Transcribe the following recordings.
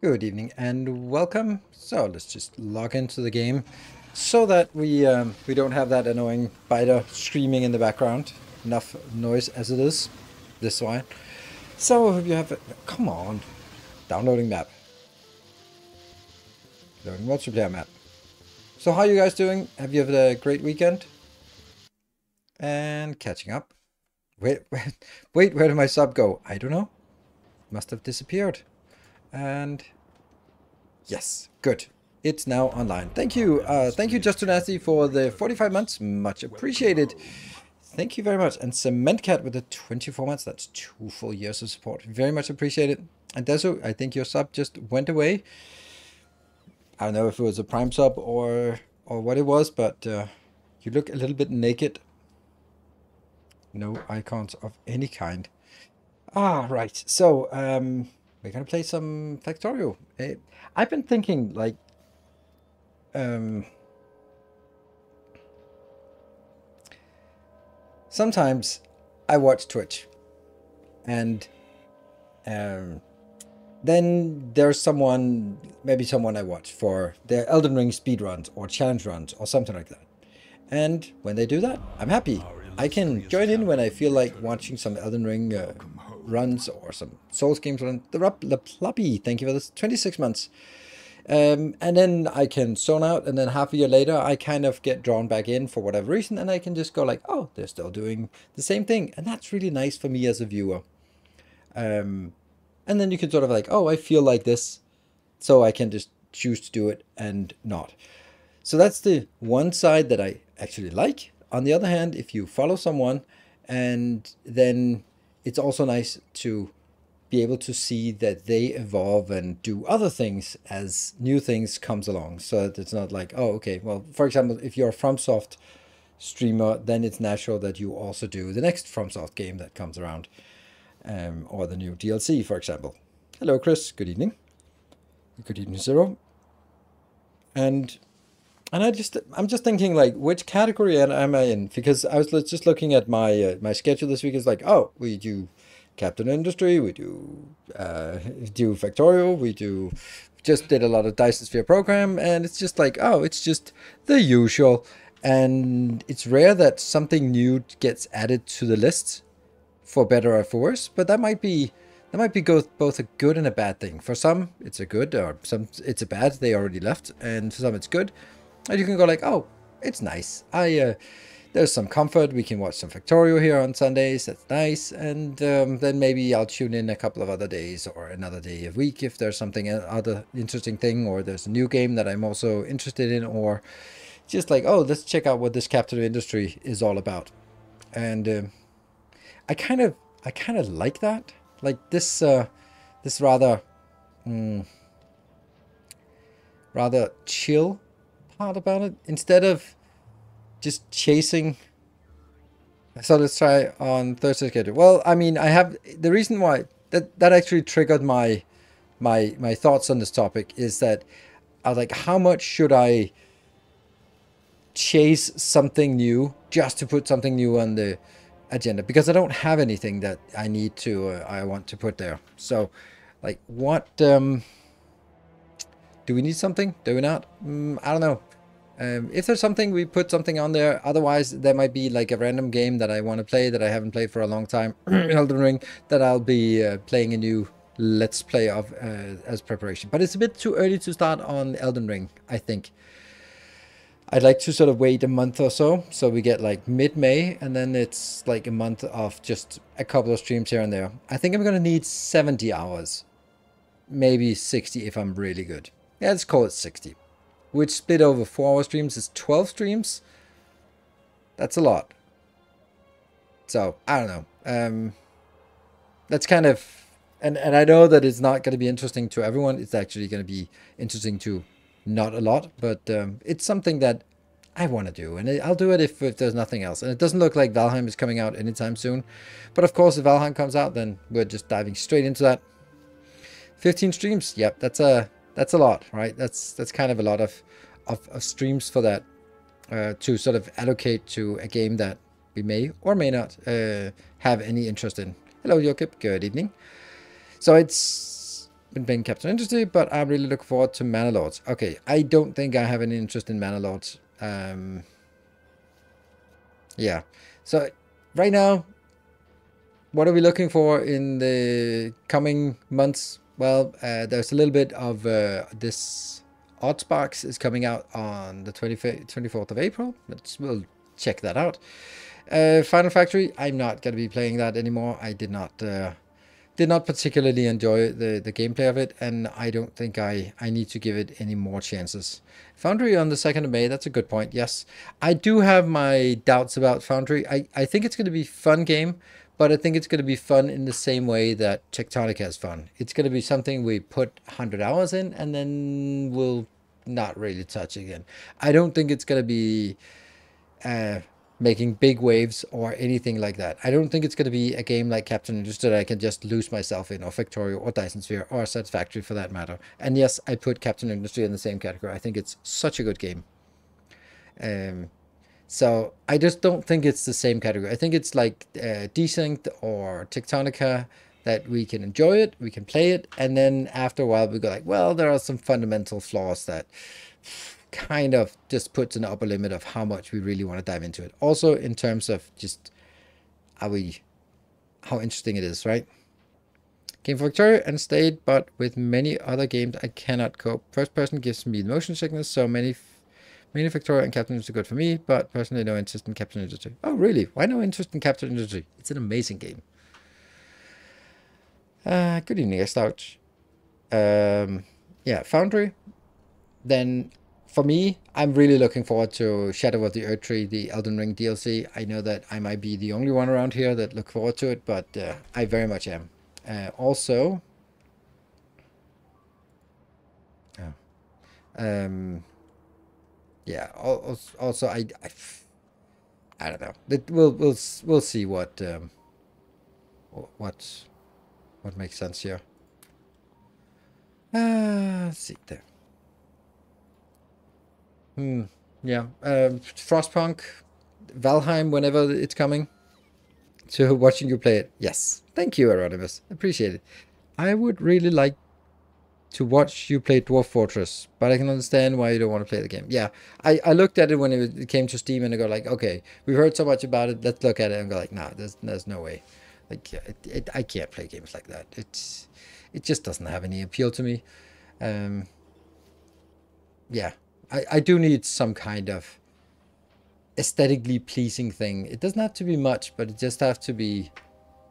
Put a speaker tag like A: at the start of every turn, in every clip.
A: Good evening and welcome. So let's just log into the game so that we don't have that annoying biter screaming in the background. Enough noise as it is. This one. So if you have come on, downloading map, loading multiplayer map. So how are you guys doing? Have you had a great weekend? And catching up. Wait, where did my sub go? I don't know. Must have disappeared. And yes, good. It's now online. Thank you. Thank you, Just Too Nasty, for the 45 months. Much appreciated. Thank you very much. And Cement Cat with the 24 months. That's 2 full years of support. Very much appreciated. And Deso, I think your sub just went away. I don't know if it was a Prime sub or what it was, but you look a little bit naked. No icons of any kind. Right. So, we're gonna play some Factorio. I've been thinking, like, sometimes I watch Twitch, and then there's maybe someone I watch for their Elden Ring speedruns or challenge runs or something like that. And when they do that, I'm happy. I can join in when I feel like watching some Elden Ring runs or some Souls games run. The Pluppy, thank you for this, 26 months. And then I can zone out, and then half a year later, I kind of get drawn back in for whatever reason, and I can just go like, oh, they're still doing the same thing. And that's really nice for me as a viewer. And then you can sort of like, oh, I feel like this, so I can just choose to do it and not. So that's the one side that I actually like. On the other hand, if you follow someone, and then it's also nice to be able to see that they evolve and do other things as new things comes along. So that it's not like, oh, okay, well, for example, if you're a FromSoft streamer, then it's natural that you also do the next FromSoft game that comes around, or the new DLC, for example. Hello, Chris. Good evening. Good evening, Zero. And I'm just thinking, like, which category am I in? Because I was just looking at my schedule this week. It's like, oh, we do Captain Industry, we do Factorio, we just did a lot of Dyson Sphere program, and it's just like, oh, it's just the usual. And it's rare that something new gets added to the list, for better or for worse. But that might be both a good and a bad thing. For some, it's a good, or some it's a bad. They already left, and for some, it's good. And you can go like, oh, it's nice. There's some comfort. We can watch some Factorio here on Sundays. That's nice. And then maybe I'll tune in a couple of other days or another day a week if there's something other interesting thing, or there's a new game that I'm also interested in, or just like, oh, let's check out what this Captain Industry is all about. And I kind of like that. Like this rather rather chill part about it, instead of just chasing. So let's try on Thursday schedule. Well, I mean, I have the reason why that actually triggered my thoughts on this topic is that I was like, how much should I chase something new just to put something new on the agenda? Because I don't have anything that I want to put there. So, like, what do we need something? Do we not? I don't know. If there's something, we put something on there. Otherwise, there might be like a random game that I want to play that I haven't played for a long time, Elden Ring, that I'll be playing a new Let's Play of as preparation. But it's a bit too early to start on Elden Ring, I think. I'd like to sort of wait a month or so we get like mid-May, and then it's like a month of just a couple of streams here and there. I think I'm going to need 70 hours. Maybe 60 if I'm really good. Yeah, let's call it 60. Which split over 4-hour streams is 12 streams. That's a lot. So, I don't know. That's kind of... And I know that it's not going to be interesting to everyone. It's actually going to be interesting to not a lot. But it's something that I want to do. And I'll do it if there's nothing else. And it doesn't look like Valheim is coming out anytime soon. But of course, if Valheim comes out, then we're just diving straight into that. 15 streams. Yep, that's a lot, right? That's kind of a lot of streams for that to sort of allocate to a game that we may or may not have any interest in. Hello, Jokip. Good evening. So it's been playing Captain Industry, but I'm really looking forward to Mana Lords. Okay, I don't think I have any interest in Mana Lords. Yeah, so right now, what are we looking for in the coming months? Well, there's a little bit of this Oddsbox is coming out on the 24th of April. We'll check that out. Final Factory, I'm not going to be playing that anymore. I did not particularly enjoy the gameplay of it, and I don't think I need to give it any more chances. Foundry on the 2nd of May, that's a good point, yes. I do have my doubts about Foundry. I think it's going to be a fun game, but I think it's going to be fun in the same way that Tectonica is fun. It's going to be something we put 100 hours in, and then we'll not really touch again. I don't think it's going to be making big waves or anything like that. I don't think it's going to be a game like Captain Industry that I can just lose myself in, or Factorio, or Dyson Sphere, or Satisfactory for that matter. And yes, I put Captain Industry in the same category. I think it's such a good game. So I just don't think it's the same category. I think it's like Desynced or Tectonica, that we can enjoy it, we can play it, and then after a while we go like, well, there are some fundamental flaws that kind of just puts an upper limit of how much we really want to dive into it. Also in terms of just how interesting it is, right? Game for Factorio and stayed, but with many other games I cannot cope. First person gives me motion sickness, so many Factorio and Captain Industry are good for me, but personally no interest in Captain Industry. Oh really? Why no interest in Captain Industry? It's an amazing game. Good evening, Slouch. Yeah, Foundry. Then for me, I'm really looking forward to Shadow of the Erdtree, the Elden Ring DLC. I know that I might be the only one around here that look forward to it, but I very much am. Also, yeah. Also, I don't know. We'll see what makes sense here. Let's see there. Yeah. Frostpunk, Valheim, whenever it's coming. To watching you play it. Yes. Thank you, Erodimus. Appreciate it. I would really like to watch you play Dwarf Fortress, but I can understand why you don't want to play the game. Yeah, I looked at it when it came to Steam, and I go like, okay, we've heard so much about it, let's look at it, and go like, nah, there's no way. Like, I can't play games like that. It just doesn't have any appeal to me. Yeah, I do need some kind of aesthetically pleasing thing. It doesn't have to be much, but it just have to be.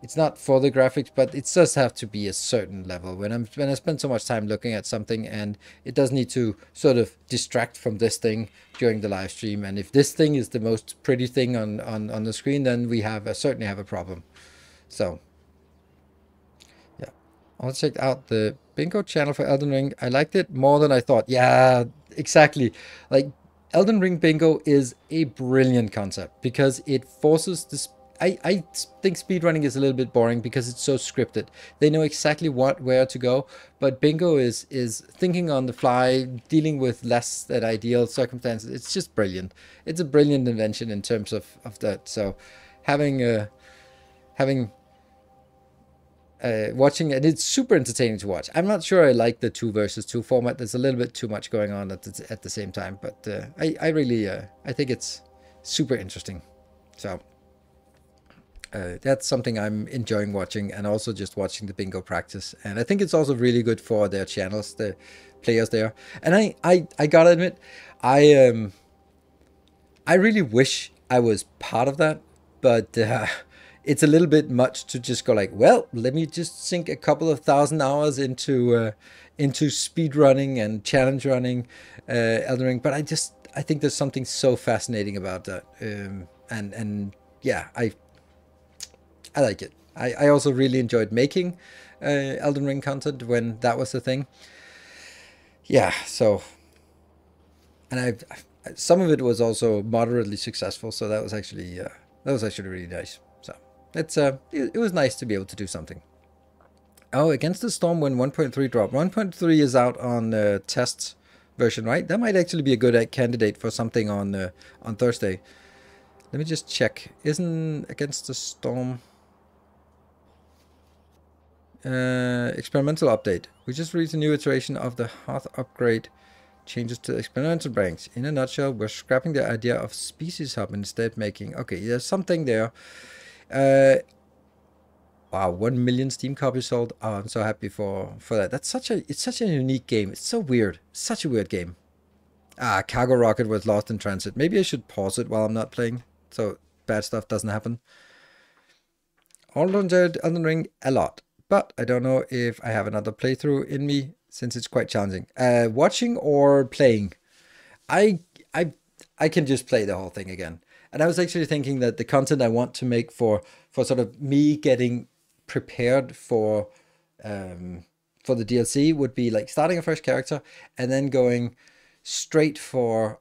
A: It's not for the graphics, but it does have to be a certain level. When I spend so much time looking at something, and it does need to sort of distract from this thing during the live stream, and if this thing is the most pretty thing on the screen, then we certainly have a problem. So yeah, I'll check out the bingo channel for Elden Ring. I liked it more than I thought. Yeah, exactly. Like, Elden Ring bingo is a brilliant concept because it forces this. I think speedrunning is a little bit boring because it's so scripted. They know exactly where to go, but bingo is thinking on the fly, dealing with less than ideal circumstances. It's just brilliant. It's a brilliant invention in terms of that. So watching it, it's super entertaining to watch. I'm not sure I like the 2 versus 2 format. There's a little bit too much going on at the same time, but I really I think it's super interesting. So that's something I'm enjoying watching, and also just watching the bingo practice. And I think it's also really good for their channels, the players there. And I gotta admit, I really wish I was part of that, but it's a little bit much to just go like, well, let me just sink a couple of 1,000 hours into speed running and challenge running Elden Ring. But I think there's something so fascinating about that, and yeah, I like it. I also really enjoyed making Elden Ring content when that was the thing. Yeah, so, and some of it was also moderately successful, so that was actually really nice. So it was nice to be able to do something. Oh, Against the Storm when 1.3 dropped. 1.3 is out on test version, right? That might actually be a good candidate for something on Thursday. Let me just check. Isn't Against the Storm? Experimental update. We just released a new iteration of the Hearth upgrade. Changes to experimental ranks. In a nutshell, we're scrapping the idea of species hub and instead making... Okay, there's something there. Wow, 1 million Steam copies sold. Oh, I'm so happy for that. It's such a unique game. It's so weird. Such a weird game. Ah, Cargo Rocket was lost in transit. Maybe I should pause it while I'm not playing, so bad stuff doesn't happen. All enjoyed Elden Ring a lot, but I don't know if I have another playthrough in me since it's quite challenging. Watching or playing? I I I can just play the whole thing again. And I was actually thinking that the content I want to make for sort of me getting prepared for the DLC would be like starting a fresh character and then going straight for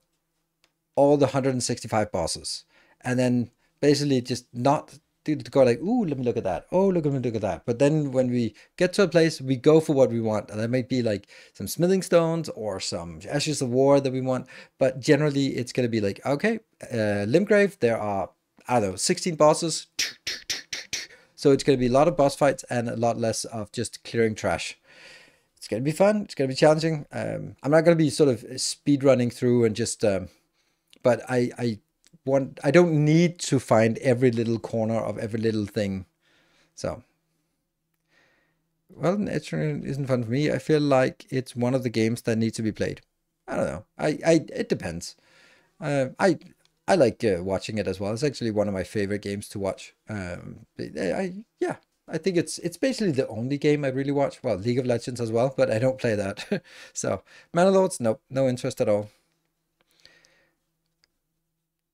A: all the 165 bosses, and then basically just not to go like, ooh, let me look at that. Oh, let me look at that. But then when we get to a place, we go for what we want. And that might be like some smithing stones or some ashes of war that we want. But generally, it's going to be like, okay, Limgrave, there are, I don't know, 16 bosses. So it's going to be a lot of boss fights and a lot less of just clearing trash. It's going to be fun. It's going to be challenging. I'm not going to be sort of speed running through and just... but I don't need to find every little corner of every little thing. So, well, it isn't fun for me. I feel like it's one of the games that needs to be played. I don't know. It depends. I like watching it as well. It's actually one of my favorite games to watch. Yeah, I think it's basically the only game I really watch. Well, League of Legends as well, but I don't play that. So, Manalords, nope, no interest at all.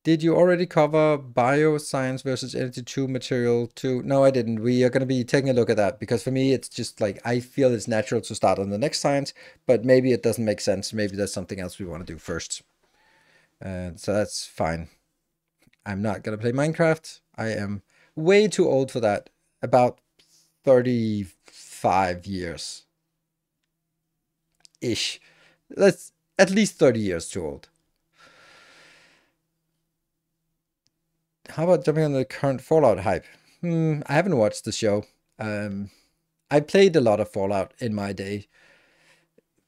A: Did you already cover bioscience versus energy 2 material 2? No, I didn't. We are going to be taking a look at that because for me, it's just like I feel it's natural to start on the next science, but maybe it doesn't make sense. Maybe there's something else we want to do first. So that's fine. I'm not going to play Minecraft. I am way too old for that. About 35 years. Ish. That's at least 30 years too old. How about jumping on the current Fallout hype? I haven't watched the show. I played a lot of Fallout in my day,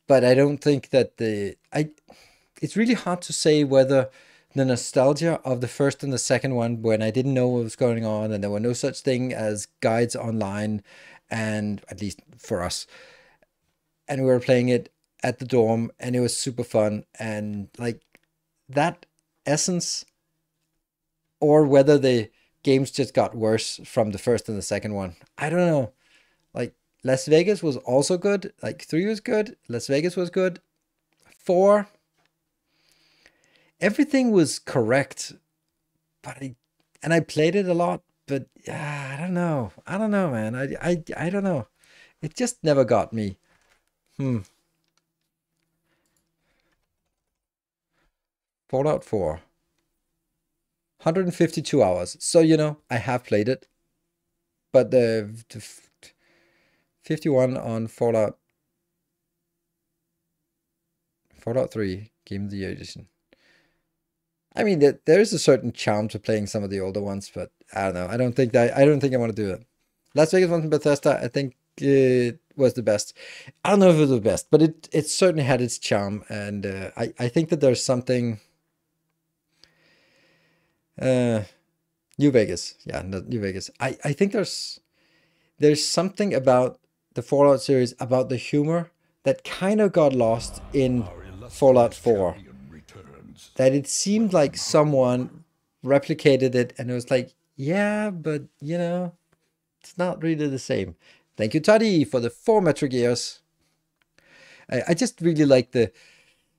A: but I don't think that it's really hard to say whether the nostalgia of the first and the second one, when I didn't know what was going on and there were no such thing as guides online, and at least for us, and we were playing it at the dorm and it was super fun, and like that essence, or whether the games just got worse from the first and the second one. I don't know. Like Las Vegas was also good. Like 3 was good. Las Vegas was good. 4, everything was correct, but I played it a lot. But yeah, I don't know. I don't know, man. I don't know. It just never got me. Fallout 4. 152 hours. So, I have played it. But the 51 on Fallout 3 Game of the Year edition. I mean, there is a certain charm to playing some of the older ones, but I don't know. I don't think I want to do it. Las Vegas one from Bethesda, I think it was the best. I don't know if it was the best, but it certainly had its charm, and I think that there's something. New Vegas, yeah, New Vegas. I think there's something about the Fallout series, about the humor that kind of got lost in Fallout 4. That it seemed like someone replicated it and it was like, yeah, but it's not really the same. Thank you, Toddy, for the 4 Metric Gears. I just really like the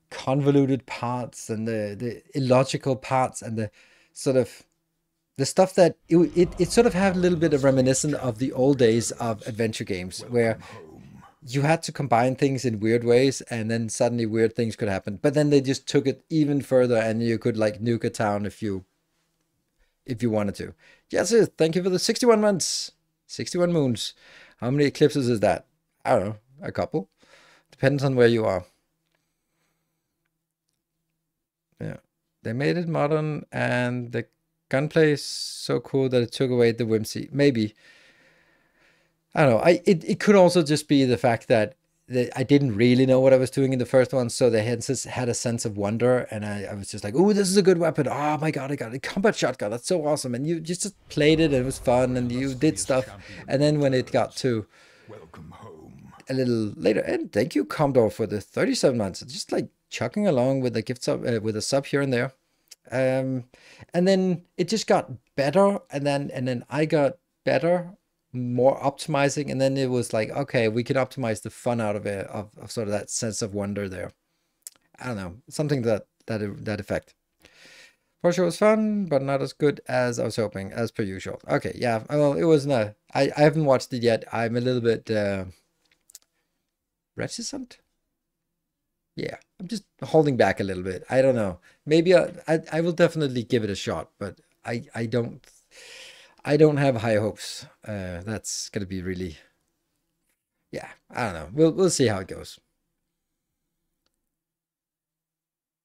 A: convoluted parts and the illogical parts and the sort of the stuff that it sort of had a little bit of reminiscent of the old days of adventure games where you had to combine things in weird ways and then suddenly weird things could happen. But then they just took it even further and you could like nuke a town if you wanted to. Yes, thank you for the 61 months. 61 moons. How many eclipses is that? I don't know. A couple. Depends on where you are. Yeah. They made it modern and the gunplay is so cool that it took away the whimsy. Maybe. I don't know. It could also just be the fact that I didn't really know what I was doing in the first one, so they had a sense of wonder, and I was just like, oh, this is a good weapon. Oh my god, I got a combat shotgun. That's so awesome. And you just played it, and it was fun, and you did stuff. And then when it got to
B: Welcome home.
A: a little later, and thank you, Commodore, for the 37 months. It's just like chucking along with a gift sub, with a sub here and there. And then it just got better, and then I got better, more optimizing, and then it was like, okay, we can optimize the fun out of it, of sort of that sense of wonder there. I don't know, something that effect. For sure, it was fun, but not as good as I was hoping, as per usual. Okay, yeah, well, it was not. I haven't watched it yet. I'm a little bit reticent. Yeah, I'm just holding back a little bit. I don't know. Maybe I will definitely give it a shot, but I don't have high hopes. That's gonna be really, yeah. I don't know. We'll see how it goes.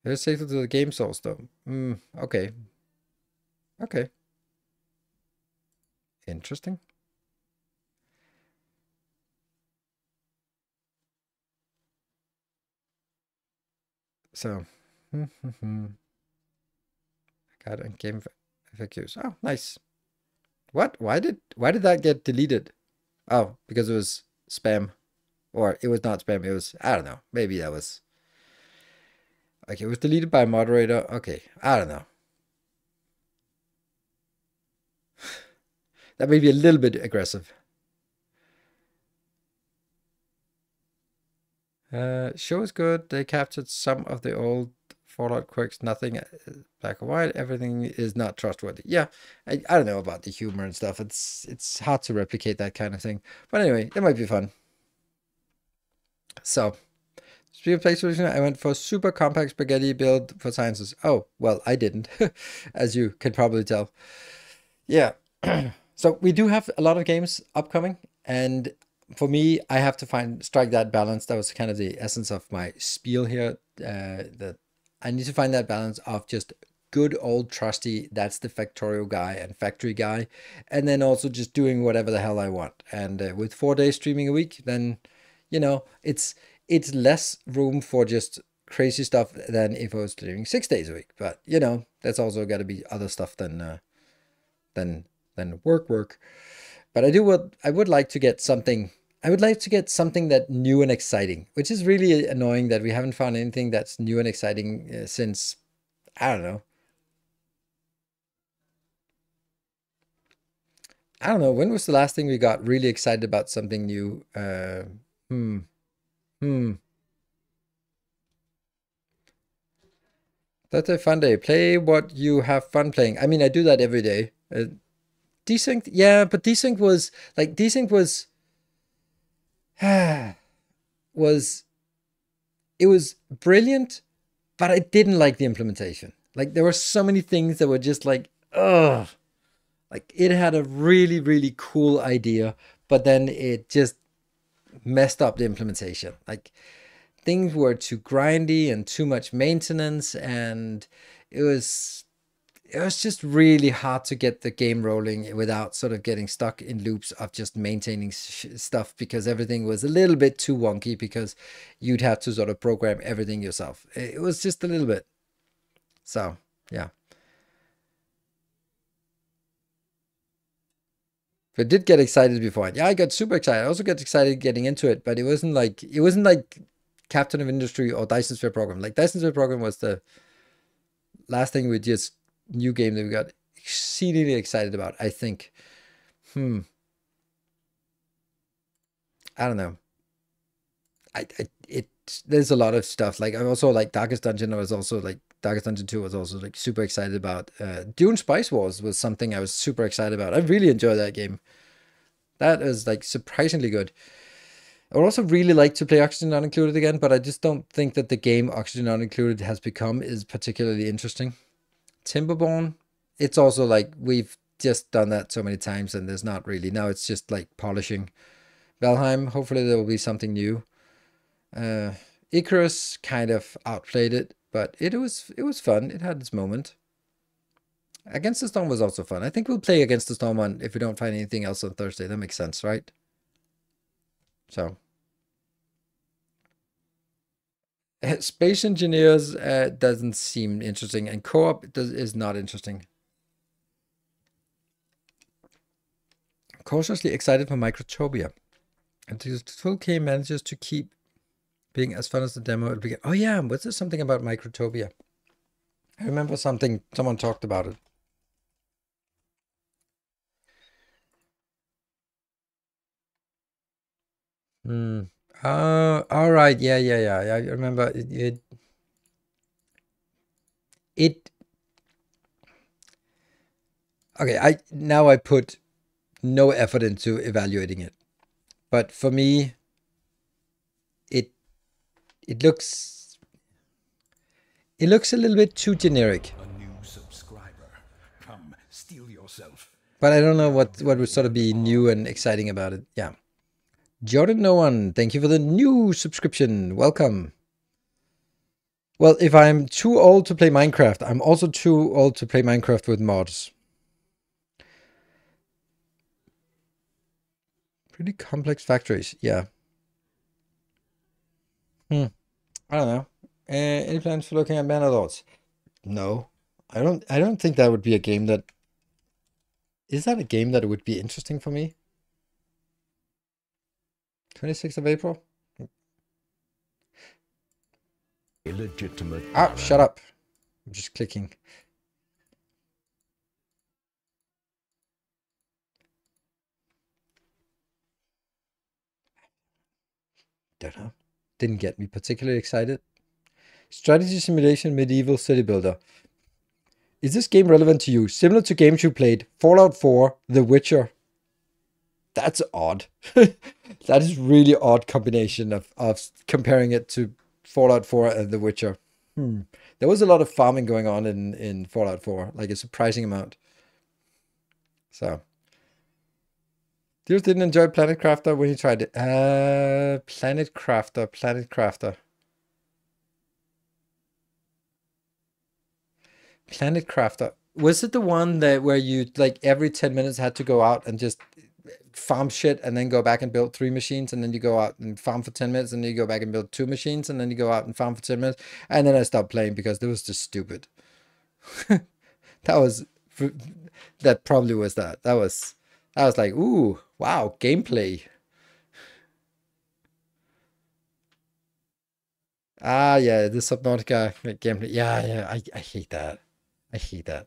A: Let's take it to the game source though. Okay, okay, interesting. So, got a game FAQs. Oh, nice. What? Why did that get deleted? Oh, because it was spam. Or it was not spam, it was, I don't know. Maybe that was, okay, it was deleted by a moderator. Okay, I don't know. That may be a little bit aggressive. Show is good. They captured some of the old Fallout quirks. Nothing black or white. Everything is not trustworthy. Yeah, I don't know about the humor and stuff. It's hard to replicate that kind of thing. But anyway, it might be fun. So, speaking of play solution, I went for super compact spaghetti build for sciences. Oh, well, I didn't, as you can probably tell. Yeah. So we do have a lot of games upcoming, and for me, I have to strike that balance. That was kind of the essence of my spiel here. That I need to find that balance of just good old trusty, that's the Factorio guy and factory guy, and then also just doing whatever the hell I want. And with 4 days streaming a week, then it's less room for just crazy stuff than if I was streaming 6 days a week. But that's also got to be other stuff than work. But I would like to get something. I would like to get something that new and exciting, which is really annoying that we haven't found anything that's new and exciting since, I don't know. I don't know. When was the last thing we got really excited about something new? Hmm. Hmm. That's a fun day. Play what you have fun playing. I mean, I do that every day. Desync, yeah, but desync was was it was brilliant, but I didn't like the implementation. Like there were so many things that were just like, ugh. Like it had a really, really cool idea, but then it just messed up the implementation. Like things were too grindy and too much maintenance, and it was just really hard to get the game rolling without sort of getting stuck in loops of just maintaining stuff, because everything was a little bit too wonky, because you'd have to sort of program everything yourself. It was just a little bit. So, yeah. But I did get excited before. Yeah, I got super excited. I also got excited getting into it, but it wasn't like Captain of Industry or Dyson Sphere Program. Like Dyson Sphere Program was the last thing we just new game that we got exceedingly excited about, I think. I don't know. There's a lot of stuff. Like I also like Darkest Dungeon. Darkest Dungeon 2 was also like super excited about. Dune Spice Wars was something I was super excited about. I really enjoyed that game. That is like surprisingly good. I would also really like to play Oxygen Not Included again, but I just don't think that the game Oxygen Not Included has become is particularly interesting. Timberborn, it's also like we've just done that so many times, and there's not really, now it's just like polishing. Valheim, hopefully there will be something new. Icarus kind of outplayed it, but it was fun. It had its moment. Against the Storm was also fun. I think we'll play Against the Storm on if we don't find anything else on Thursday. That makes sense, right? So Space Engineers doesn't seem interesting, and co-op is not interesting. Cautiously excited for Microtopia. And the full game manages to keep being as fun as the demo at the beginning. Oh yeah, was there something about Microtopia? I remember someone talked about it. All right. Yeah. I remember it. Okay, I put no effort into evaluating it, but for me, it looks a little bit too generic.
B: A new subscriber. Come, steal yourself.
A: But I don't know what would sort of be new and exciting about it. Yeah. Jordan No One, thank you for the new subscription. Welcome. Well, if I'm too old to play Minecraft, I'm also too old to play Minecraft with mods. Pretty complex factories, yeah. I don't know. Any plans for looking at Manadorts? No, I don't think that would be a game that. Is that a game that would be interesting for me? 26th of April.
B: Illegitimate.
A: Ah, shut up! I'm just clicking. Don't know. Didn't get me particularly excited. Strategy simulation medieval city builder. Is this game relevant to you? Similar to games you played, Fallout 4, The Witcher. That's odd. That is really odd combination of comparing it to Fallout 4 and The Witcher. There was a lot of farming going on in Fallout 4, like a surprising amount. So, you didn't enjoy Planet Crafter when you tried it. Planet Crafter. Was it the one that where you like every 10 minutes had to go out and just farm shit and then go back and build 3 machines, and then you go out and farm for 10 minutes and then you go back and build 2 machines, and then you go out and farm for 10 minutes, and then I stopped playing because it was just stupid. That probably was that. That was like, ooh, wow, gameplay. Ah, yeah, the Subnautica gameplay. Yeah, I hate that. I hate that.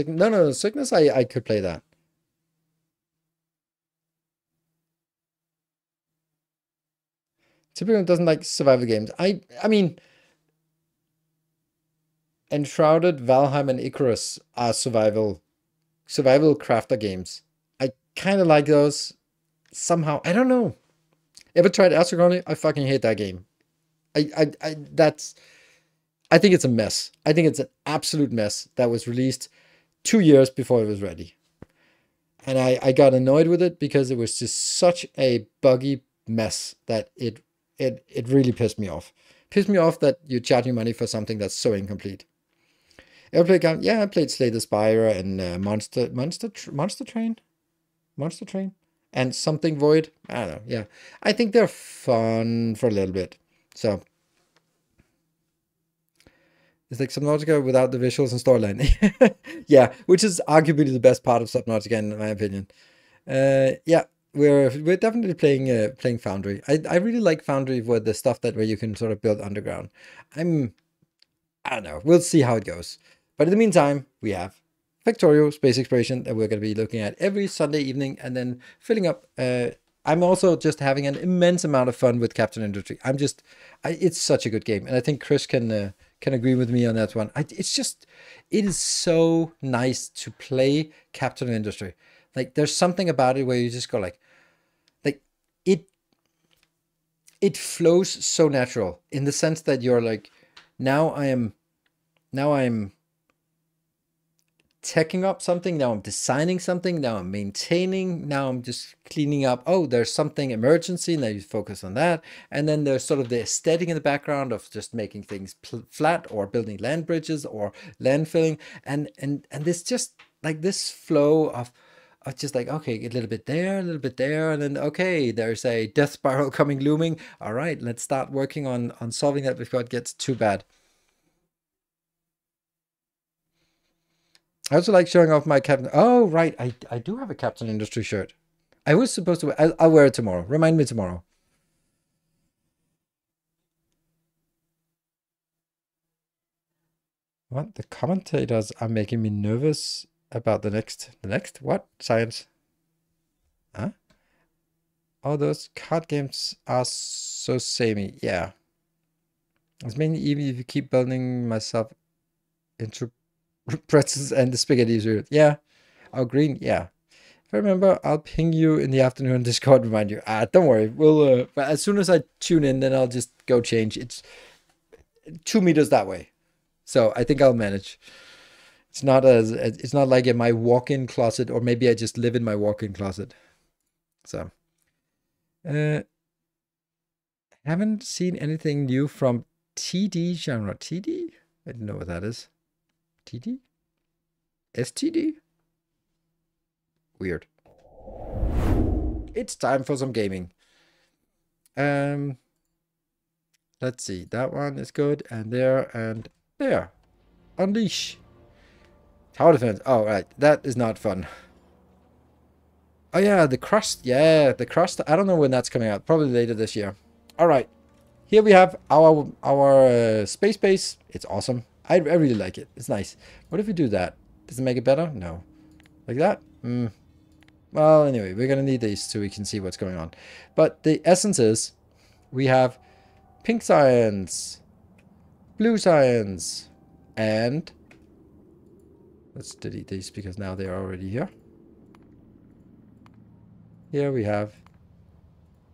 A: No, Sickness, I could play that. Typically doesn't like survival games. I mean, Enshrouded, Valheim, and Icarus are survival crafter games. I kind of like those somehow. I don't know. Ever tried Astronomy? I fucking hate that game. I think it's a mess. I think it's an absolute mess that was released 2 years before it was ready. And I got annoyed with it because it was just such a buggy mess that it really pissed me off. Pissed me off that you charge me money for something that's so incomplete. Ever played game? Yeah, I played Slay the Spire and Monster Train, and something Void. I don't know. Yeah, I think they're fun for a little bit. So it's like Subnautica without the visuals and storyline. Yeah, which is arguably the best part of Subnautica in my opinion. Yeah, we're definitely playing Foundry. I really like Foundry with the stuff where you can sort of build underground. I don't know. We'll see how it goes. But in the meantime, we have Factorio Space Exploration that we're going to be looking at every Sunday evening and then filling up. I'm also just having an immense amount of fun with Captain Industry. It's such a good game, and I think Chris can agree with me on that one. It is so nice to play Captain Industry. Like there's something about it where you just go like it flows so natural in the sense that you're like, now I am teching up something, now I'm designing something, now I'm maintaining, now I'm just cleaning up. Oh, there's something emergency, now you focus on that. And then there's sort of the aesthetic in the background of just making things flat or building land bridges or land filling. And this just like this flow I was just like, okay, a little bit there, a little bit there, and then okay, there's a death spiral coming looming. All right, let's start working on solving that before it gets too bad. I also like showing off my Captain. Oh, right, I do have a Captain Industry shirt. I was supposed to. I'll wear it tomorrow. Remind me tomorrow. What? The commentators are making me nervous about the next. The next? What? Science? Huh? Oh, those card games are so samey. Yeah. It's mainly even if you keep building myself into pretzels and the spaghetti is yeah. Oh, green. Yeah. If I remember, I'll ping you in the afternoon on Discord. Remind you. Don't worry. We'll. But as soon as I tune in, then I'll just go change. It's 2 meters that way, so I think I'll manage. It's not as. It's not like in my walk-in closet, or maybe I just live in my walk-in closet. So. Haven't seen anything new from TD genre. TD? I don't know what that is. TD? STD? Weird. It's time for some gaming. Let's see. That one is good. And there. Unleash. Tower defense. Oh, right. That is not fun. Oh, yeah. The crust. Yeah, the crust. I don't know when that's coming out. Probably later this year. All right. Here we have our space base. It's awesome. I really like it. It's nice. What if we do that? Does it make it better? No. Like that? Well, anyway, we're going to need these so we can see what's going on. But the essence is we have pink science, blue science, and let's delete these because now they are already here. Here we have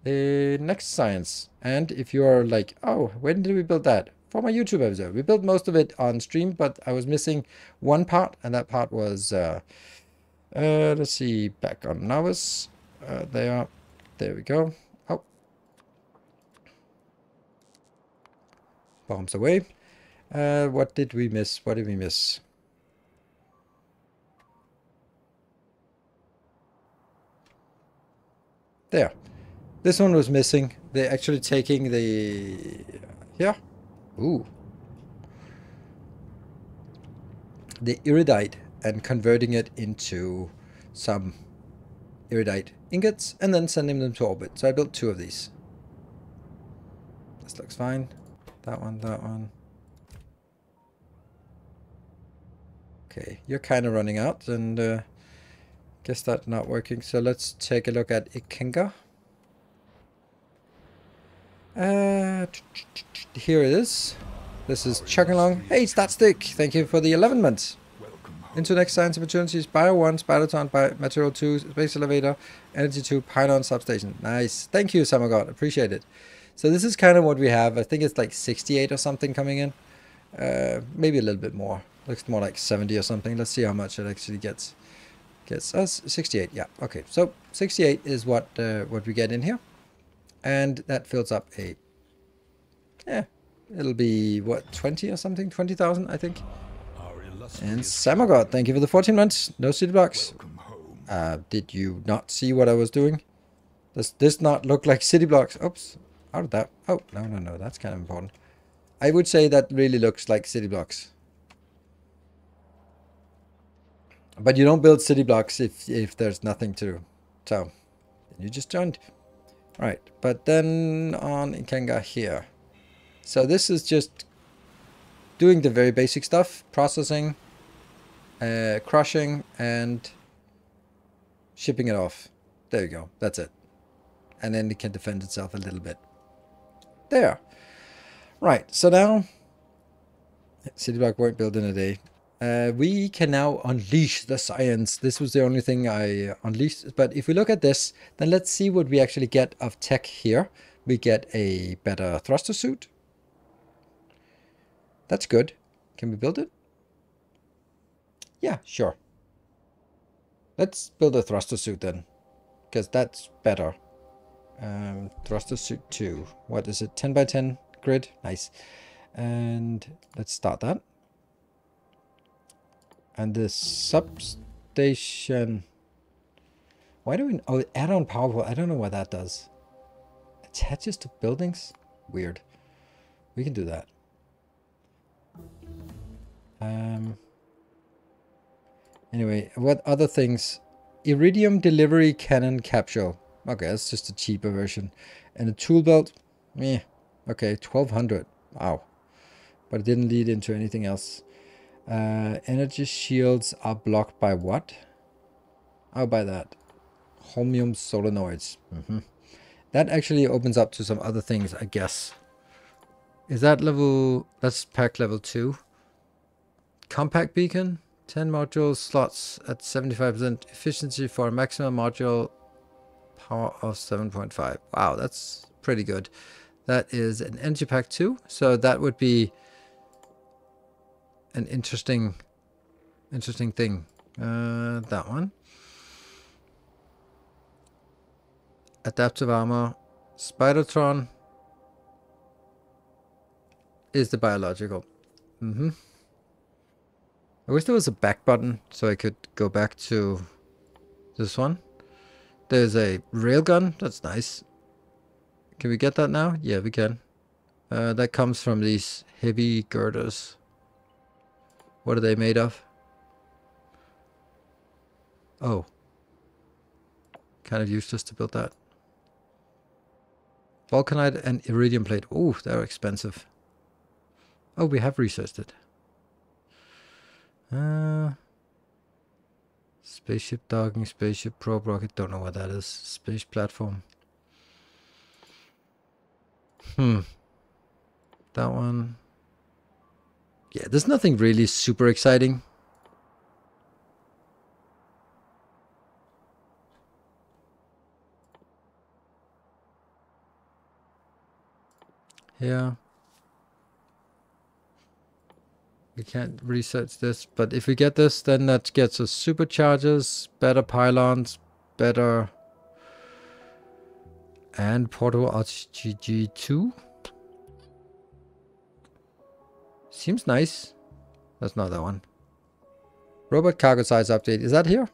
A: the next science. And if you're like, oh, when did we build that? For my YouTube episode. We built most of it on stream, but I was missing one part, and that part was, let's see, back on novice. There we go. Oh. Bombs away. What did we miss? What did we miss? There. This one was missing. They're actually taking the... Yeah. Ooh. The iridite and converting it into some iridite ingots and then sending them to orbit. So I built 2 of these. This looks fine. That one, that one. Okay, you're kind of running out, and guess that's not working. So let's take a look at Ikenga. Here it is. This is chugging along. Hey, Statstick! Thank you for the 11 months. Into next science opportunities. Bio 1, Spiderton, Material 2, Space Elevator, Energy 2, Pylon Substation. Nice. Thank you, Samagot. Appreciate it. So this is kind of what we have. I think it's like 68 or something coming in. Maybe a little bit more. Looks more like 70 or something. Let's see how much it actually gets. Gets us 68. Yeah. Okay. So 68 is what we get in here, and that fills up a. Yeah, it'll be what 20 or something. 20,000, I think. And Samagod, thank you for the 14 months. No city blocks. Did you not see what I was doing? Does this not look like city blocks? Oops. How did that? Oh, no. That's kind of important. I would say that really looks like city blocks. But you don't build city blocks if there's nothing to do. So, you just joined. Alright, but then on Ikenga here. So this is just doing the very basic stuff. Processing, crushing, and shipping it off. There you go. That's it. And then it can defend itself a little bit. There. Right, so now city block weren't built in a day. We can now unleash the science. This was the only thing I unleashed. But if we look at this, then let's see what we actually get of tech here. We get a better thruster suit. That's good. Can we build it? Yeah, sure. Let's build a thruster suit then, because that's better. Thruster suit 2. What is it? 10 by 10 grid. Nice. And let's start that. And the substation. Why do we... Oh, add-on power pole. I don't know what that does. Attaches to buildings? Weird. We can do that. Anyway, what other things? Iridium delivery cannon capsule. Okay, that's just a cheaper version. And a tool belt. Meh. Okay, 1200. Wow. But it didn't lead into anything else. Energy shields are blocked by what? Oh, by that. Holmium solenoids. That actually opens up to some other things, I guess. Is that level... That's pack level 2. Compact beacon. 10 module slots at 75% efficiency for a maximum module power of 7.5. Wow, that's pretty good. That is an energy pack 2. So that would be an interesting thing. That one. Adaptive armor. Spidertron is the biological. I wish there was a back button so I could go back to this one. There's a railgun. That's nice. Can we get that now? Yeah, we can. That comes from these heavy girders. What are they made of? Oh. Kind of useless to build that. Vulcanite and iridium plate. Ooh, they're expensive. Oh, we have researched it. Spaceship docking, spaceship probe rocket. Don't know what that is. Space platform. That one. Yeah, there's nothing really super exciting. Yeah. We can't research this, but if we get this, then that gets us superchargers, better pylons, better... And portable RGG2. Seems nice. That's not that one. Robot cargo size update. Is that here?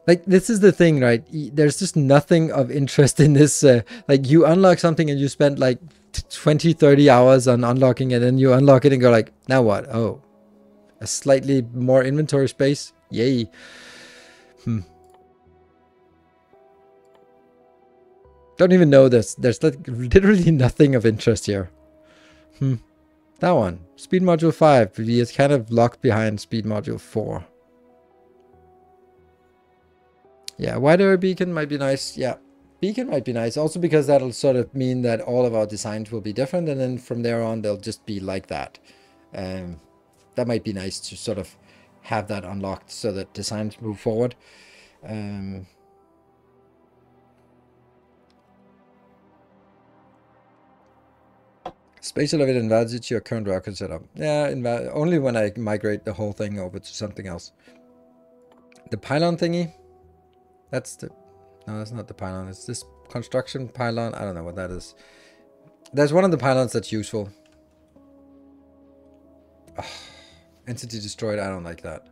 A: Like, this is the thing, right? There's just nothing of interest in this. Like, you unlock something and you spend like 20, 30 hours on unlocking it, and you unlock it and go like, now what? Oh, a slightly more inventory space? Yay. Don't even know this. There's like literally nothing of interest here. That one. Speed module 5. It's kind of locked behind speed module 4. Yeah, wider beacon might be nice. Yeah, beacon might be nice. Also because that'll sort of mean that all of our designs will be different. And then from there on, they'll just be like that. That might be nice to sort of have that unlocked so that designs move forward. Space elevator invalid to your current rocket setup. Yeah, only when I migrate the whole thing over to something else. The pylon thingy. That's the... No, that's not the pylon. It's this construction pylon. I don't know what that is. There's one of the pylons that's useful. Oh, entity destroyed. I don't like that.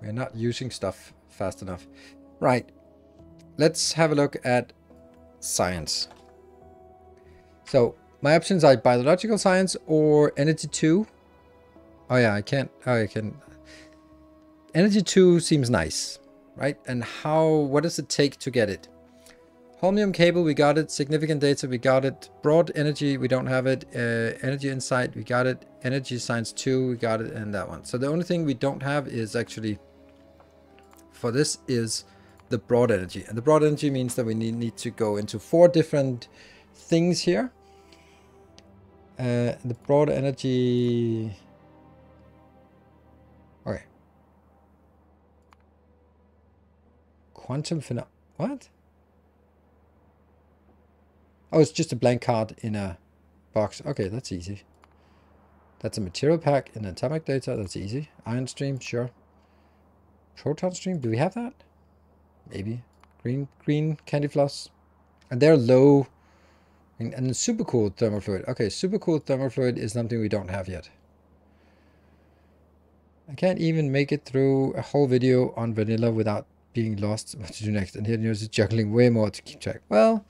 A: We're not using stuff fast enough. Right. Let's have a look at science. So my options are biological science or energy 2. Oh yeah, I can't. Oh, I can. Energy 2 seems nice, right? And what does it take to get it? Holmium cable, we got it. Significant data, we got it. Broad energy, we don't have it. Energy insight, we got it. Energy science 2, we got it. And that one. So the only thing we don't have is actually, for this, is the broad energy. And the broad energy means that we need to go into 4 different things here. The broad energy... Okay. Quantum phenom... What? Oh, it's just a blank card in a box. Okay, that's easy. That's a material pack in atomic data. That's easy. Ion stream, sure. Proton stream, do we have that? Maybe. Green candy floss. And they're low And supercooled thermal fluid. Okay, supercooled thermal fluid is something we don't have yet. I can't even make it through a whole video on vanilla without being lost what to do next. And here you're just juggling way more to keep track. Well,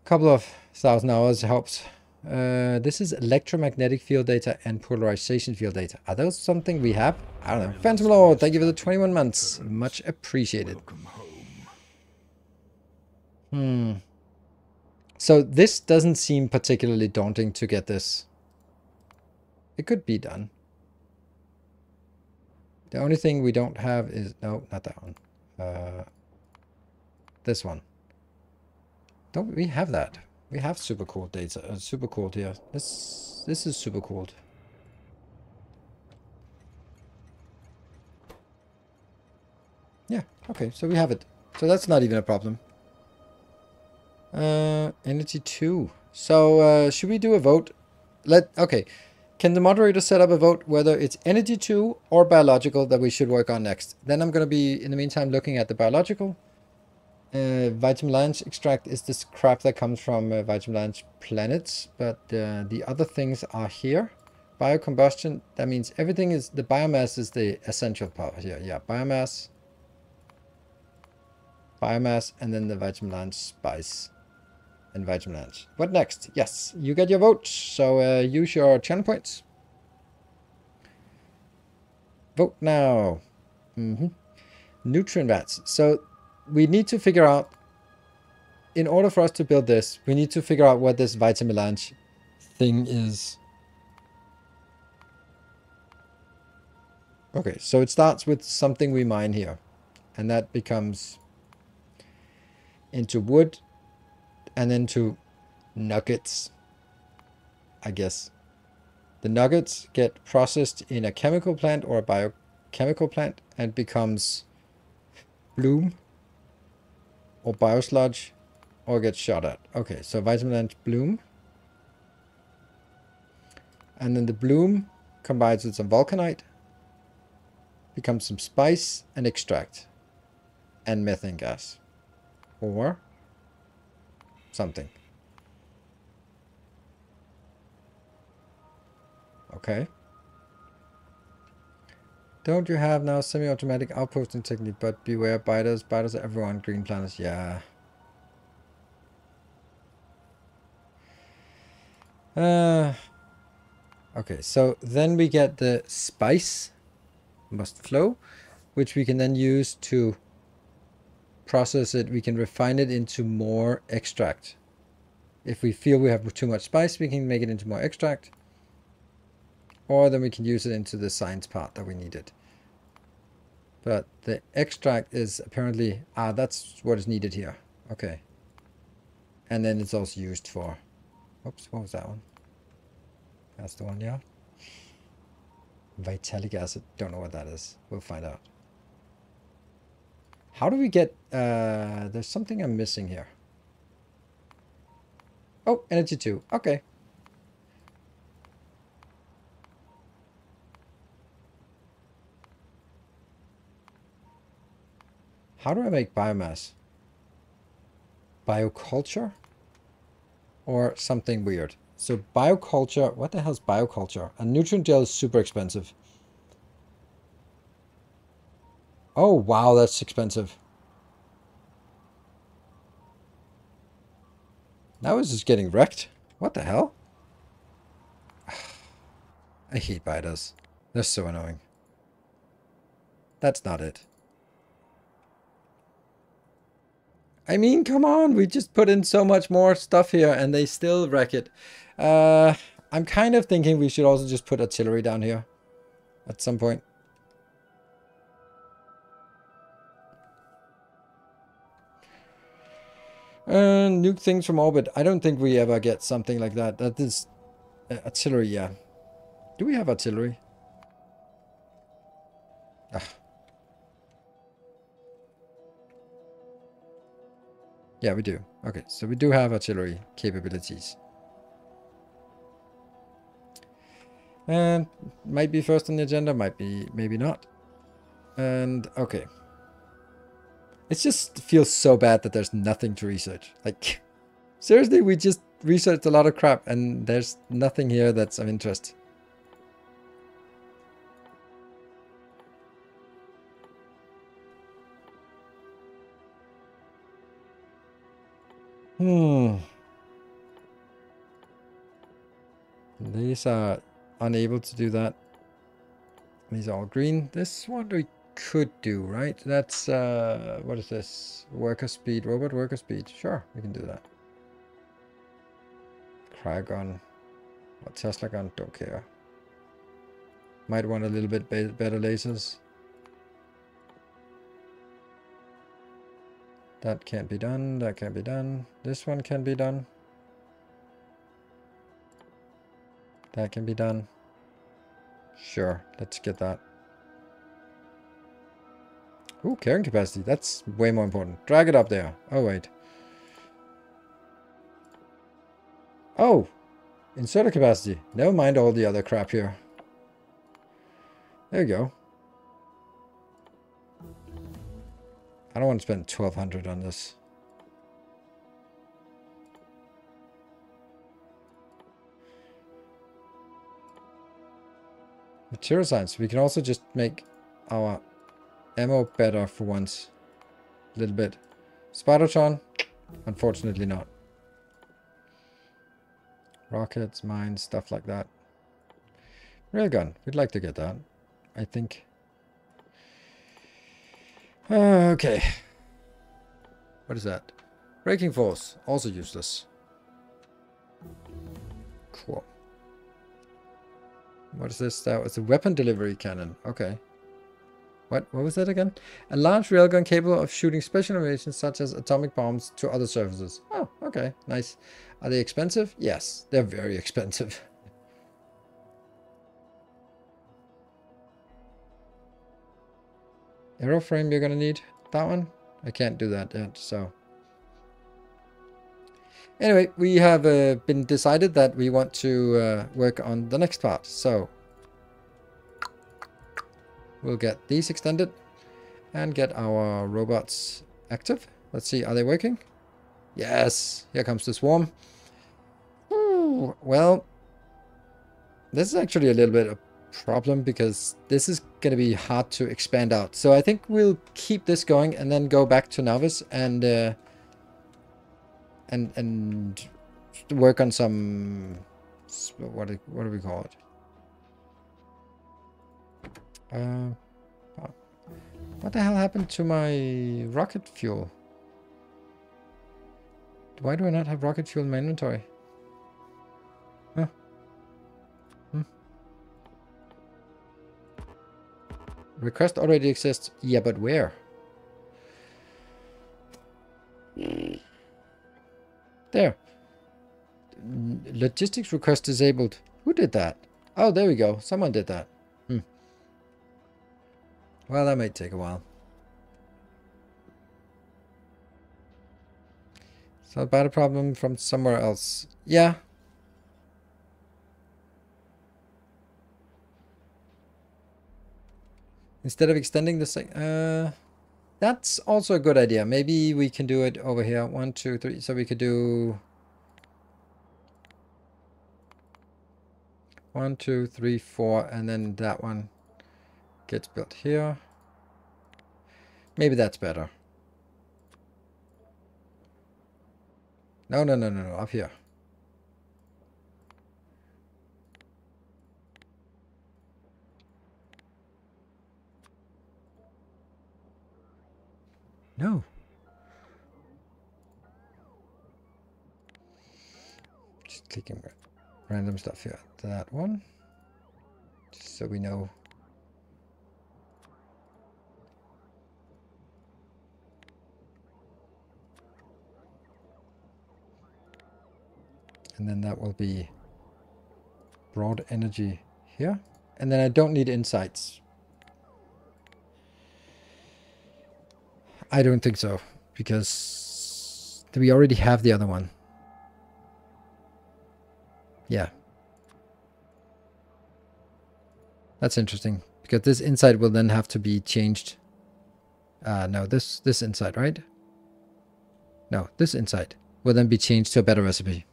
A: a couple of 1,000 hours helps. This is electromagnetic field data and polarization field data. Are those something we have? I don't know. Phantom Lord, thank you for the 21 months. Much appreciated. So this doesn't seem particularly daunting to get this. It could be done. The only thing we don't have is... No, not that one. This one. Don't we have that? We have super cooled data. Super cooled here. This is super cooled. Yeah, okay, so we have it. So that's not even a problem. Energy 2. So should we do a vote? Okay. Can the moderator set up a vote whether it's energy 2 or biological that we should work on next? Then I'm going to be, in the meantime, looking at the biological. Vitamin Lange extract is this crap that comes from Vitamin Lange planets, but the other things are here. Biocombustion, that means everything is, the biomass is the essential part here. Yeah, biomass, and then the Vitamin Lange spice and Vitamin Lange. What next? Yes, you get your vote, so use your channel points. Vote now. Nutrient vats. So we need to figure out, in order for us to build this, we need to figure out what this Vitamin Lange thing is. Okay, so it starts with something we mine here, and that becomes into wood and then to nuggets, I guess. The nuggets get processed in a chemical plant or a biochemical plant and becomes bloom or biosludge or gets shot at. Okay, so Vitamin Lange bloom. And then the bloom combines with some vulcanite, becomes some spice and extract and methane gas or something. Okay. Don't you have now semi-automatic outposting technique, but beware biters. Biters are everyone. Green planets, yeah. Okay, so then we get the spice must flow, which we can then use to process it. We can refine it into more extract. If we feel we have too much spice, we can make it into more extract. Or then we can use it into the science part that we needed. But the extract is apparently... that's what is needed here. Okay. And then it's also used for... Oops, what was that one? That's the one, yeah. Vitalic acid. Don't know what that is. We'll find out. How do we get... there's something I'm missing here. Oh, energy 2. Okay. How do I make biomass? Bioculture? Or something weird. So bioculture, what the hell is bioculture? A nutrient gel is super expensive. Oh, wow, that's expensive. Now it's just getting wrecked. What the hell? I hate biters. They're so annoying. That's not it. I mean, come on, we just put in so much more stuff here and they still wreck it. I'm kind of thinking we should also just put artillery down here at some point. Nuke things from orbit. I don't think we ever get something like that. That is artillery, yeah. Do we have artillery? Yeah, we do. Okay, so we do have artillery capabilities. And might be first on the agenda, might be, maybe not. And, okay. It just feels so bad that there's nothing to research. Like, Seriously, we just researched a lot of crap and there's nothing here that's of interest. These are unable to do that. These are all green. This one we could do, right? That's, what is this? Worker speed, robot worker speed. Sure, we can do that. Cryogun or Tesla gun, don't care. Might want a little bit better lasers. That can't be done, that can't be done. This one can be done. That can be done. Sure, let's get that. Ooh, carrying capacity. That's way more important. Drag it up there. Oh, wait. Oh! Inserter capacity. Never mind all the other crap here. There you go. I don't want to spend 1,200 on this. Material science. We can also just make our ammo better for once. A little bit. Spidertron? Unfortunately not. Rockets, mines, stuff like that. Railgun. We'd like to get that, I think. Okay. What is that? Braking force. Also useless. Cool. What is this? That was a weapon delivery cannon. Okay. What was that again? A large railgun capable of shooting special innovations such as atomic bombs to other surfaces. Oh, okay. Nice. Are they expensive? Yes, they're very expensive. Aeroframe you're gonna need? That one? I can't do that yet, so... Anyway, we have been decided that we want to work on the next part, so... We'll get these extended and get our robots active. Let's see, are they working? Yes, here comes the swarm. Ooh, well, this is actually a little bit of a problem because this is going to be hard to expand out. So I think we'll keep this going and then go back to Navis and work on some, what do we call it? What the hell happened to my rocket fuel? Why do I not have rocket fuel in my inventory? Huh. Request already exists. Yeah, but where? There. Logistics request disabled. Who did that? Oh, there we go. Someone did that. Well, that might take a while. It's not about a problem from somewhere else. Yeah. Instead of extending the that's also a good idea. Maybe we can do it over here. 1, 2, 3. So we could do 1, 2, 3, 4, and then that one gets built here. Maybe that's better. No, up here. No. Just clicking random stuff here. That one. Just so we know. And then that will be broad energy here. And then I don't need insights. I don't think so, because we already have the other one. Yeah. That's interesting, because this insight will then have to be changed. No, this insight, right? No, this insight. will then be changed to a better recipe.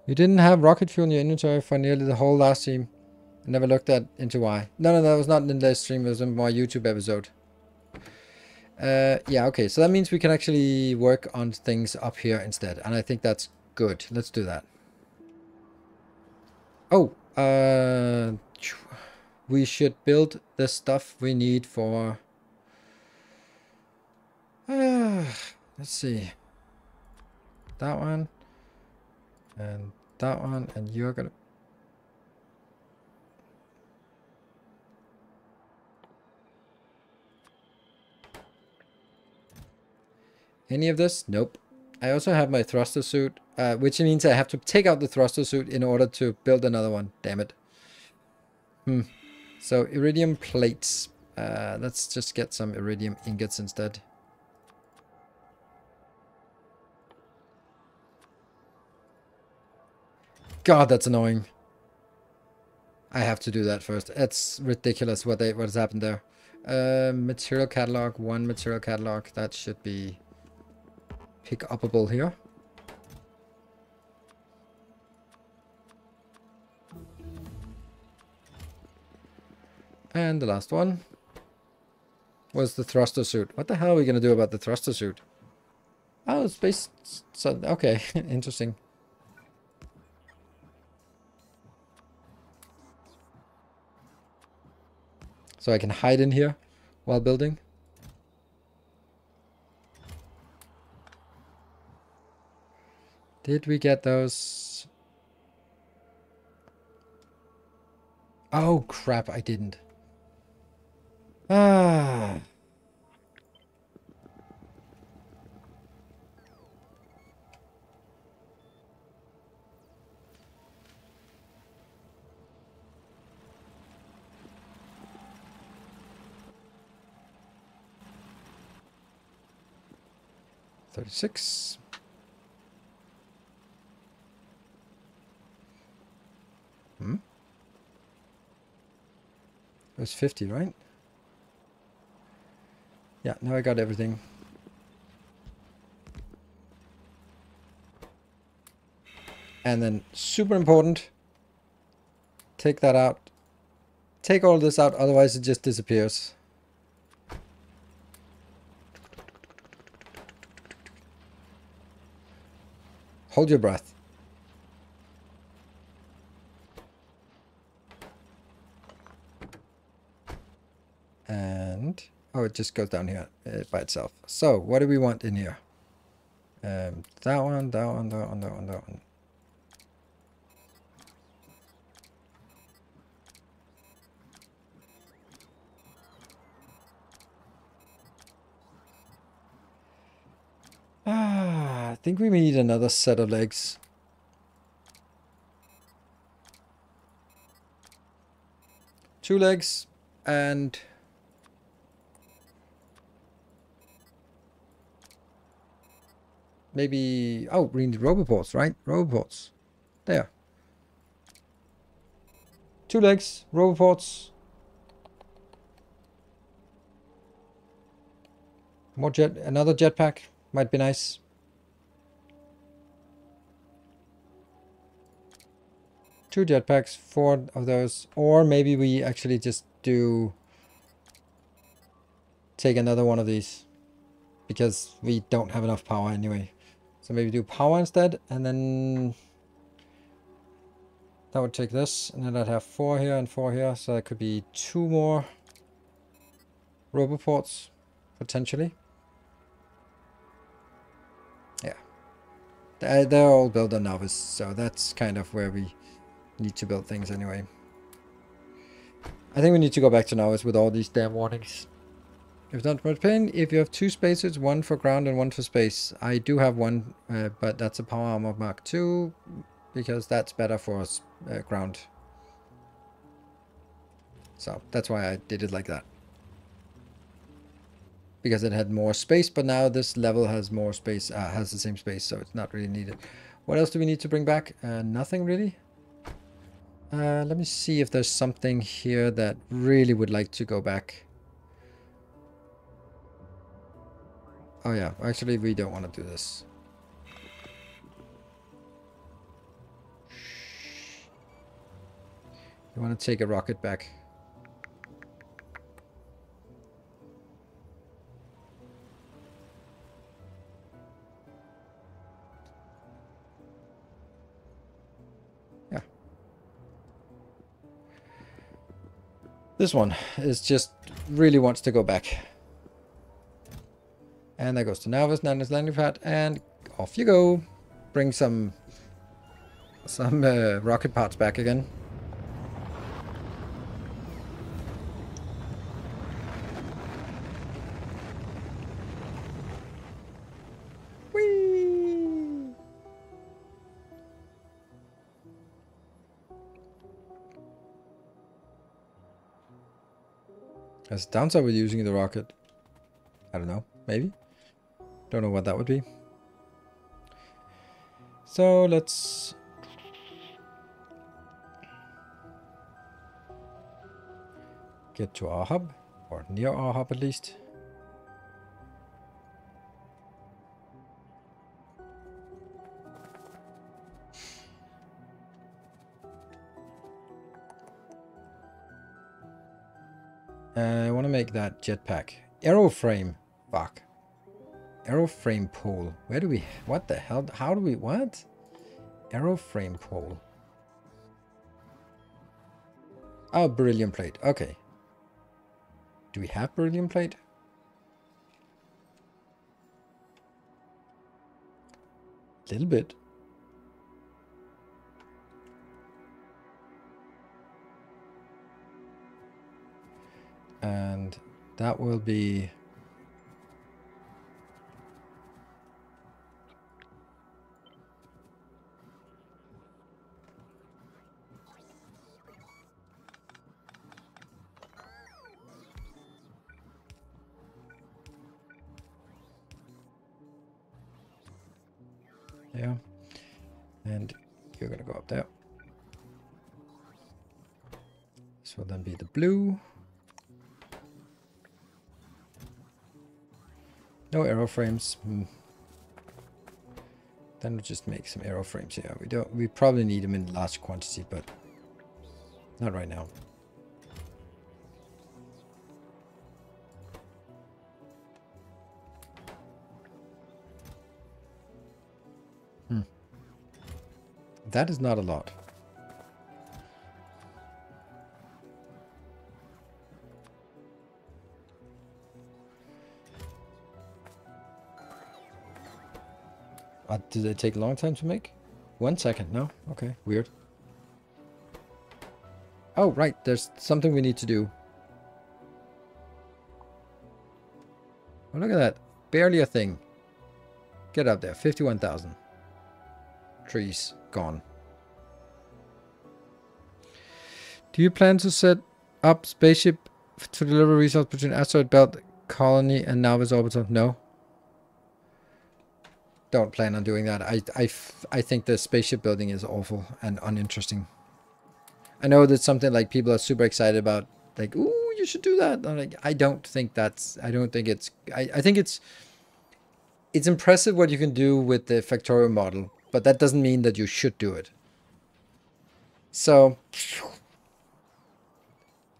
A: You didn't have rocket fuel in your inventory for nearly the whole last stream. I never looked into why. No, that was not in the stream. It was in my YouTube episode. Yeah, okay. So that means we can actually work on things up here instead. And I think that's good. Let's do that. Oh, we should build the stuff we need for... let's see. That one. And that one. And you're gonna... Any of this? Nope. I also have my thruster suit, which means I have to take out the thruster suit in order to build another one. Damn it. So iridium plates. Let's just get some iridium ingots instead. God, that's annoying. I have to do that first. It's ridiculous what has happened there. Material catalog, one material catalog. That should be pick upable here. And the last one was the thruster suit. What the hell are we going to do about the thruster suit? Oh, space... So, okay, interesting. So I can hide in here while building. Did we get those? Oh, crap, I didn't. Ah. $36. It was 50, right? Yeah, now I got everything. And then, super important, take that out. Take all this out, otherwise it just disappears. Hold your breath. And, oh, it just goes down here by itself. So, what do we want in here? That one, that one, that one, that one, that one. I think we need another set of legs. Two legs and maybe, oh, we need roboports, right? Roboports. There. Two legs, roboports. More another jetpack might be nice. Two jetpacks, 4 of those. Or maybe we actually just take another one of these. Because we don't have enough power anyway. So maybe do power instead. And then that would take this. And then I'd have 4 here and 4 here. So that could be 2 more roboports, potentially. Yeah. They're all built on novice. So that's kind of where we need to build things anyway. I think we need to go back to novice with all these damn warnings. If not much pain, if you have 2 spaces, 1 for ground and 1 for space. I do have 1, but that's a power armor Mark II, because that's better for ground. So that's why I did it like that. Because it had more space, but now this level has more space, has the same space, so it's not really needed. What else do we need to bring back? Nothing really. Let me see if there's something here that really would like to go back. Oh yeah, actually we don't want to do this. You want to take a rocket back? Yeah. This one is just really wants to go back. And that goes to Navas, Nanda's landing pad, and off you go. Bring some rocket parts back again. Whee! There's a downside with using the rocket. I don't know, maybe? Don't know what that would be. So let's get to our hub, or near our hub at least. I want to make that jetpack. Aeroframe. Fuck. Aeroframe pole. Where do we... What the hell? How do we... What? Aeroframe pole. Oh, beryllium plate. Okay. Do we have beryllium plate? A little bit. And that will be... Yeah. And you're gonna go up there. This will then be the blue. No aeroframes. Then we'll just make some aeroframes here. We probably need them in large quantity, but not right now. That is not a lot. Do they take a long time to make? 1 second, no? Okay, weird. Oh, right, there's something we need to do. Oh, look at that. Barely a thing. Get up there, 51,000. Trees, gone. Do you plan to set up spaceship to deliver resources between asteroid belt colony and Navis orbital? No. Don't plan on doing that. I think the spaceship building is awful and uninteresting. I know that's something like people are super excited about. Like, ooh, you should do that. I'm like, I don't think that's... I don't think it's... I think it's impressive what you can do with the Factorio model, but that doesn't mean that you should do it. So...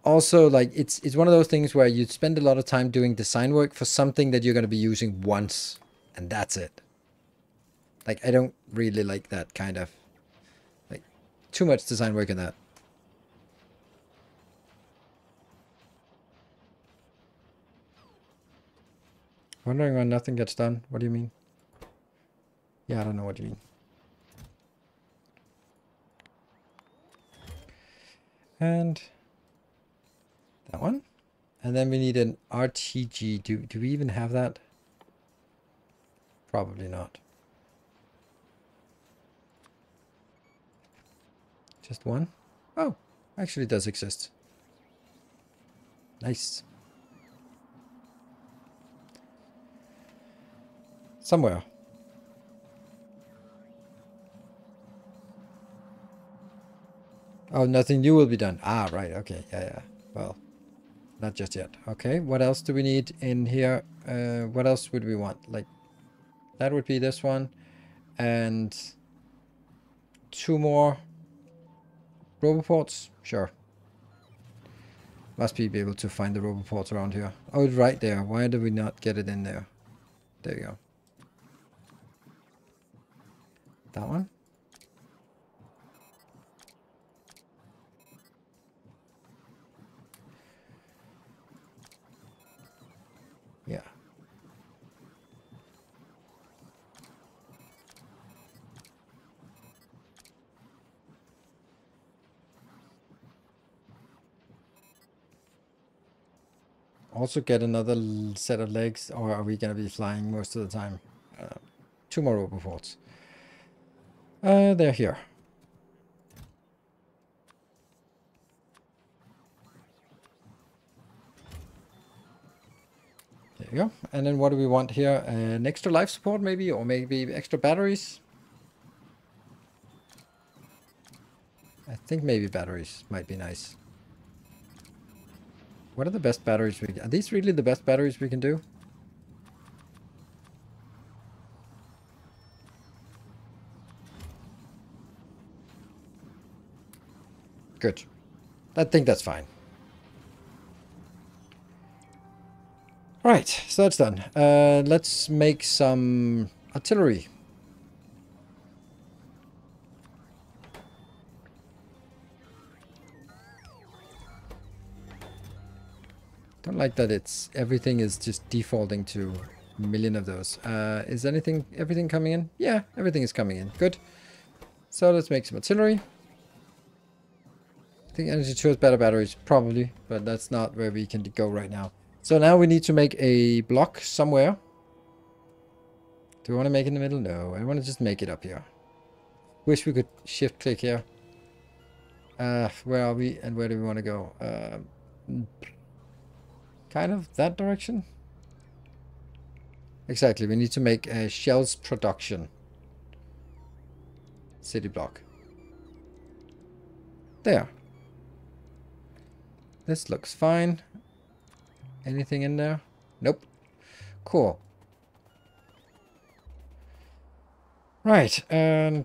A: Also, like, it's one of those things where you spend a lot of time doing design work for something that you're going to be using once, and that's it. Like, I don't really like that kind of... Like, too much design work in that. Wondering why nothing gets done? What do you mean? Yeah, I don't know what you mean. And... that one. And then we need an RTG. Do we even have that? Probably not. Just one? Oh, actually it does exist. Nice. Somewhere. Oh, nothing new will be done. Ah, right. Okay. Yeah. Well, not just yet. Okay. What else do we need in here? What else would we want? Like, that would be this one. And 2 more roboports. Sure. Must be able to find the roboports around here. Oh, it's right there. Why did we not get it in there? There you go. That one? Yeah. Also get another set of legs, or are we going to be flying most of the time? 2 more roboports. They're here. There you go. And then what do we want here? An extra life support maybe, or maybe extra batteries? I think maybe batteries might be nice. What are the best batteries we can... Are these really the best batteries we can do? Good. I think that's fine. Right, so that's done. Let's make some artillery. Don't like that it's everything is just defaulting to a million of those. Is everything coming in? Yeah, everything is coming in. Good. So let's make some artillery. I think energy 2 has better batteries, probably, but that's not where we can go right now. So now we need to make a block somewhere. Do we want to make it in the middle? No, I want to just make it up here. Wish we could shift click here. Where are we and where do we want to go? Kind of that direction. Exactly, we need to make a shells production city block. There. This looks fine. Anything in there? Nope. Cool. Right, and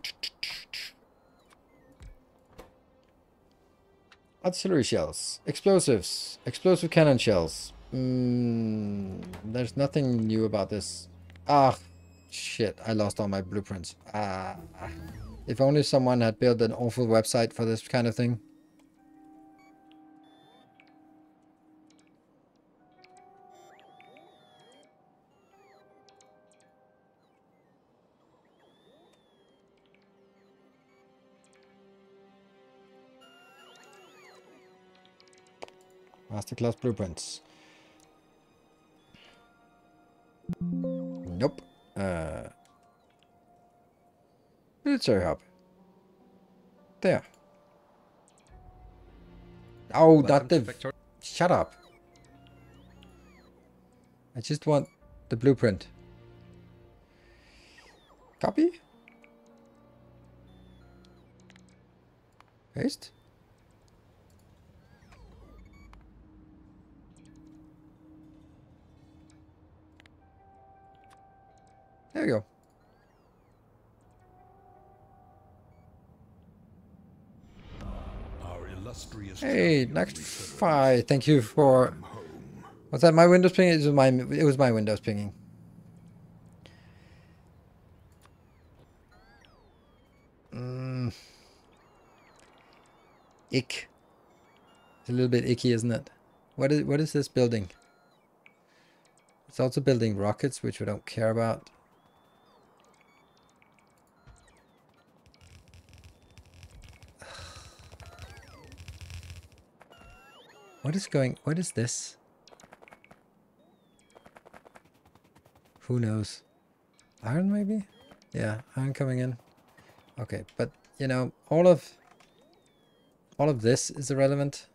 A: artillery shells, explosives, explosive cannon shells. There's nothing new about this. Ah, shit, I lost all my blueprints. If only someone had built an awful website for this kind of thing. Masterclass blueprints. Nope. Military hub. There. Oh, not the... Shut up. I just want the blueprint. Copy. Paste. There we go. Hey, next 5. Thank you for... Was that my Windows pinging? It was my Windows pinging. Ick. It's a little bit icky, isn't it? What is this building? It's also building rockets, which we don't care about. What is this? Who knows? Iron maybe? Yeah, iron coming in. Okay, but you know, all of this is irrelevant.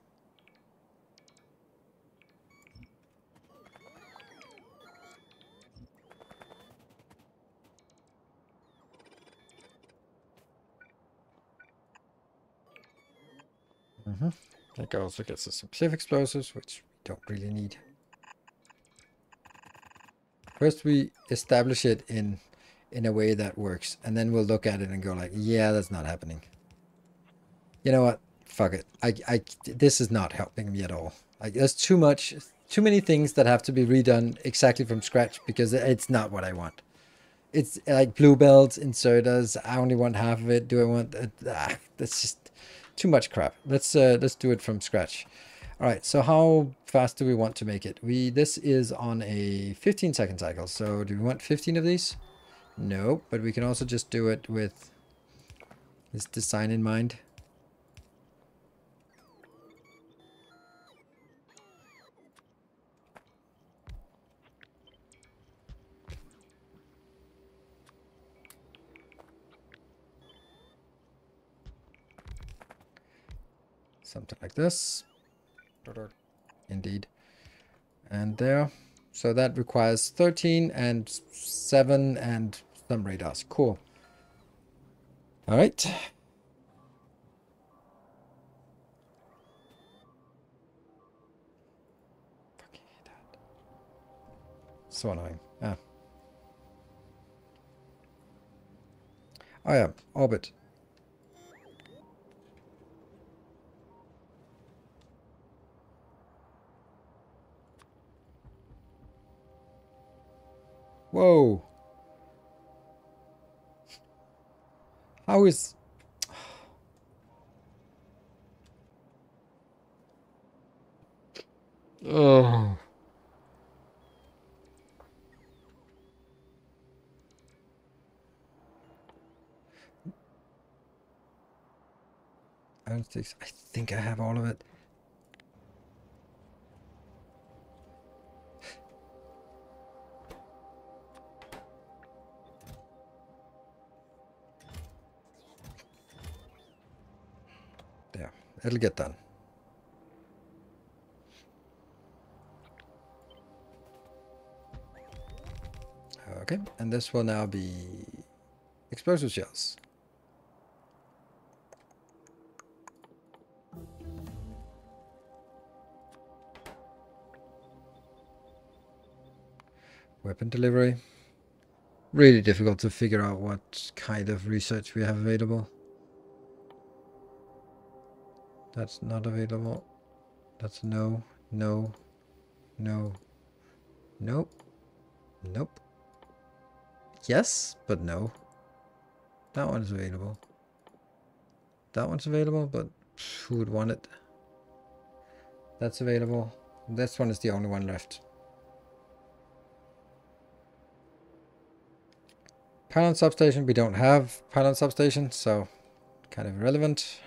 A: I think I also get some specific explosives, which we don't really need. First we establish it in a way that works, and then we'll look at it and go like, yeah, that's not happening. You know what? fuck it. This is not helping me at all. Like, there's too many things that have to be redone exactly from scratch because it's not what I want. It's like blue belts, inserters. I only want half of it. Do I want that's just too much crap. Let's do it from scratch. All right, so how fast do we want to make it? This is on a 15-second cycle. So do we want 15 of these? No, but we can also just do it with this design in mind. Something like this. Indeed. And there. So that requires 13 and 7 and some radars. Cool. All right. Fucking hate that. So annoying. Ah. Oh yeah, orbit. Whoa. How is... Oh. I think I have all of it. There. It'll get done. Okay, and this will now be explosive shells. Weapon delivery. Really difficult to figure out what kind of research we have available. That's not available. That's no, no, no, nope, nope. Yes, but no. That one's available. That one's available, but who would want it? That's available. This one is the only one left. Pylon substation, we don't have pylon substation, so kind of irrelevant.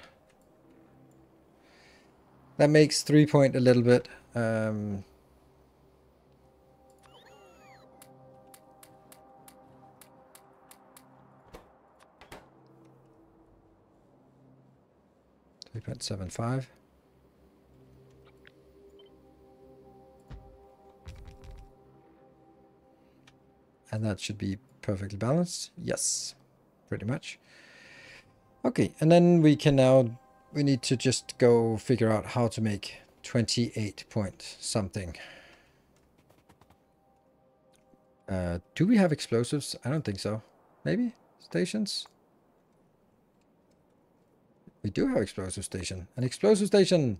A: That makes 3 point a little bit. 3.75. And that should be perfectly balanced. Yes, pretty much. Okay, and then we need to just go figure out how to make 28 point something. Do we have explosives? I don't think so. Maybe? Stations? We do have explosive station. An explosive station!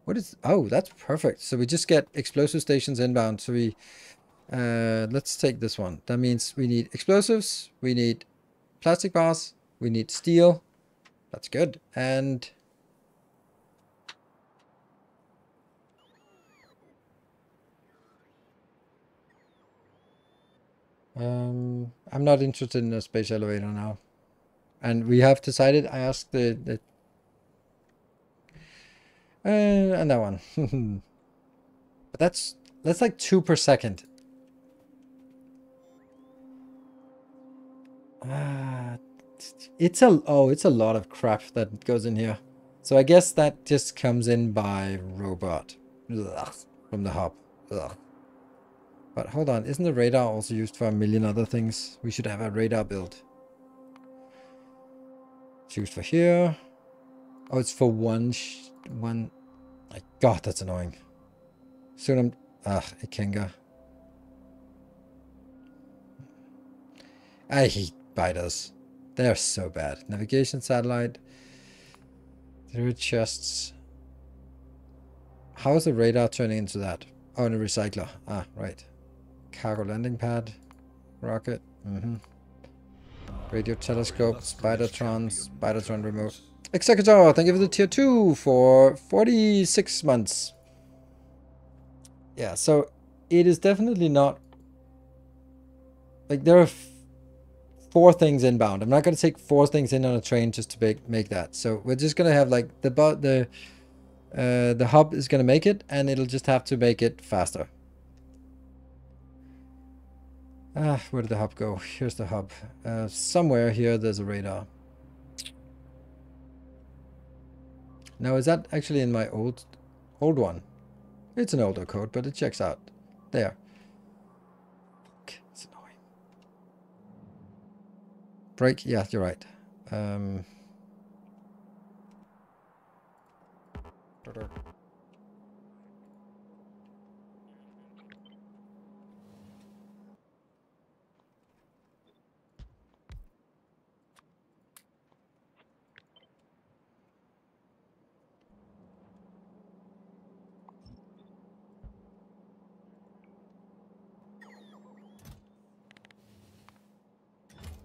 A: What is... Oh, that's perfect. So we just get explosive stations inbound. So we... let's take this one. That means we need explosives. We need plastic bars. We need steel. That's good. And... I'm not interested in a space elevator now. And we have decided, I asked and that one. But that's like 2 per second. It's a lot of crap that goes in here. So I guess that just comes in by robot. Ugh, from the hub. Ugh. But hold on, isn't the radar also used for a million other things? We should have a radar build. It's used for here. Oh, it's for one. My God, that's annoying. Soon I'm... Ikenga. I hate biters. They're so bad. Navigation satellite. 3 chests. How is the radar turning into that? Oh, in a recycler. Ah, right. Cargo landing pad. Rocket. Radio telescope. Spidertron remote. Executor, thank you for the tier 2 for 46 months. Yeah, so it is definitely not... Like, there are 4 things inbound. I'm not going to take 4 things in on a train just to make that. So we're just going to have, like, the hub is going to make it, and it'll just have to make it faster. Where did the hub go? Here's the hub. Somewhere here there's a radar. Now, is that actually in my old one? It's an older code, but it checks out. There. It's annoying. Break? Yeah, you're right.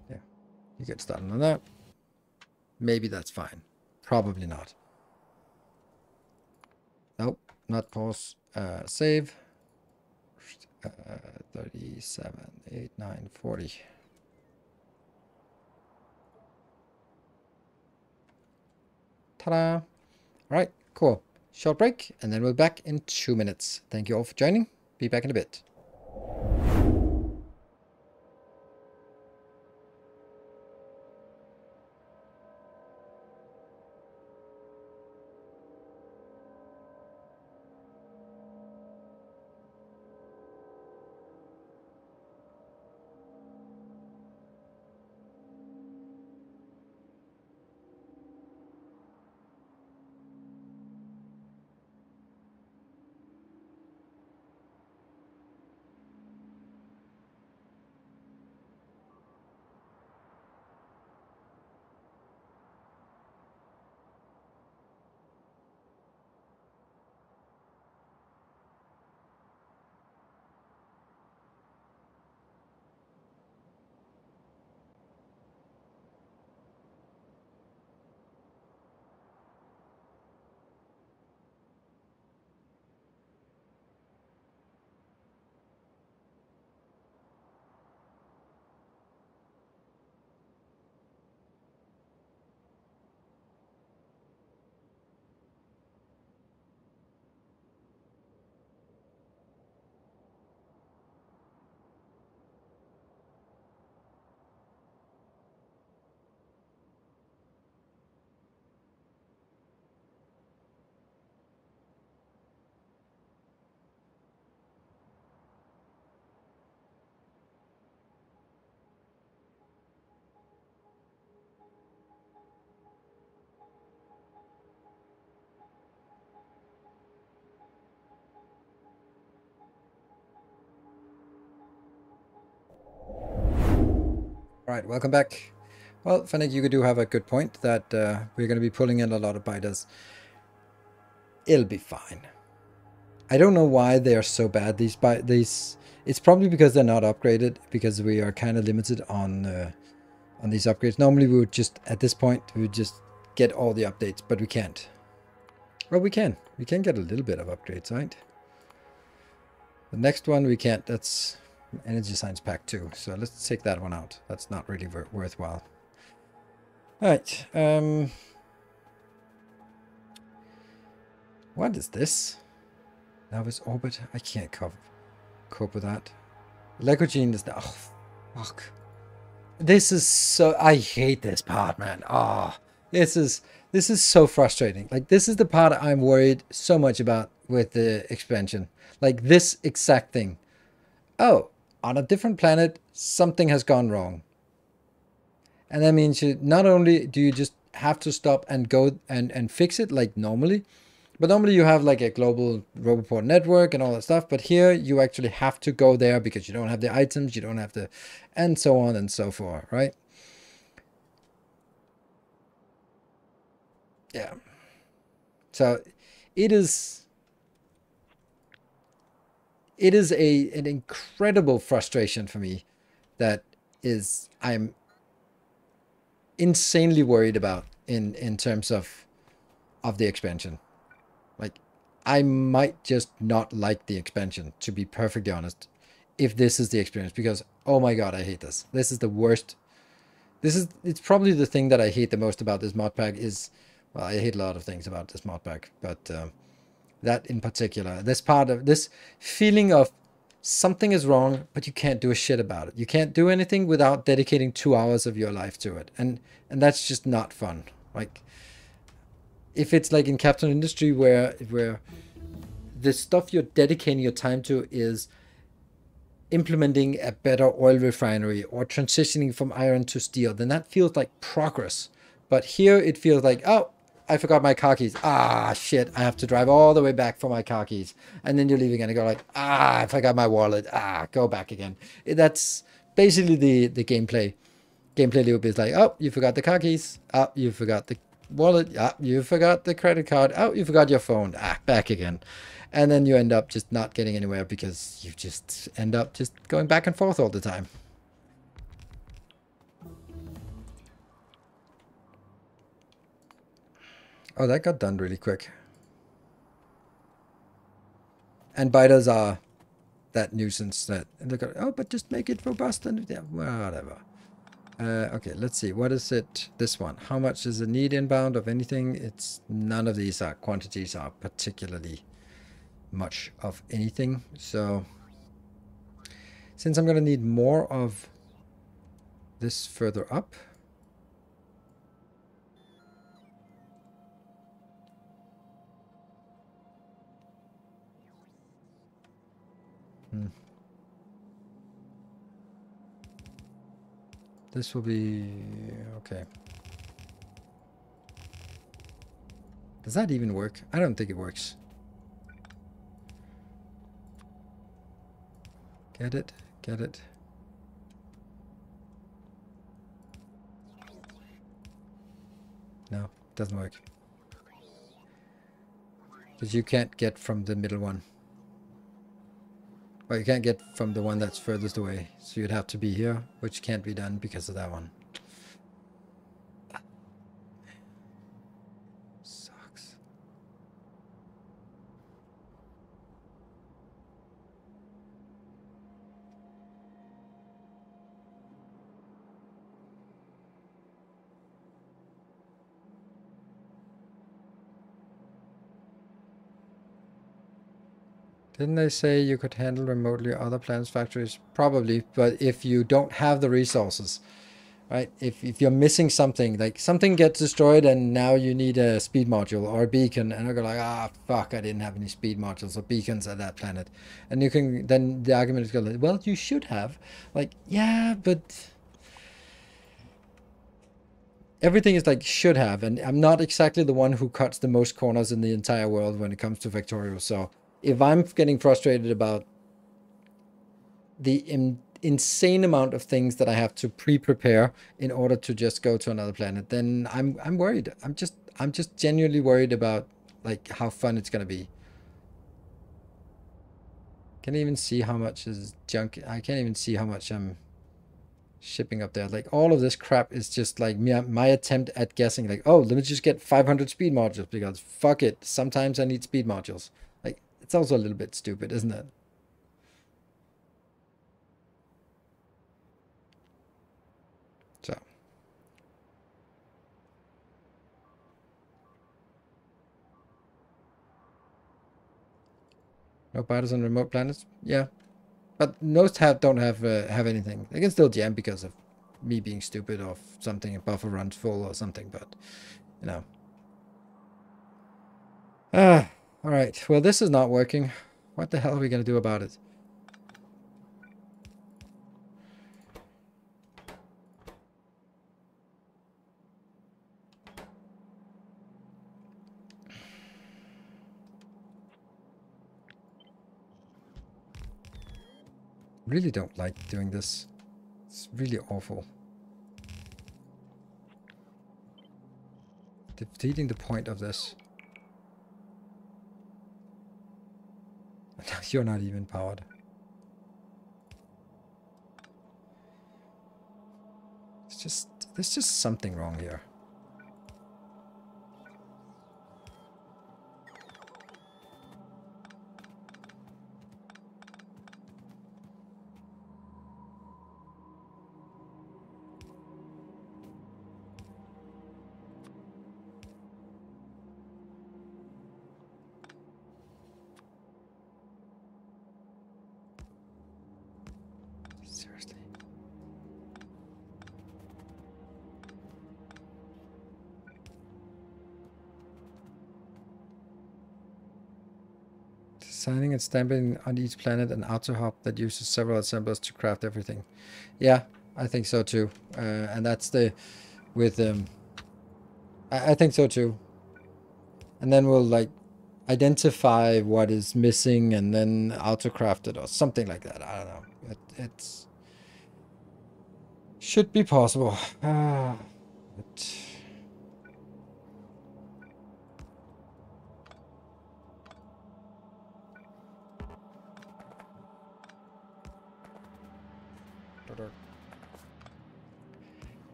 A: Yeah, you get started on that. Maybe that's fine. Probably not. Nope, not pause. Save. 37, 8, 9, 40. Ta-da! All right, cool. Short break, and then we're back in 2 minutes. Thank you all for joining. Be back in a bit. All right, welcome back. Well, Fennec, you do have a good point that we're going to be pulling in a lot of biters. It'll be fine. I don't know why they are so bad. These. It's probably because they're not upgraded, because we are kind of limited on these upgrades. Normally, we would just, at this point, we would just get all the updates, but we can't. Well, we can. We can get a little bit of upgrades, right? The next one we can't. That's Energy Science Pack 2. So let's take that one out. That's not really worthwhile. All right. What is this? Novice Orbit? I can't cope with that. Legogene is... Oh, fuck. This is so... I hate this part, man. Oh, this is so frustrating. Like, this is the part I'm worried so much about with the expansion. Like, this exact thing. Oh, on a different planet, something has gone wrong. And that means you not only do you just have to stop and go and fix it like normally, but normally you have like a global Roboport network and all that stuff. But here you actually have to go there because you don't have the items, you don't have the, and so on and so forth, right? Yeah. So it is an incredible frustration for me that I'm insanely worried about in terms of the expansion. Like, I might just not like the expansion, to be perfectly honest, if this is the experience, because oh my god, I hate this. This is the worst. It's probably the thing that I hate the most about this mod pack is, well, I hate a lot of things about this mod pack, but that in particular, this part of this feeling of something is wrong, but you can't do a shit about it. You can't do anything without dedicating 2 hours of your life to it, and that's just not fun. Like, if it's like in Captain Industry where the stuff you're dedicating your time to is implementing a better oil refinery or transitioning from iron to steel, then that feels like progress. But here it feels like, oh, I forgot my car keys. Ah, shit, I have to drive all the way back for my car keys. And then you're leaving and you go like, ah, I forgot my wallet. Ah, go back again. That's basically the gameplay. Gameplay loop is like, oh, you forgot the car keys. Oh, you forgot the wallet. Ah, you forgot the credit card. Oh, you forgot your phone. Ah, back again. And then you end up just not getting anywhere because you just end up just going back and forth all the time. Oh, that got done really quick. And biters are that nuisance that look at, oh, but just make it robust and yeah, whatever. Okay, let's see. What is it? This one. How much does it need inbound of anything? It's none of these quantities are particularly much of anything. So since I'm going to need more of this further up, this will be okay. Does that even work? I don't think it works. Get it? Get it? No, doesn't work. Because you can't get from the middle one. Well, you can't get from the one that's furthest away. So you'd have to be here, which can't be done because of that one. Sucks. Didn't they say you could handle remotely other plants' factories? Probably, but if you don't have the resources, right? If you're missing something, like something gets destroyed and now you need a speed module or a beacon, and I go like, ah, fuck, I didn't have any speed modules or beacons at that planet. And you can, then the argument is go like, well, you should have. Like, yeah, but everything is like should have, and I'm not exactly the one who cuts the most corners in the entire world when it comes to Factorio. So if I'm getting frustrated about the insane amount of things that I have to pre-prepare in order to just go to another planet, then I'm worried. I'm just genuinely worried about like how fun it's gonna be. Can't even see how much is junk. I can't even see how much I'm shipping up there. Like all of this crap is just like my attempt at guessing like, oh, let me just get 500 speed modules because fuck it, sometimes I need speed modules. Like, it's also a little bit stupid, isn't it? So no battles on remote planets, yeah, but most don't have anything. They can still jam because of me being stupid or something, a buffer runs full or something, but you know. All right, well, this is not working. What the hell are we gonna do about it? Really don't like doing this. It's really awful. Defeating the point of this. You're not even powered. There's just something wrong here. Seriously. Designing and stamping on each planet an auto hop that uses several assemblers to craft everything. Yeah, I think so too. And that's the with I think so too. And then we'll like identify what is missing and then auto craft it or something like that. I don't know. It's should be possible. But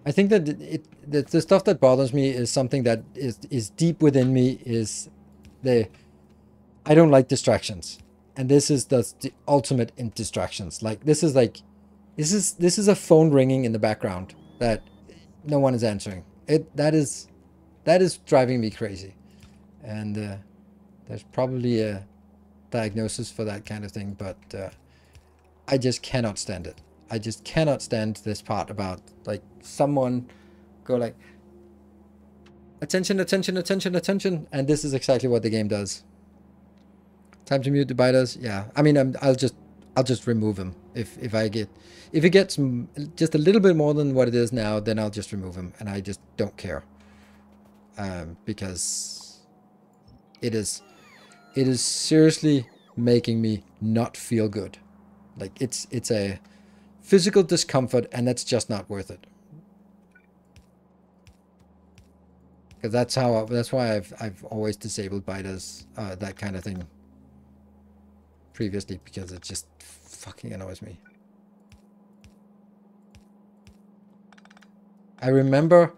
A: I think that the stuff that bothers me is something that is deep within me. Is I don't like distractions, and this is the ultimate in distractions. Like this is a phone ringing in the background that no one is answering. That is driving me crazy, and there's probably a diagnosis for that kind of thing, but I just cannot stand it. I just cannot stand this part about like someone go like attention, attention, attention, attention, and this is exactly what the game does. Time to mute the biters. Yeah, I mean I'll just remove him if it gets just a little bit more than what it is now, then I'll just remove him, and I just don't care because it is seriously making me not feel good. Like it's a physical discomfort, and that's just not worth it. Because that's why I've always disabled biters, that kind of thing previously, because it just fucking annoys me. I remember,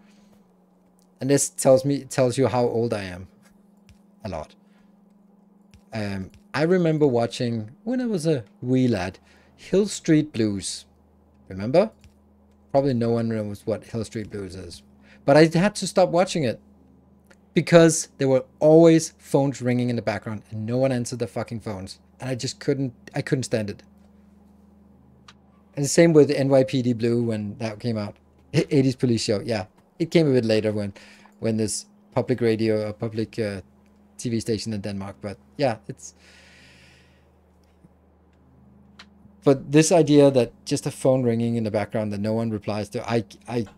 A: and this tells you how old I am, a lot. I remember watching when I was a wee lad, Hill Street Blues. Remember? Probably no one knows what Hill Street Blues is. But I had to stop watching it because there were always phones ringing in the background and no one answered the fucking phones. And I just couldn't stand it. And the same with NYPD Blue when that came out. 80s Police Show. Yeah, it came a bit later when this public radio or public TV station in Denmark. But yeah, but this idea that just a phone ringing in the background that no one replies to,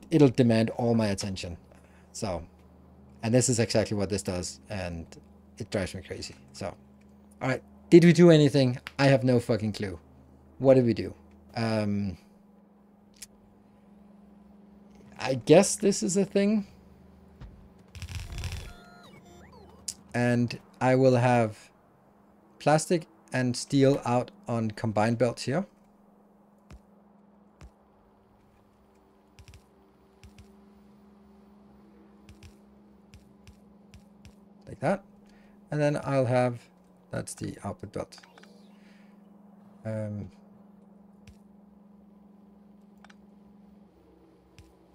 A: it'll demand all my attention. So, and this is exactly what this does, and it drives me crazy. So, all right, did we do anything? I have no fucking clue. What did we do? I guess this is a thing. And I will have plastic and steel out on combined belts here. Like that. And then I'll have, that's the output belt.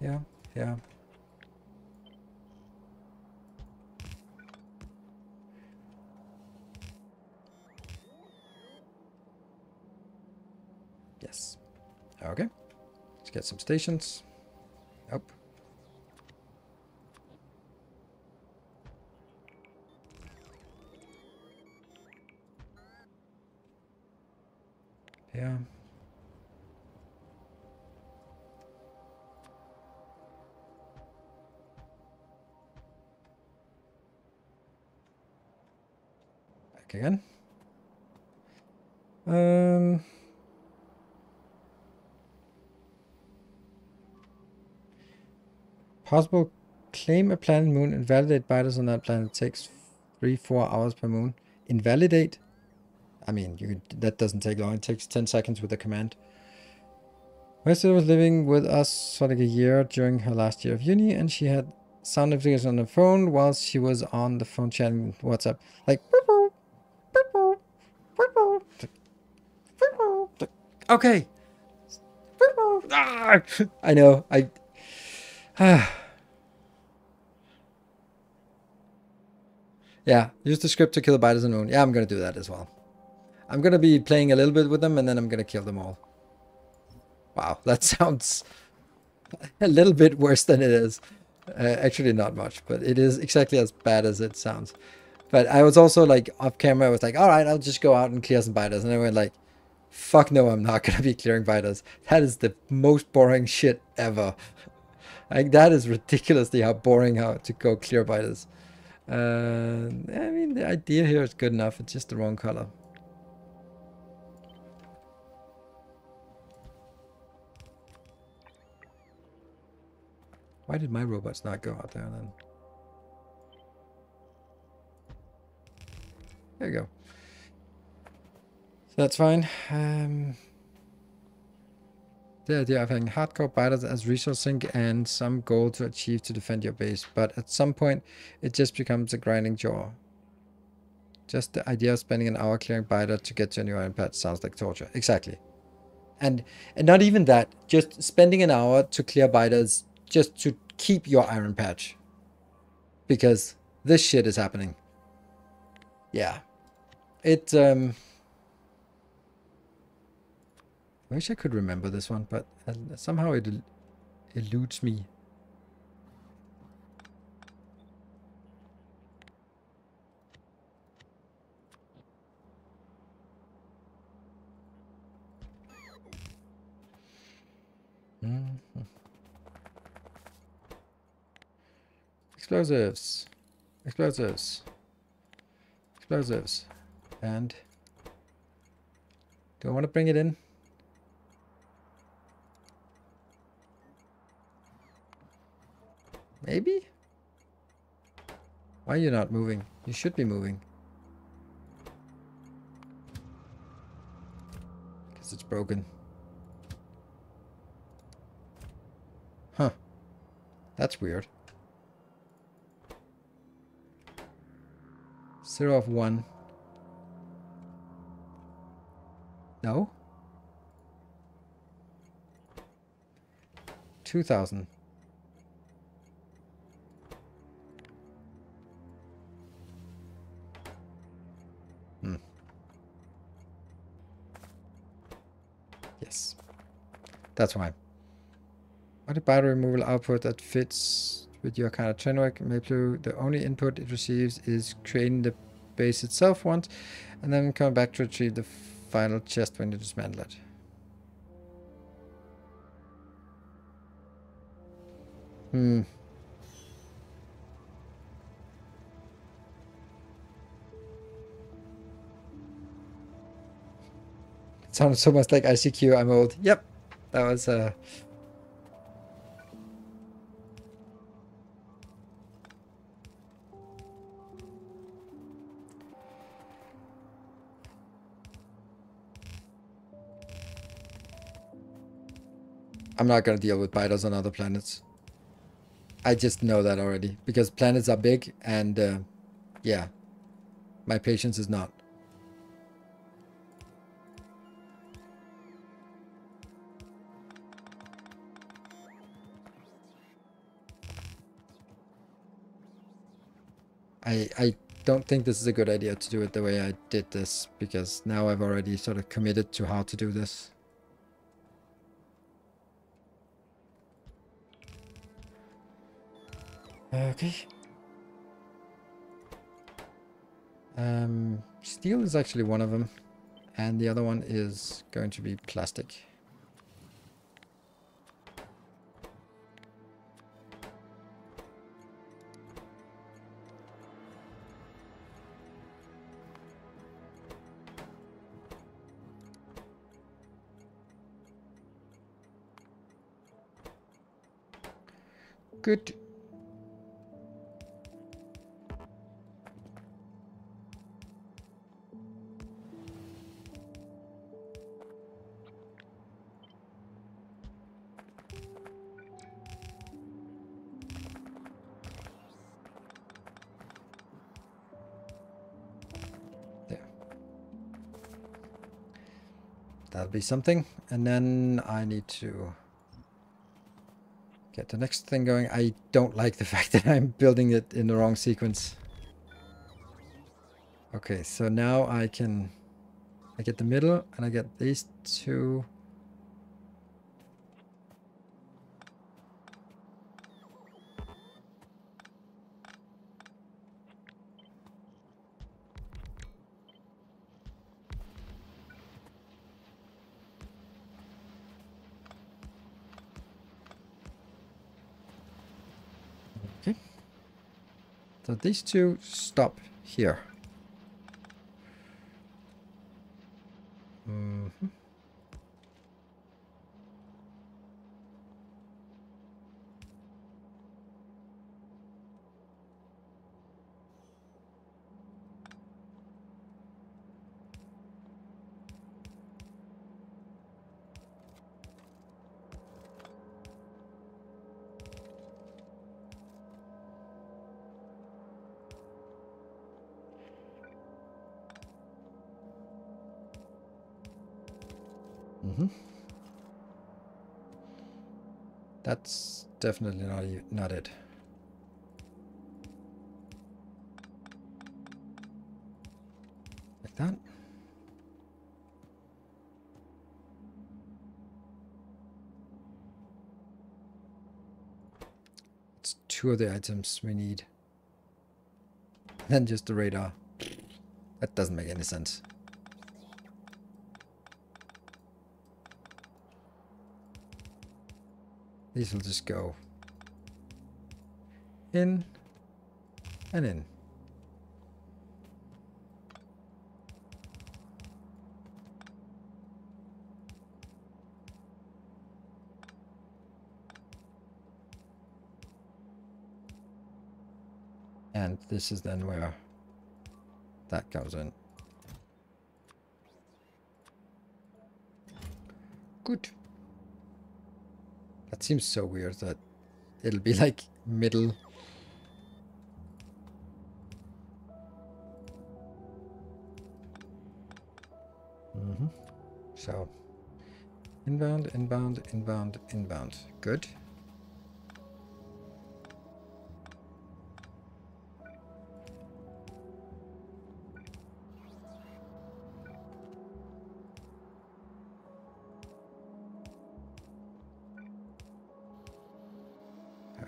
A: Yeah. Yes. Okay. Let's get some stations. Up. Yeah. Back again. Possible claim a planet moon and validate biters on that planet. Takes 3-4 hours per moon. Invalidate I mean, that doesn't take long. It takes 10 seconds with the command. My sister was living with us for like a year during her last year of uni, and she had sound notifications on the phone while she was on the phone chatting WhatsApp. Like, okay. I know. Yeah, use the script to kill biters unknown. Yeah, I'm gonna do that as well. I'm gonna be playing a little bit with them, and then I'm gonna kill them all. Wow, that sounds a little bit worse than it is. Actually, not much, but it is exactly as bad as it sounds. But I was also like off camera. I was like, all right, I'll just go out and clear some biters, and I went like, fuck no, I'm not gonna be clearing biters. That is the most boring shit ever. Like that is ridiculously how boring how to go clear biters. I mean, the idea here is good enough. It's just the wrong color. Why did my robots not go out there then? There you go. So that's fine. The idea of having hardcore biters as resource sink and some goal to achieve to defend your base, but at some point it just becomes a grinding chore. Just the idea of spending an hour clearing biter to get to a new iron patch sounds like torture. Exactly. And not even that, just spending an hour to clear biters just to keep your iron patch. Because this shit is happening. Yeah. It, I wish I could remember this one, but somehow it eludes me. Explosives. Explosives. Explosives. And do I want to bring it in? Maybe? Why are you not moving? You should be moving. Because it's broken. Huh. That's weird. 0 of 1. No? 2,000. Yes. That's why. What a battery removal output that fits with your kind of train work. Maybe the only input it receives is creating the base itself once, and then coming back to retrieve the final chest when you dismantle it. It sounded so much like ICQ, I'm old. Yep. That was I'm not gonna deal with biters on other planets. I just know that already. Because planets are big and yeah. My patience is not. I don't think this is a good idea to do it the way I did this, because now I've already sort of committed to how to do this. Okay. Steel is actually one of them, and the other one is going to be plastic. Good. That'll be something. And then I need to get the next thing going. I don't like the fact that I'm building it in the wrong sequence. Okay, so now I get the middle and I get these two. Okay. So these two stop here. Mm-hmm. Mm-hmm. That's definitely not it. Like that. It's two of the items we need. Then just the radar. That doesn't make any sense. These will just go in and in. And this is then where that goes in. Good. That seems so weird that it'll be like middle. Mm-hmm. So inbound, inbound, inbound, inbound. Good.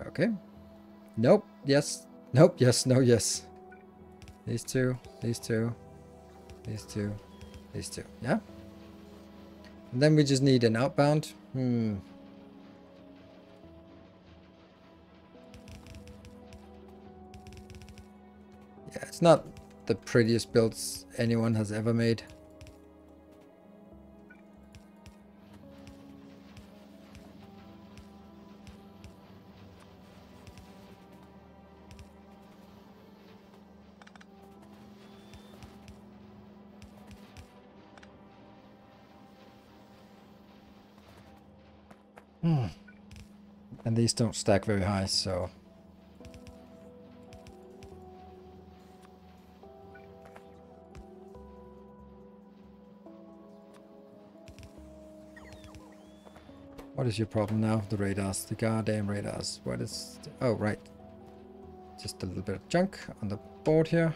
A: Okay. Nope. Yes. Nope. Yes. No. Yes. These two. These two. These two. These two. Yeah. And then we just need an outbound. Yeah, it's not the prettiest builds anyone has ever made. And these don't stack very high, so... What is your problem now? The radars. The goddamn radars. What is... Oh, right. Just a little bit of junk on the board here.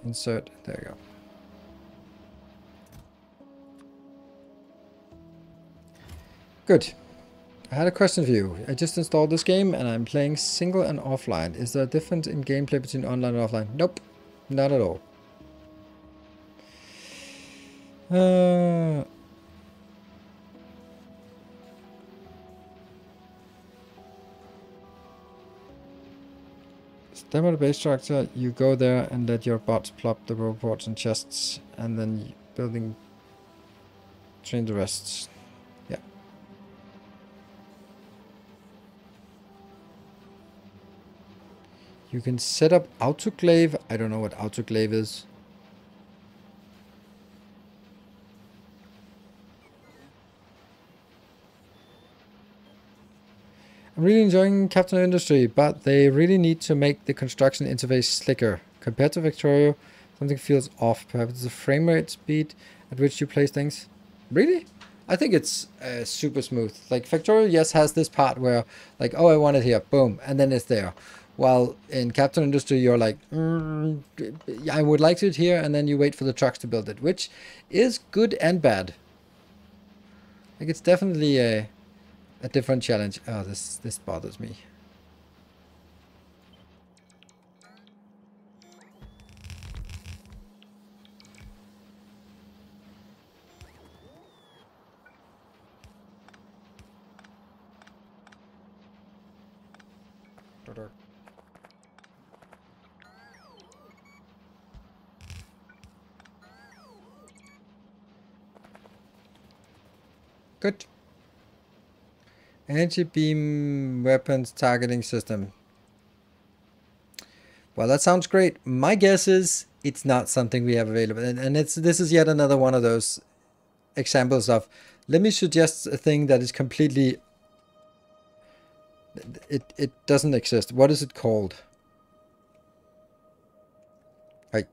A: Insert. There you go. Good. I had a question for you. I just installed this game and I'm playing single and offline. Is there a difference in gameplay between online and offline? Nope. Not at all. Demo the base structure, you go there and let your bots plop the robots and chests, and then building, train the rest. Yeah. You can set up autoclave. I don't know what autoclave is. I'm really enjoying Captain Industry, but they really need to make the construction interface slicker. Compared to Factorio, Something feels off. Perhaps it's the frame rate speed at which you place things. Really? I think it's super smooth. Like Factorio, yes, has this part where like, oh, I want it here, boom, and then it's there. While in Captain Industry, you're like, I would like it here, and then you wait for the trucks to build it, which is good and bad. Like it's definitely a different challenge. Oh, this bothers me. Good. Energy beam weapons targeting system. Well, that sounds great. My guess is it's not something we have available. And this is yet another one of those examples of, let me suggest a thing that is completely, it doesn't exist. What is it called? Right.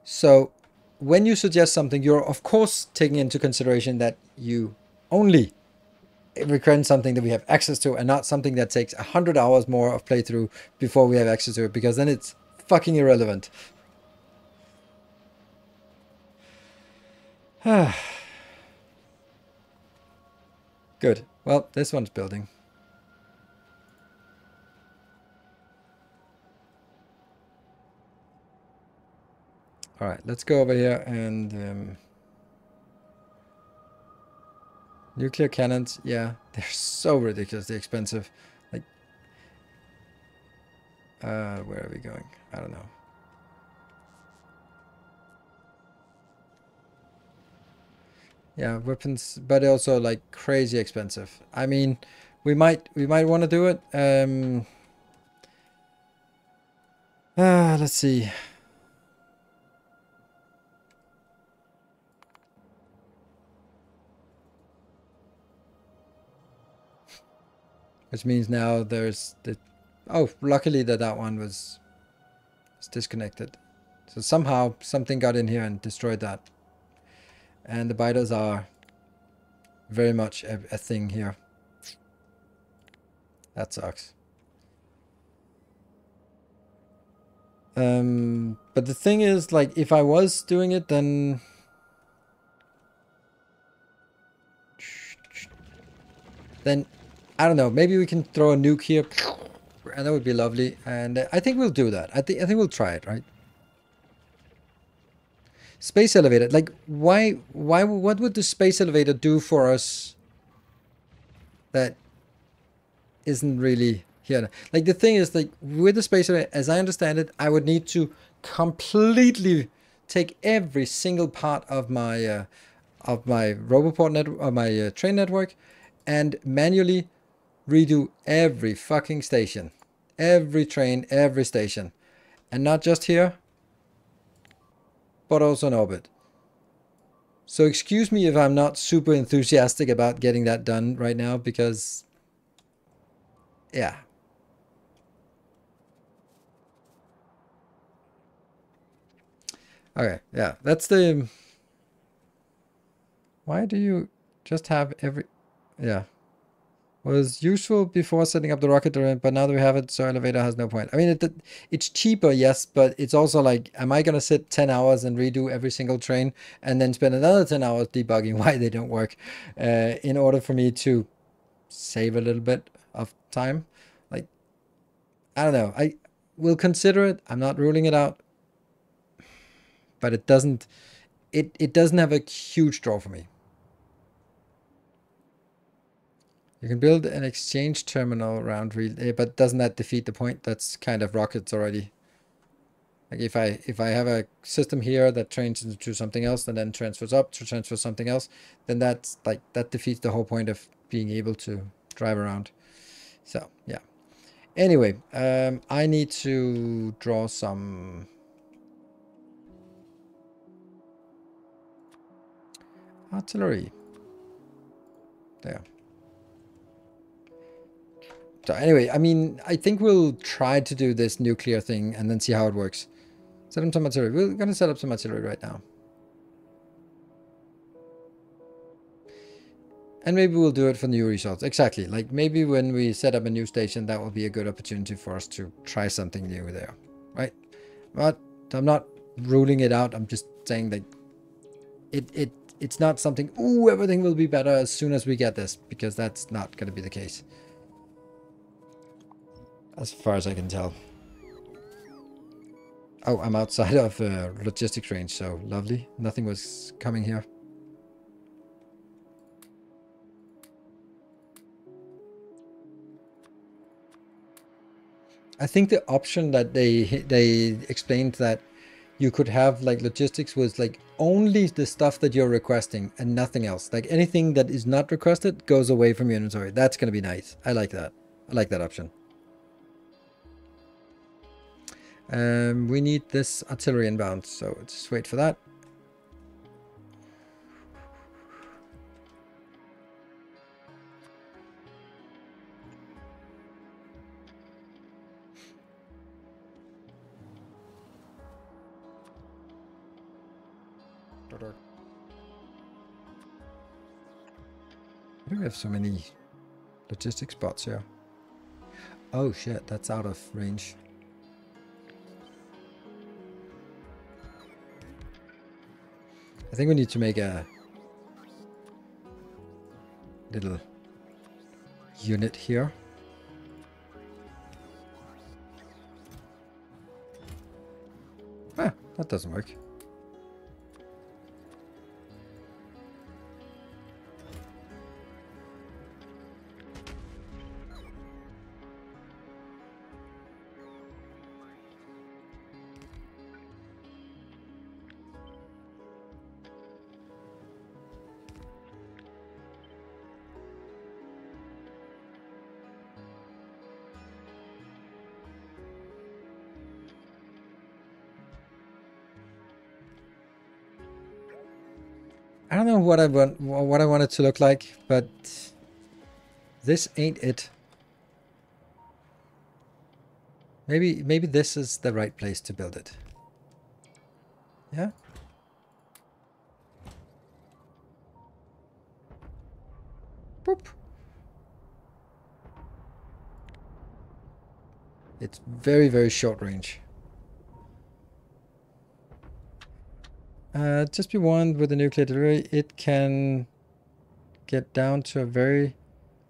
A: So when you suggest something, you're of course taking into consideration that you only recommend something that we have access to and not something that takes 100 hours more of playthrough before we have access to it, because then it's fucking irrelevant. Good. Well, this one's building. All right, let's go over here and nuclear cannons. Yeah, they're so ridiculously expensive. Like, where are we going? I don't know. Yeah, weapons, but also like crazy expensive. I mean, we might want to do it. Let's see. Which means now there's the... Oh, luckily that one was disconnected. So somehow something got in here and destroyed that. And the biters are very much a thing here. That sucks. But the thing is, like, if I was doing it, then... Then, I don't know, maybe we can throw a nuke here. And that would be lovely. And I think we'll do that. I think we'll try it, right? Space elevator. Like, what would the space elevator do for us that isn't really here? Like, the thing is, like, with the space elevator, as I understand it, I would need to completely take every single part of my Roboport network, my train network, and manually redo every fucking station, every train, every station, and not just here, but also in orbit. So excuse me if I'm not super enthusiastic about getting that done right now, because, yeah. Okay, yeah, that's the... Why do you just have every... Yeah. Was useful before setting up the rocket, but now that we have it, so elevator has no point. I mean, it's cheaper, yes, but it's also like, am I going to sit 10 hours and redo every single train and then spend another 10 hours debugging why they don't work in order for me to save a little bit of time? Like, I don't know. I will consider it. I'm not ruling it out, but it doesn't have a huge draw for me. You can build an exchange terminal around relay, but doesn't that defeat the point? That's kind of rockets already. Like if I have a system here that trains into something else and then transfers up to transfer something else, then that's like, that defeats the whole point of being able to drive around. So yeah. Anyway, I need to draw some artillery. There. So anyway, I mean, I think we'll try to do this nuclear thing and then see how it works. Set up some artillery. We're going to set up some artillery right now. And maybe we'll do it for new results. Exactly. Like maybe when we set up a new station, that will be a good opportunity for us to try something new there. Right? But I'm not ruling it out. I'm just saying that it's not something, ooh, everything will be better as soon as we get this. Because that's not going to be the case. As far as I can tell. Oh, I'm outside of logistics range, so lovely. Nothing was coming here. I think the option that they explained that you could have like logistics was like only the stuff that you're requesting and nothing else. Like anything that is not requested goes away from your inventory. That's going to be nice. I like that. I like that option. We need this artillery inbound, so just wait for that. Why do we have so many logistic spots here? Oh shit, that's out of range. I think we need to make a little unit here. Ah, that doesn't work. I don't know what I want it to look like, but this ain't it. Maybe this is the right place to build it. Yeah. Boop. It's very, very short range. Just be warned with the nuclear delivery, it can get down to a very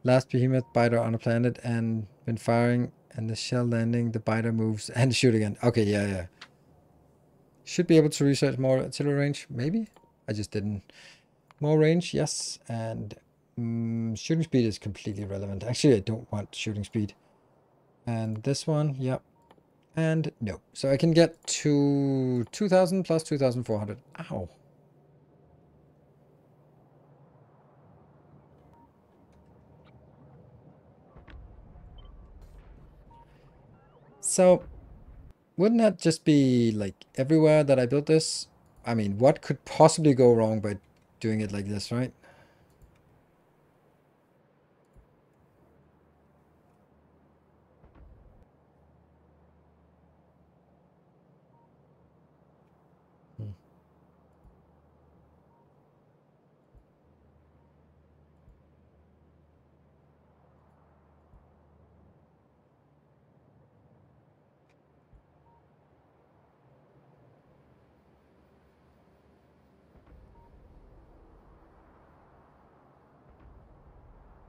A: last behemoth biter on a planet, and when firing and the shell landing, the biter moves and shoot again. Okay, yeah. Should be able to research more artillery range, maybe? I just didn't. More range, yes. And shooting speed is completely irrelevant. Actually, I don't want shooting speed. And this one, yep. And no. So I can get to 2,000 plus 2,400. Ow. So, wouldn't that just be like everywhere that I built this? I mean, what could possibly go wrong by doing it like this, right?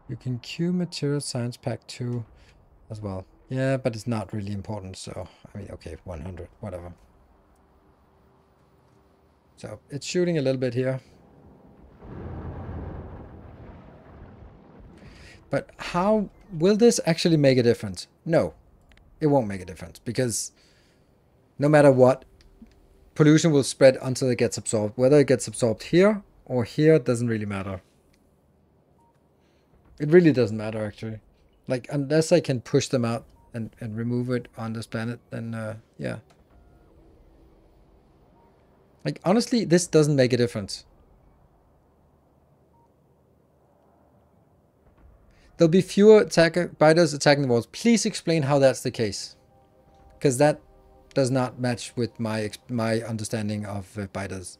A: You can queue material science pack 2 as well. Yeah, but it's not really important, so I mean, okay, 100, whatever. So it's shooting a little bit here. But how will this actually make a difference? No, it won't make a difference, because no matter what, pollution will spread until it gets absorbed. Whether it gets absorbed here or here doesn't really matter. It really doesn't matter, actually. Like, unless I can push them out and remove it on this planet, then yeah. Like, honestly, this doesn't make a difference. There'll be fewer biters attacking the walls. Please explain how that's the case. Because that does not match with my understanding of biters.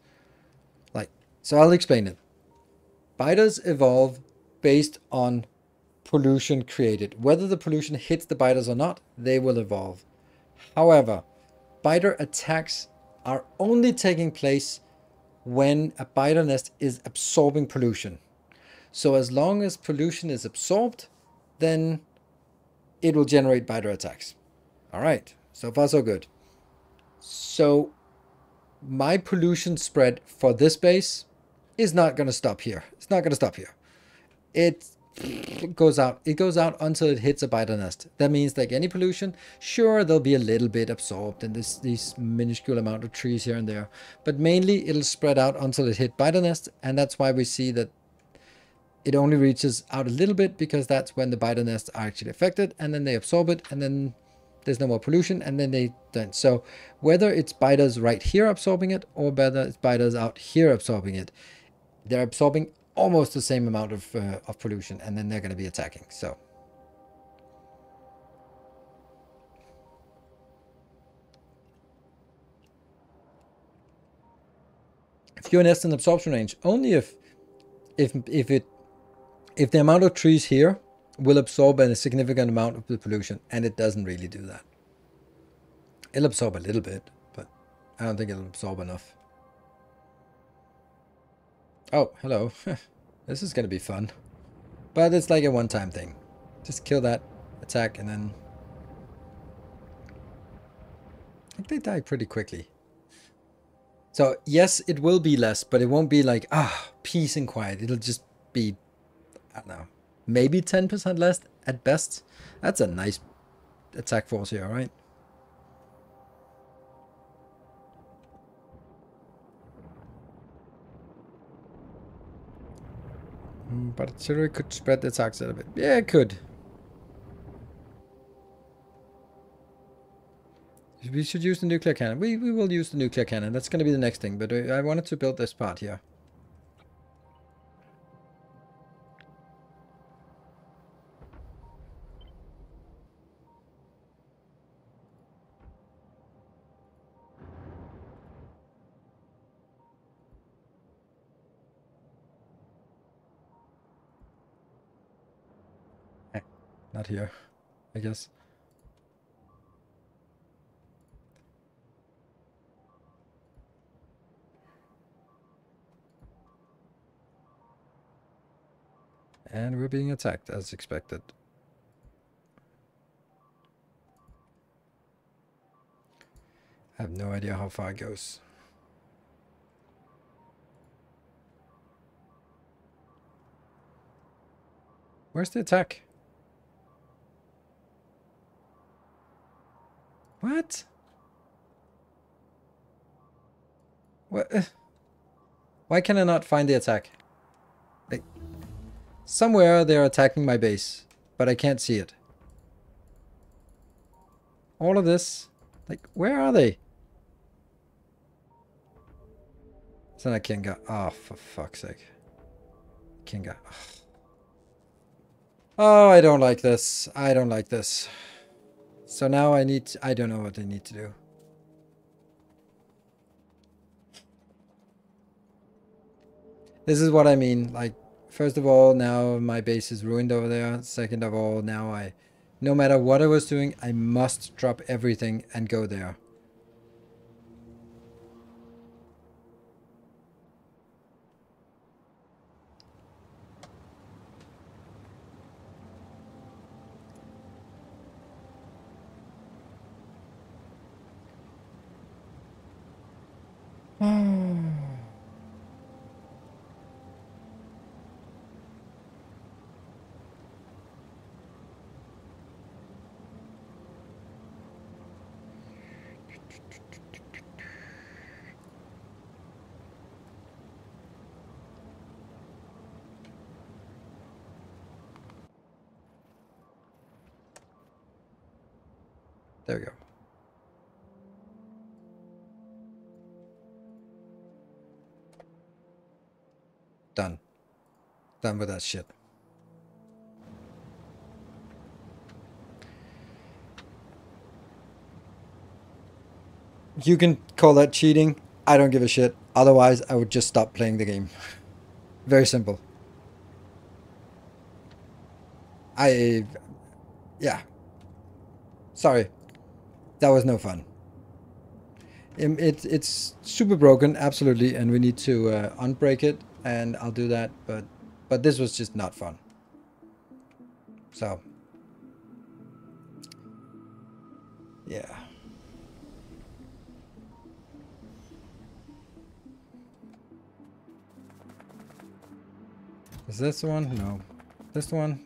A: Like, so I'll explain it. Biters evolve based on pollution created. Whether the pollution hits the biters or not, they will evolve. However, biter attacks are only taking place when a biter nest is absorbing pollution. So as long as pollution is absorbed, then it will generate biter attacks. All right, so far so good. So my pollution spread for this base is not going to stop here. It's not going to stop here. It goes out. It goes out until it hits a biter nest. That means like any pollution, sure, there'll be a little bit absorbed in these minuscule amount of trees here and there. But mainly it'll spread out until it hit biter nest. And that's why we see that it only reaches out a little bit, because that's when the biter nests are actually affected, and then they absorb it, and then there's no more pollution, and then they don't. So whether it's biters right here absorbing it, or whether it's biters out here absorbing it, they're absorbing almost the same amount of pollution, and then they're going to be attacking. So if you nest in absorption range, only if the amount of trees here will absorb a significant amount of the pollution, and it doesn't really do that. It'll absorb a little bit, but I don't think it'll absorb enough. Oh, hello. This is gonna be fun. But it's like a one-time thing. Just kill that, attack, and then... I think they die pretty quickly. So, yes, it will be less, but it won't be like, peace and quiet. It'll just be, I don't know, maybe 10% less at best. That's a nice attack force here, right? But artillery could spread the attacks a little bit. Yeah, it could. We should use the nuclear cannon. We will use the nuclear cannon. That's going to be the next thing. But I wanted to build this part here. Not here, I guess. And we're being attacked as expected. I have no idea how far it goes. Where's the attack? What? What? Why can I not find the attack? Like, somewhere they're attacking my base, but I can't see it. All of this, like, where are they? Then I can't go. Oh, for fuck's sake. Can't go. Oh, I don't like this. I don't like this. So now I need to, I don't know what I need to do. This is what I mean. Like, first of all, now my base is ruined over there. Second of all, now no matter what I was doing, I must drop everything and go there. There we go. Done. Done with that shit. You can call that cheating. I don't give a shit. Otherwise, I would just stop playing the game. Very simple. Yeah. Sorry. That was no fun. It's super broken, absolutely, and we need to unbreak it, and I'll do that, but this was just not fun. So, yeah. Is this the one? No. This the one?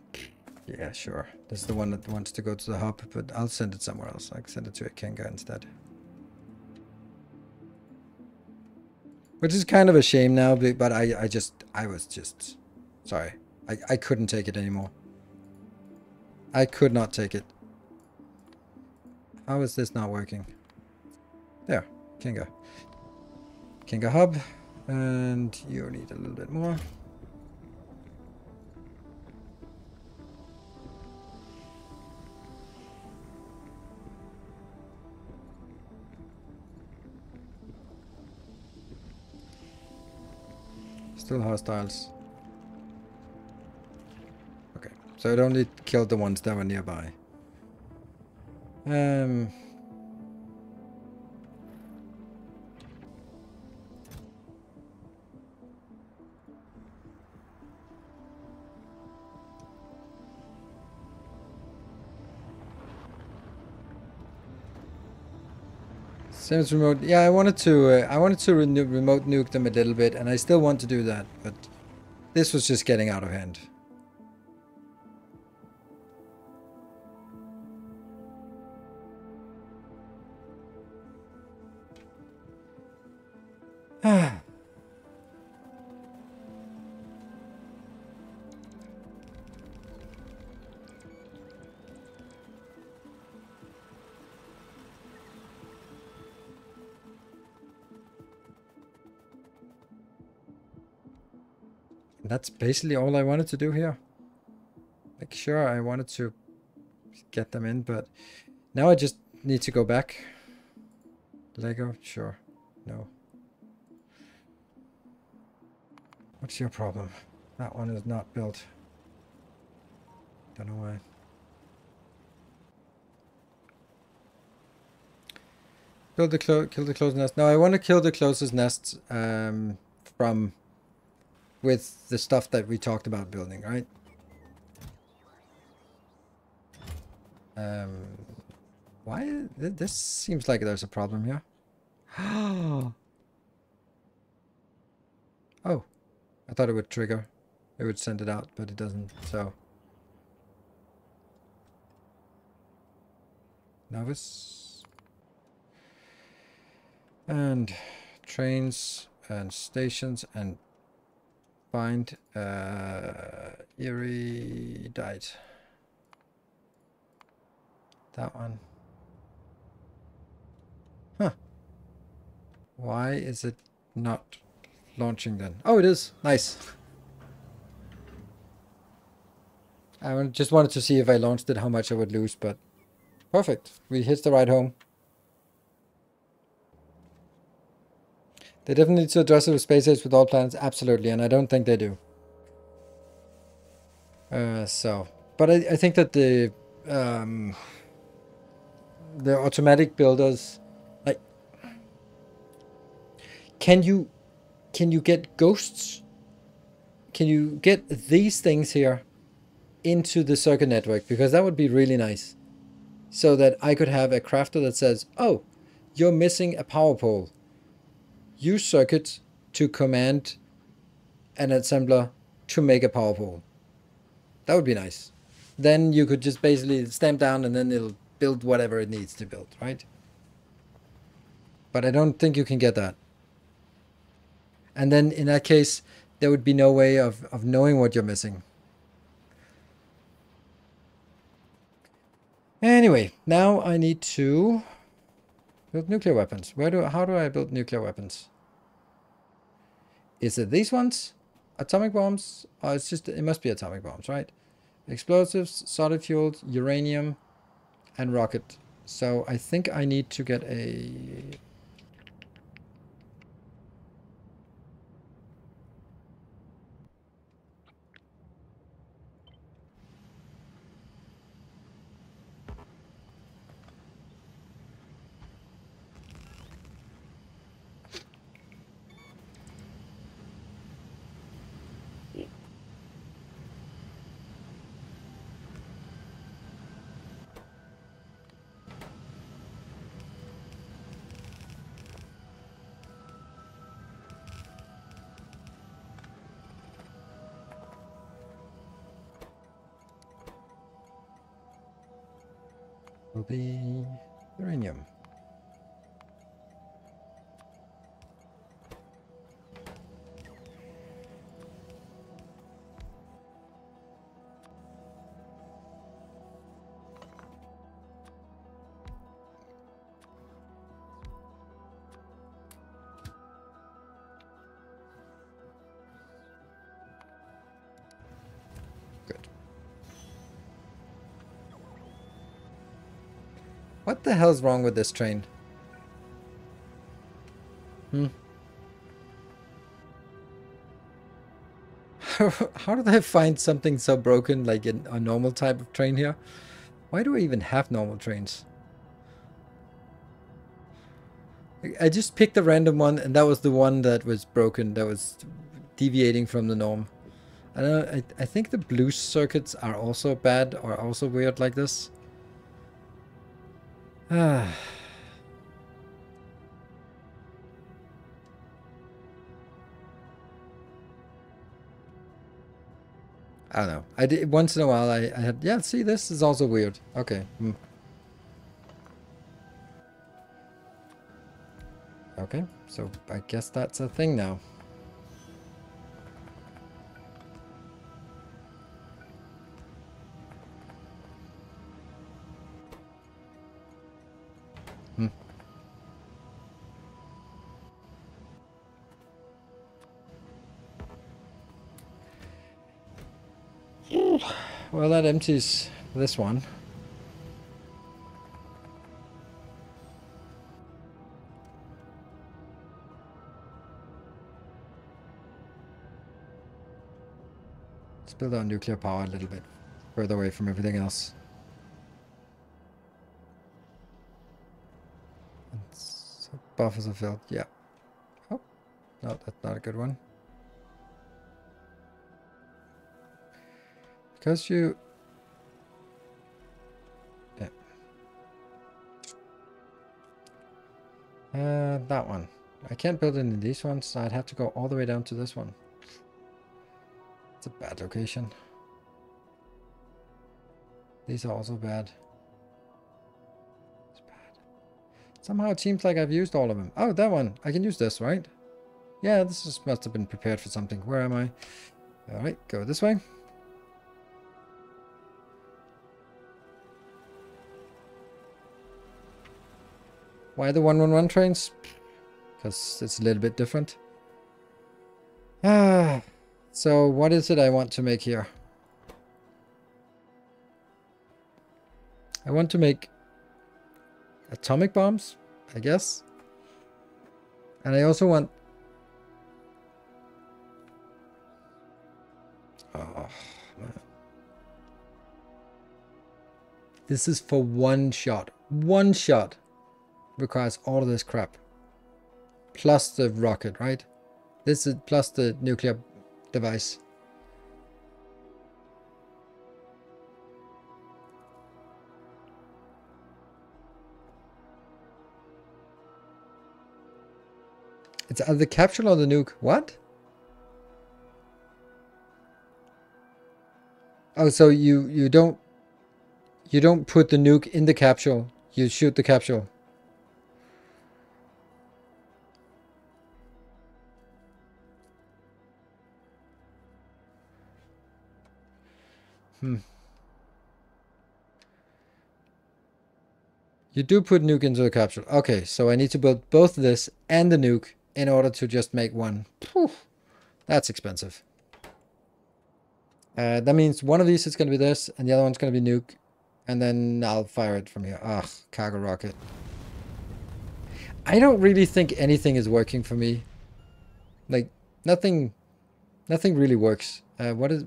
A: Yeah, sure. This is the one that wants to go to the hub, but I'll send it somewhere else. I can send it to a Kenga instead. Which is kind of a shame now, but I was just... Sorry. I couldn't take it anymore. I could not take it. How is this not working? There. Kenga. Kenga hub. And you need a little bit more. Still hostiles. Okay, so it only killed the ones that were nearby. Seems remote. Yeah, I wanted to remote nuke them a little bit, and I still want to do that, but this was just getting out of hand. That's basically all I wanted to do here. Like, sure, I wanted to get them in, but now I just need to go back. Lego, sure. No. What's your problem? That one is not built. Don't know why. Kill the closest nest. No, I want to kill the closest nests from with the stuff that we talked about building, right? Why? This seems like there's a problem here. Oh, I thought it would trigger. It would send it out, but it doesn't, so. Novice. And trains and stations and find Erudite. That one. Huh. Why is it not launching then? Oh, it is. Nice. I just wanted to see if I launched it, how much I would lose, but perfect. We hit the right home. They definitely need to address it with space age with all planets. Absolutely, and I don't think they do. But I think that the automatic builders, like, can you get ghosts? Can you get these things here into the circuit network? Because that would be really nice. So that I could have a crafter that says, oh, you're missing a power pole. Use circuit to command an assembler to make a power pole. That would be nice. Then you could just basically stamp down and then it'll build whatever it needs to build, right? But I don't think you can get that. And then in that case, there would be no way of knowing what you're missing. Anyway, now I need to build nuclear weapons. How do I build nuclear weapons? Is it these ones? Atomic bombs? Oh, it must be atomic bombs, right? Explosives, solid fuel, uranium, and rocket. So I think I need to get a will be uranium. Good. What the hell's wrong with this train? How did I find something so broken like in a normal type of train here? Why do I even have normal trains? I just picked a random one and that was the one that was broken, that was deviating from the norm. I think the blue circuits are also bad or also weird like this. Ah. I don't know. I did once in a while. I had, yeah. See, this is also weird. Okay. Okay. So I guess that's a thing now. Well, that empties this one. Let's build our nuclear power a little bit further away from everything else. So buffers are filled. Yeah. Oh, no, that's not a good one. Because you... Yeah. That one. I can't build it in these ones, so I'd have to go all the way down to this one. It's a bad location. These are also bad. It's bad. Somehow it seems like I've used all of them. Oh, that one. I can use this, right? Yeah, this just must have been prepared for something. Where am I? Alright, go this way. Why the 111 trains? Because it's a little bit different. So what is it I want to make here? I want to make atomic bombs, I guess. And I also want... Oh, man. This is for one shot. One shot requires all of this crap. Plus the rocket, right? This is plus the nuclear device. It's either the capsule or the nuke. What? Oh, so you don't put the nuke in the capsule. You shoot the capsule. You do put nuke into the capsule. Okay, so I need to build both this and the nuke in order to just make one. Poof, that's expensive. That means one of these is going to be this, and the other one's going to be nuke. And then I'll fire it from here. Ugh, cargo rocket. I don't really think anything is working for me. Like, nothing really works. What is...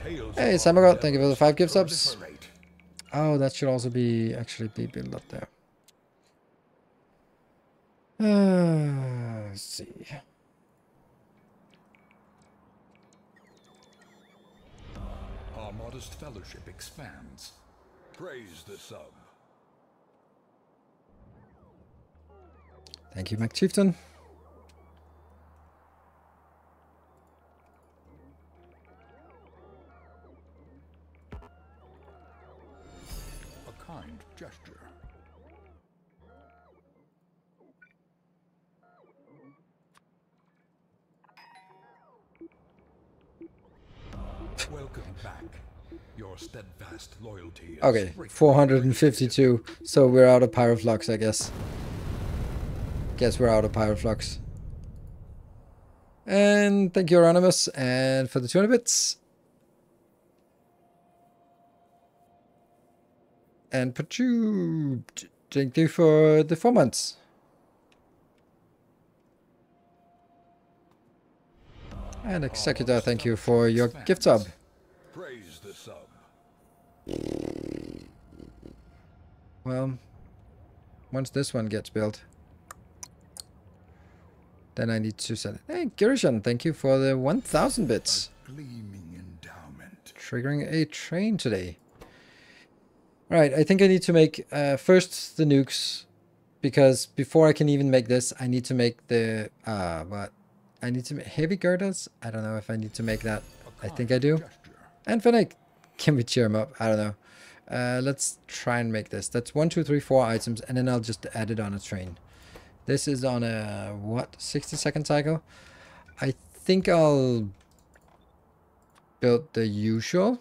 A: Hey, Samagot, thank you for the 5 gift subs. Oh, that should also be actually be built up there. Let's see.
B: Our modest fellowship expands. Praise the sub.
A: Thank you, McChieftain.
B: back. Your steadfast loyalty is
A: Okay, 452. So we're out of Pyroflux, I guess. Guess we're out of Pyroflux. And thank you, Anonymous, and for the 200 bits. And Pachu, thank you for the 4 months. And Executor, thank you for your gift sub.
B: Praise the sub.
A: Well, once this one gets built, then I need to send it. Hey, Girishan, thank you for the 1,000 bits.
B: Gleaming endowment.
A: Triggering a train today. Right, I think I need to make first the nukes, because before I can even make this, I need to make the what? I need to make heavy girders. I don't know if I need to make that. I think I do. And Fennec, can we cheer him up? I don't know. Let's try and make this. That's 1, 2, 3, 4 items, and then I'll just add it on a train. This is on a what? 60-second cycle. I think I'll build the usual.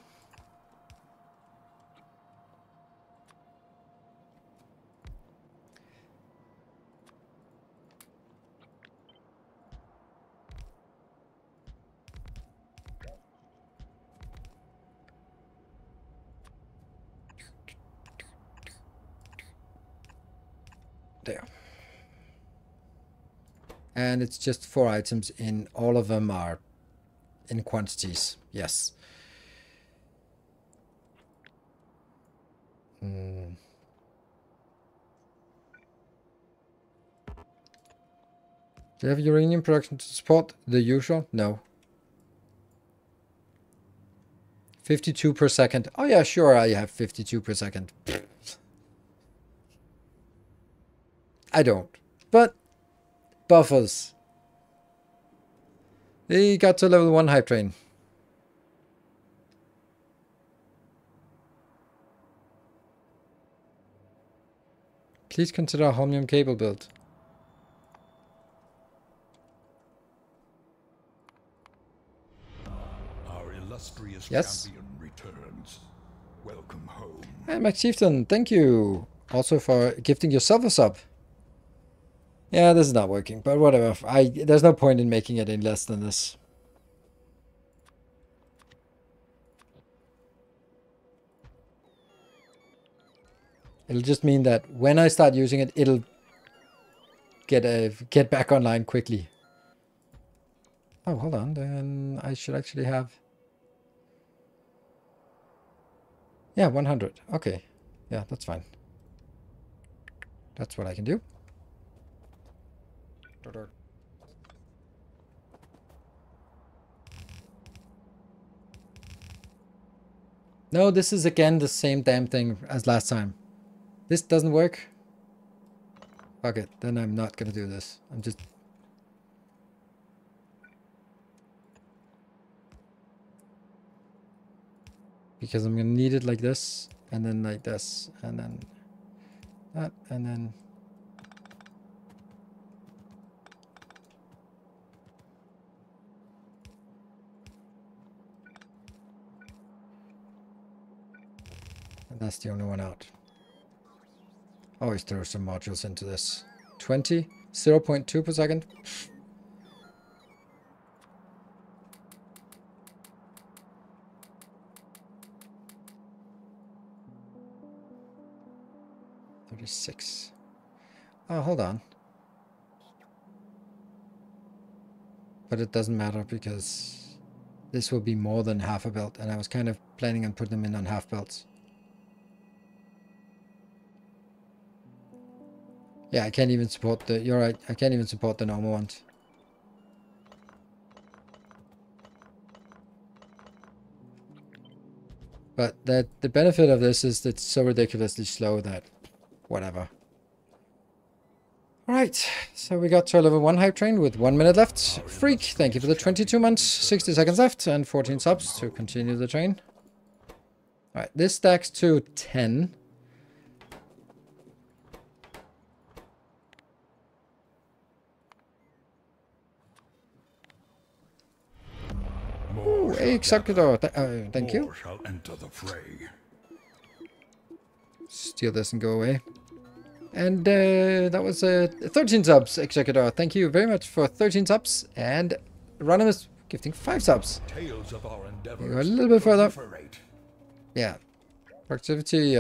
A: There. And it's just 4 items in. All of them are in quantities. Yes. Do you have uranium production to support the usual? No. 52 per second. Oh yeah, sure, I have 52 per second. I don't. But buffers. He got to level 1 hype train. Please consider a holmium cable build.
B: Our illustrious
A: Yes.
B: champion returns. Welcome home.
A: And Max Chieftain, thank you also for gifting yourself a sub. Yeah, this is not working, but whatever. There's no point in making it any less than this. It'll just mean that when I start using it, it'll get back online quickly. Oh, hold on. Then I should actually have... Yeah, 100. Okay. Yeah, that's fine. That's what I can do. No, this is again the same damn thing as last time. This doesn't work. Fuck it, then I'm not gonna do this. I'm just... Because I'm gonna need it like this, and then like this, and then that, and then... And that's the only one out. Always throw some modules into this. 20, 0.2 per second. $36. Oh, hold on. But it doesn't matter because this will be more than half a belt, and I was kind of planning on putting them in on half belts. Yeah, I can't even support the... You're right, I can't even support the normal ones. But the benefit of this is that it's so ridiculously slow that... Whatever. Alright, so we got to a level 1 hype train with 1 minute left. Freak, thank you for the 22 months, 60 seconds left, and 14 subs to continue the train. Alright, this stacks to 10. Ooh,
B: shall
A: Executor. Thank you.
B: More shall enter the fray.
A: Steal this and go away. And that was 13 subs, Executor. Thank you very much for 13 subs. And Ronimus gifting 5 subs.
B: Tales of our endeavors
A: Go a little bit further.
B: proliferate.
A: Yeah. Productivity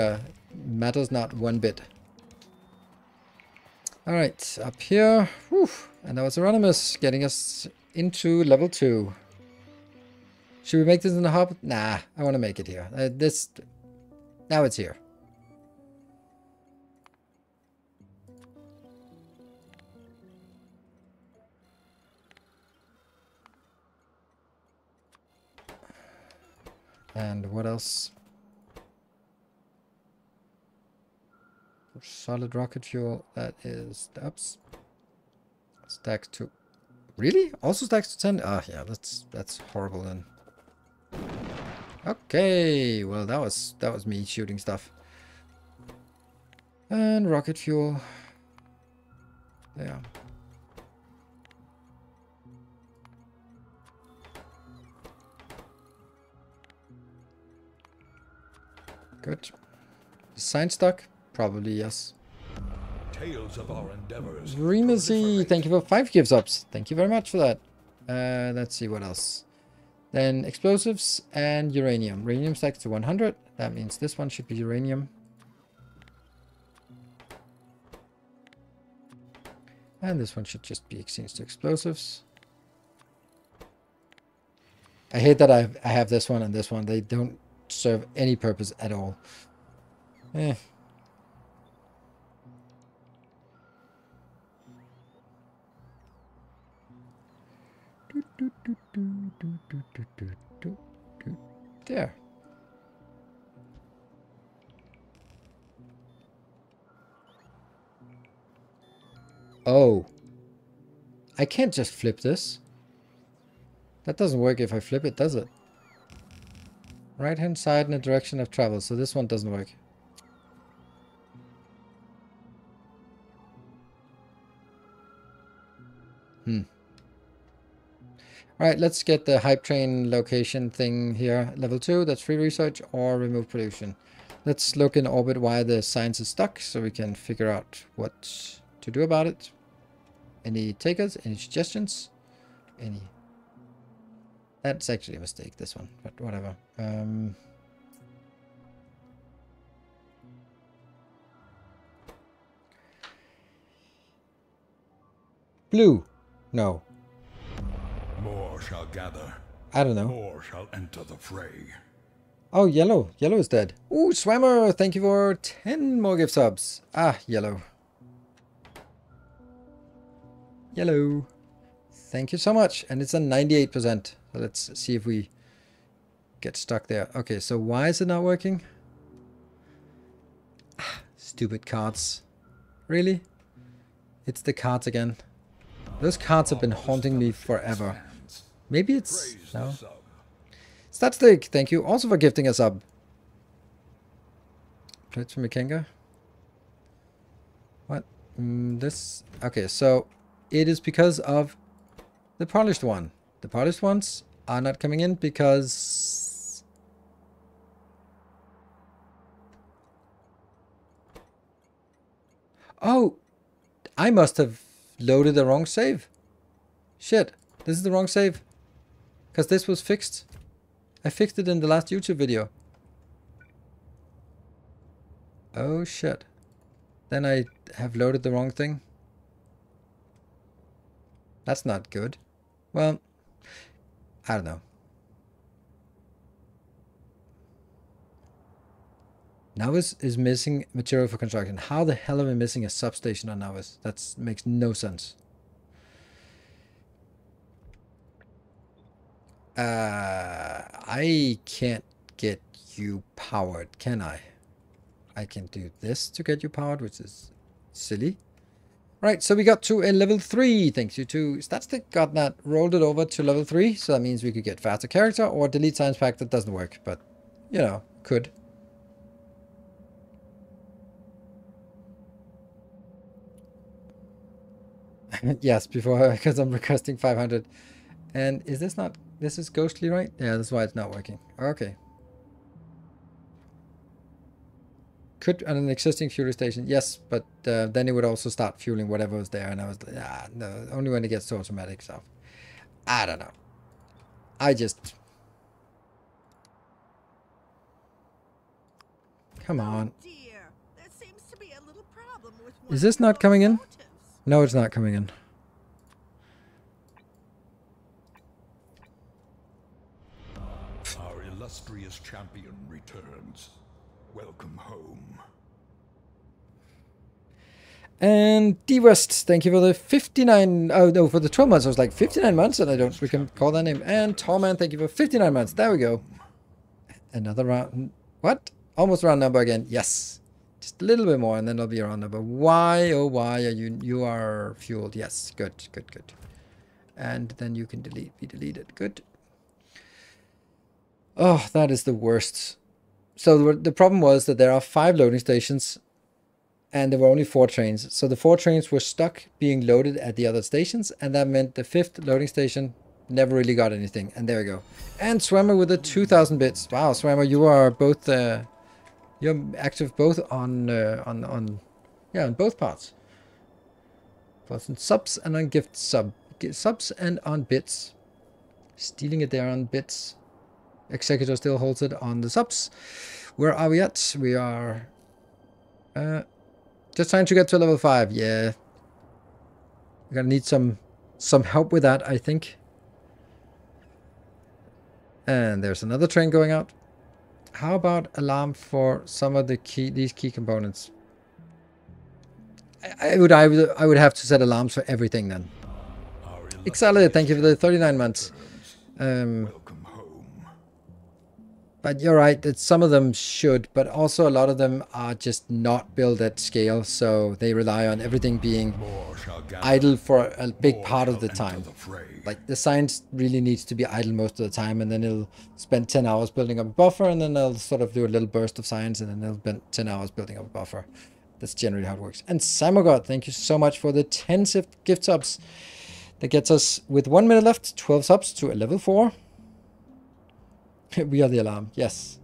A: matters not one bit. Alright, up here. Whew. And that was Ronimus getting us into level 2. Should we make this in the hub? Nah, I want to make it here. Now it's here. And what else? Solid rocket fuel. That is the ups. Stacks to. Really? Also stacks to 10? Ah, yeah. That's horrible then. Okay. Well, that was me shooting stuff. And rocket fuel. Yeah. Good. Sign stuck? Probably yes.
B: Tales of our endeavors.
A: Remusy, thank you for 5 gift subs. Thank you very much for that. Let's see what else. Then explosives and uranium. Uranium stacks to 100. That means this one should be uranium. And this one should just be exchanged to explosives. I hate that I have this one and this one. They don't serve any purpose at all. Eh. There. Oh. I can't just flip this. That doesn't work if I flip it, does it? Right hand side in the direction of travel, so this one doesn't work. Alright, let's get the hype train location thing here. Level 2, that's free research or remove pollution. Let's look in orbit why the science is stuck so we can figure out what to do about it. Any takers? Any suggestions? Any? That's actually a mistake, this one, but whatever. Blue. No.
B: More shall gather.
A: I don't know.
B: More shall enter the fray.
A: Oh, yellow. Yellow is dead. Ooh, Swammer, thank you for 10 more gift subs. Ah, yellow. Yellow. Thank you so much. And it's a 98%. So let's see if we get stuck there. Okay, so why is it not working? Ah, stupid cards. Really? It's the cards again. Those cards have been haunting me forever. Maybe it's... no. Statstick, thank you also for gifting a sub. Plates from Mikenga. What? This... okay, so it is because of the polished one. The polished ones are not coming in because... oh! I must have loaded the wrong save. Shit, this is the wrong save. Because this was fixed. I fixed it in the last YouTube video. Oh shit. Then I have loaded the wrong thing. That's not good. Well, I don't know. Nauvis is missing material for construction. How the hell are we missing a substation on Nauvis? That makes no sense. I can't get you powered, can I? I can do this to get you powered, which is silly. Right, so we got to a level 3. Thanks you to Statstick. Got that, rolled it over to level 3. So that means we could get faster character or delete science pack. That doesn't work, but you know, could. Yes, before, because I'm requesting 500. And is this not... This is ghostly, right? Yeah, that's why it's not working. Okay. Could on an existing fueling station, yes, but then it would also start fueling whatever was there, and I was like, ah, no, only when it gets to automatic stuff. I don't know. I just... Come on.
C: Oh dear. There seems to be a little problem with
A: Is this not coming in? No, it's not coming in.
B: Our illustrious champion returns. Welcome home.
A: And D-West, thank you for the 59... Oh, no, for the 12 months. I was like, 59 months, and I don't recall that name. And Tallman, thank you for 59 months. There we go. Another round... What? Almost round number again. Yes. Just a little bit more, and then it'll be a round number. Why, oh, why are you... You are fueled. Yes. Good, good, good. And then you can be deleted. Good. Oh, that is the worst. So the problem was that there are 5 loading stations, and there were only 4 trains. So the 4 trains were stuck being loaded at the other stations, and that meant the 5th loading station never really got anything. And there we go. And Swammer with the 2,000 bits. Wow, Swammer, you are both... you're active both on both parts. Both on subs and on subs and on bits. Stealing it there on bits. Executor still holds it on the subs. Where are we at? We are just trying to get to level 5. Yeah. We're gonna need some help with that, I think. And there's another train going out. How about alarm for some of these key components? I would have to set alarms for everything then. Exalted, thank you for the 39 months. But you're right that some of them should, but also a lot of them are just not built at scale, so they rely on everything being idle for a big part of the time. Like the science really needs to be idle most of the time, and then it'll spend 10 hours building up a buffer, and then they'll sort of do a little burst of science, and then they'll spend 10 hours building up a buffer. That's generally how it works. And Samogod, thank you so much for the 10 gift subs. That gets us, with 1 minute left, 12 subs to a level 4. We are the alarm, yes.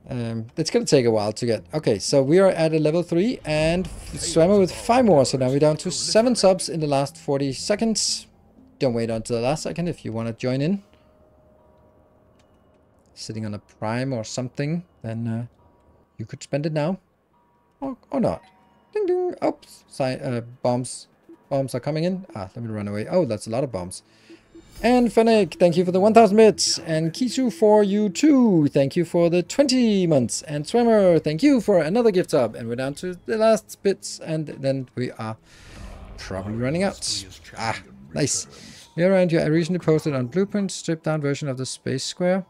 A: It's going to take a while to get... Okay, so we are at a level 3, and Swammer with 5 more, so now we're down to 7 subs in the last 40 seconds. Don't wait until the last second if you want to join in. Sitting on a prime or something, then you could spend it now. Or not. Ding ding, oops. Bombs. Bombs are coming in. Ah, let me run away. Oh, that's a lot of bombs. And Fennec, thank you for the 1,000 bits. And Kisu for you too. Thank you for the 20 months. And Swimmer, thank you for another gift sub. And we're down to the last bits. And then we are probably running out. Ah, nice. Here around you, I recently posted on Blueprint, stripped down version of the Space Square.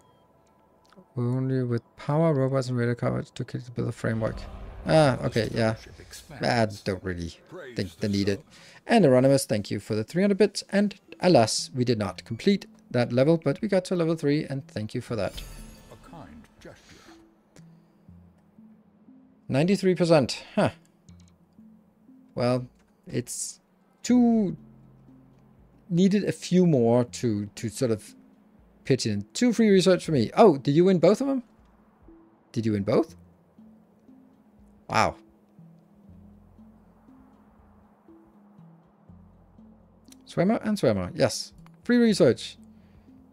A: Only with power, robots, and radar coverage to kill the build a framework. Ah, okay, yeah. I don't really think they need it. And Anonymous, thank you for the 300 bits. And alas, we did not complete that level, but we got to level 3, and thank you for that.
B: A kind gesture.
A: 93%. Huh. Well, it's needed a few more to sort of pitch in. 2 free research for me. Oh, did you win both of them? Did you win both? Wow. Swimmer and Swimmer, yes. Free research.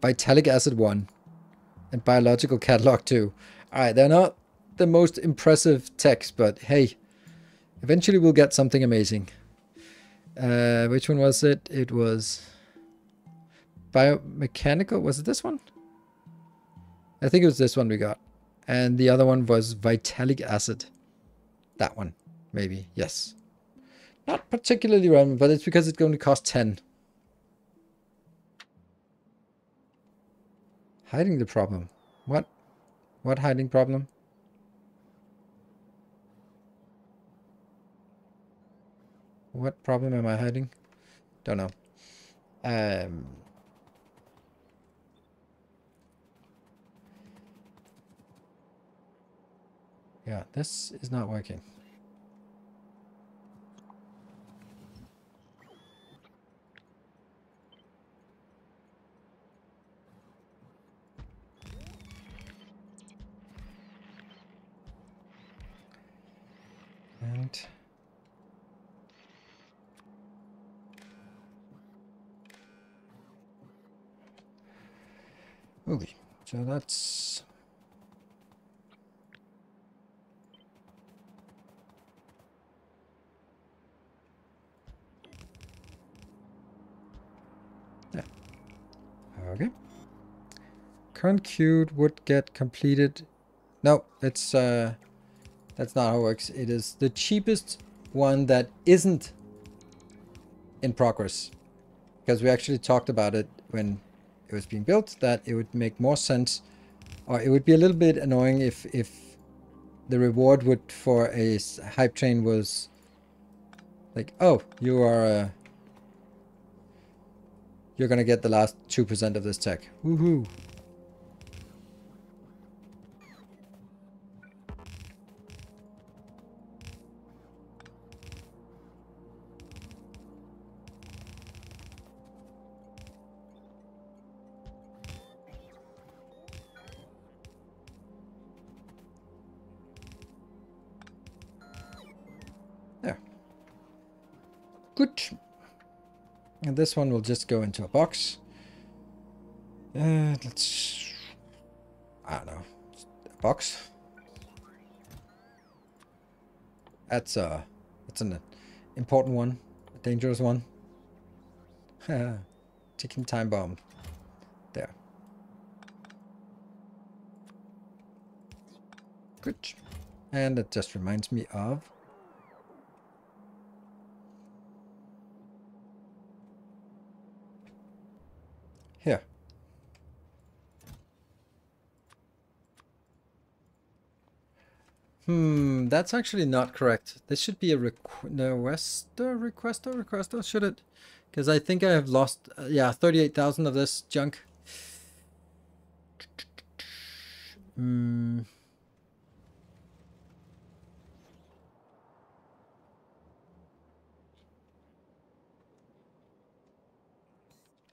A: Vitalic acid 1. And biological catalog 2. Alright, they're not the most impressive techs, but hey, eventually we'll get something amazing. Which one was it? It was biomechanical. Was it this one? I think it was this one we got. And the other one was Vitalic acid. That one, maybe. Yes. Not particularly random, but it's because it's going to cost 10. Hiding the problem. What? What hiding problem? What problem am I hiding? Don't know. Yeah, this is not working. Okay, so that's... Yeah. Okay. Current queue would get completed. No, it's that's not how it works. It is the cheapest one that isn't in progress. Because we actually talked about it when it was being built, that it would make more sense, or it would be a little bit annoying if the reward would for a hype train was like, oh, you're gonna get the last 2% of this tech. Woohoo! There. Good. And this one will just go into a box. Let's... I don't know. A box? That's an important one. A dangerous one. Ticking time bomb. There. Good. And it just reminds me of... Here. That's actually not correct. This should be a requester, should it? Because I think I have lost, yeah, 38,000 of this junk.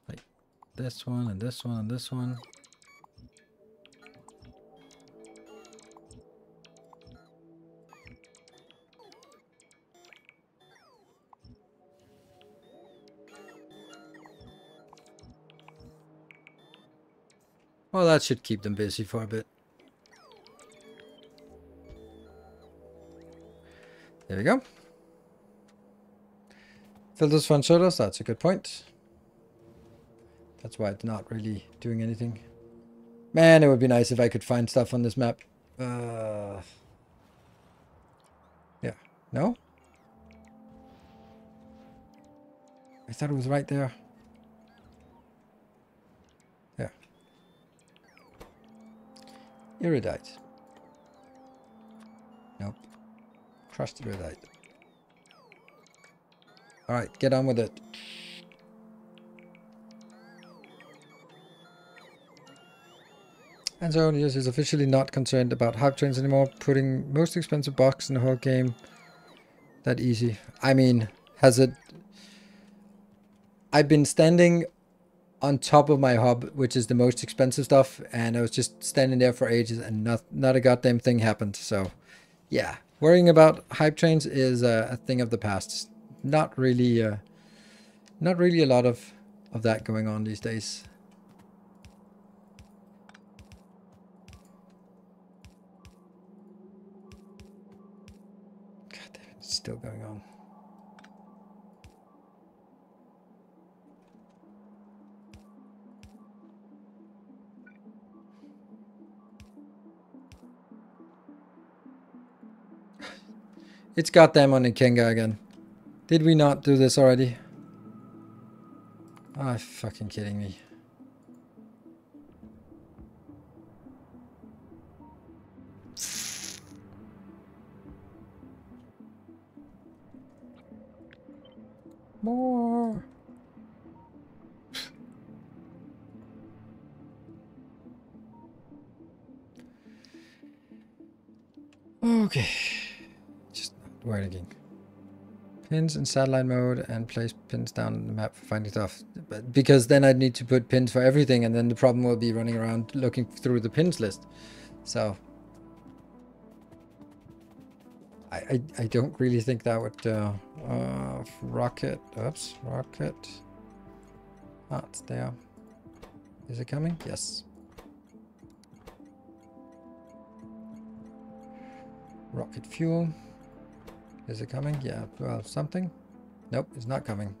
A: Like this one and this one and this one. Well, that should keep them busy for a bit. There we go. Filters for inserters, that's a good point. That's why it's not really doing anything. Man, it would be nice if I could find stuff on this map. Yeah. No? I thought it was right there. Yeah. Iridite. Nope. Crushed iridite. Alright, get on with it. And so News is officially not concerned about hype trains anymore, putting most expensive box in the whole game. That easy. I mean, has it... I've been standing on top of my hub, which is the most expensive stuff, and I was just standing there for ages and not a goddamn thing happened. So, yeah. Worrying about hype trains is a thing of the past. Not really a lot of that going on these days. God damn it, it's still going on. It's goddamn on Ikenga again. Did we not do this already? Ah, fucking kidding me. More. Okay. Just not working. Pins in satellite mode and place pins down on the map for finding stuff. But because then I'd need to put pins for everything, and then the problem will be running around looking through the pins list. So I don't really think that would rocket. Oops, rocket. Ah, it's there. Is it coming? Yes. Rocket fuel. Is it coming? Yeah, well, something. Nope, it's not coming.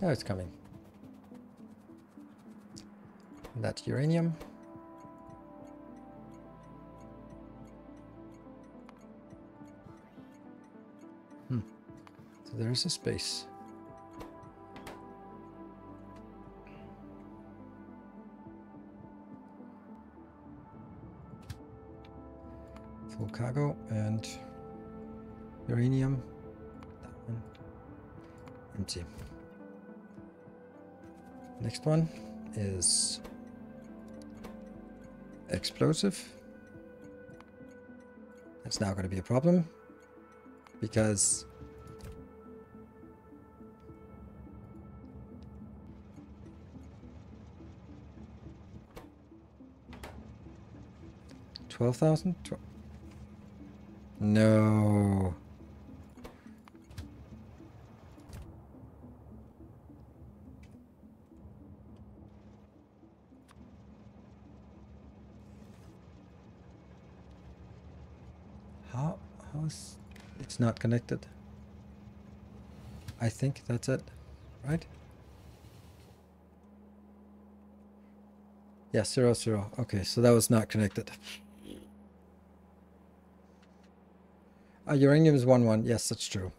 A: Oh, it's coming. That's uranium. So there is a space. Full cargo and uranium. That one. Empty. Next one is explosive. That's now going to be a problem because $12,000. No. How's it's not connected? I think that's it, right? Yeah, 0, 0. Okay, so that was not connected. Uranium is 1, 1. Yes, that's true.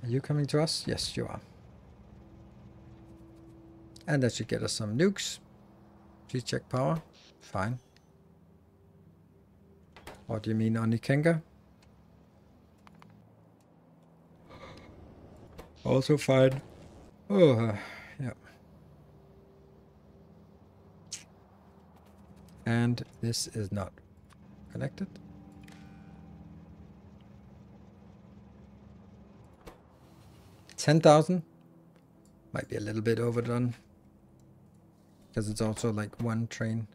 A: Are you coming to us? Yes, you are. And that should get us some nukes. Please check power. Fine. What do you mean, Onikenga? Also fine. Oh, yeah. And this is not connected. $10,000 might be a little bit overdone because it's also like one train.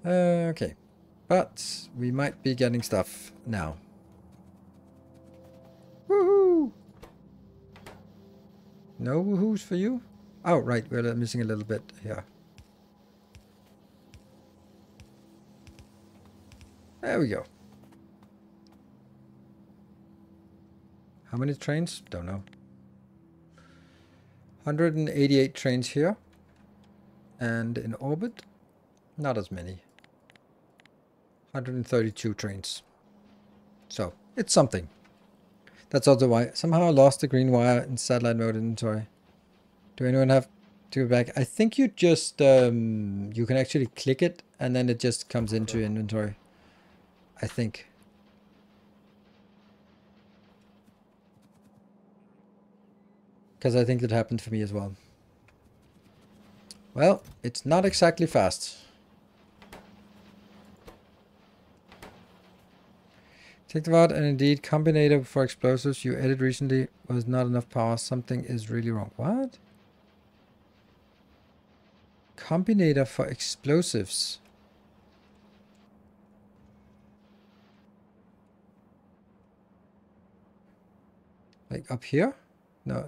A: Okay, but we might be getting stuff now. Woohoo! No woohoos for you? Oh, right, we're missing a little bit here. There we go. How many trains? Don't know. 188 trains here. And in orbit, not as many. 132 trains. So, it's something. That's also why somehow I lost the green wire in satellite mode inventory. Do anyone have to go back? I think you just, you can actually click it and then it just comes into inventory. I think. Because I think that happened for me as well. Well, it's not exactly fast. Take the VOD and indeed combinator for explosives you edited recently was not enough power. Something is really wrong. What? Combinator for explosives. Like up here? No.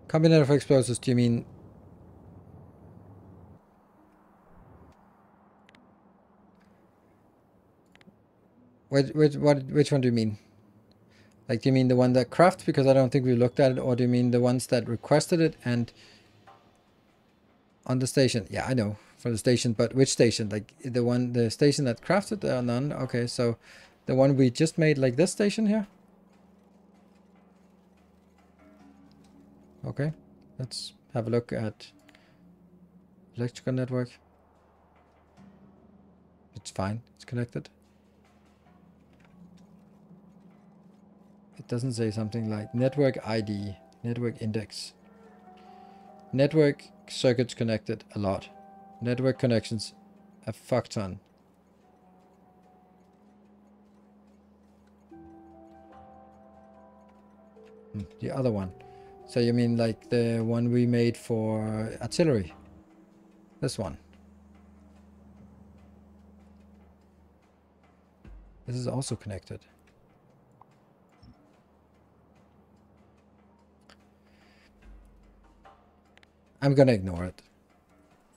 A: Combinator for explosives, do you mean... Which one do you mean? Like, do you mean the one that crafts? Because I don't think we looked at it. Or do you mean the ones that requested it and... on the station? Yeah, I know. for the station, but which station? Like the station that crafted? None. Okay, so the one we just made, like this station here. Okay, let's have a look at electrical network. It's fine. It's connected. It doesn't say something like network ID, network index. Network circuits connected a lot. Network connections a fuck ton. The other one. So you mean like the one we made for artillery? This one. This is also connected. I'm gonna ignore it.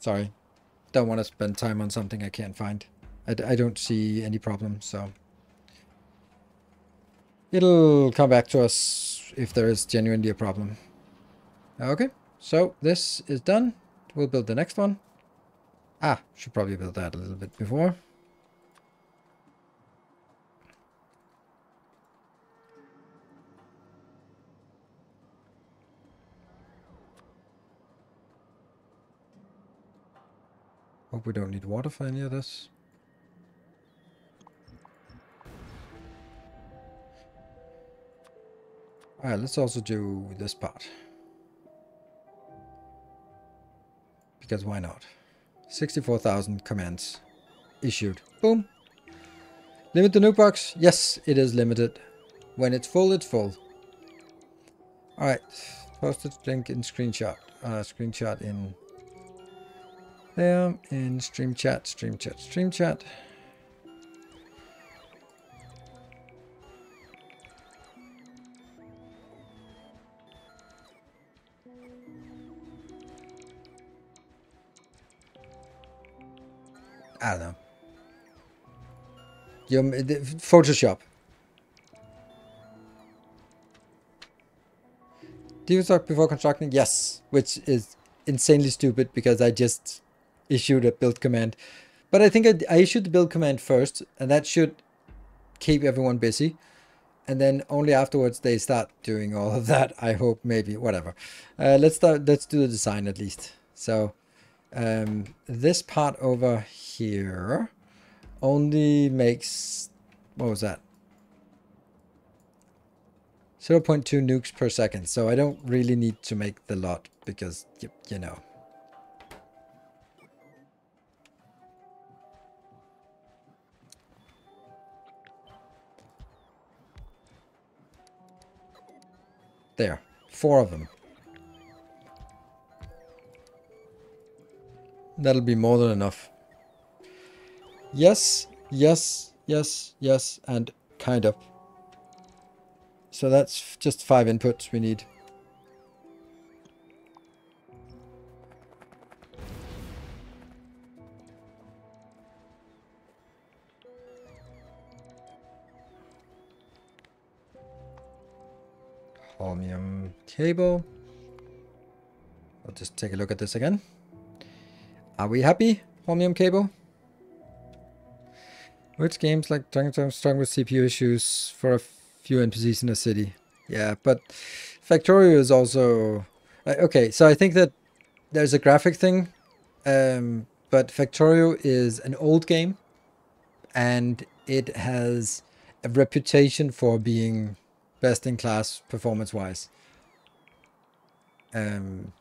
A: Sorry. Don't want to spend time on something I can't find. I don't see any problem, so... It'll come back to us if there is genuinely a problem. Okay, so this is done. We'll build the next one. Ah, should probably build that a little bit before. Hope we don't need water for any of this. Alright, let's also do this part. Because why not? 64,000 commands issued. Boom. Limit the nuke box. Yes, it is limited. When it's full, it's full. Alright. Posted link in screenshot. Screenshot in there. In stream chat, stream chat, stream chat. I don't know. Photoshop. Do you talk before constructing? Yes, which is insanely stupid because I just issued a build command. But I think I issued the build command first, and that should keep everyone busy. And then only afterwards they start doing all of that. I hope, maybe, whatever. Let's do the design at least. So this part over here only makes, what was that? 0.2 nukes per second. So I don't really need to make the lot because, you know. There, 4 of them. That'll be more than enough. Yes, yes, yes, yes, and kind of. So that's just 5 inputs we need. Holmium cable. I'll just take a look at this again. Are we happy? Holmium cable. Which games like Dragon Time strong with CPU issues for a few NPCs in a city? Yeah, but Factorio is also... okay, so I think that there's a graphic thing, but Factorio is an old game, and it has a reputation for being best in class performance-wise. And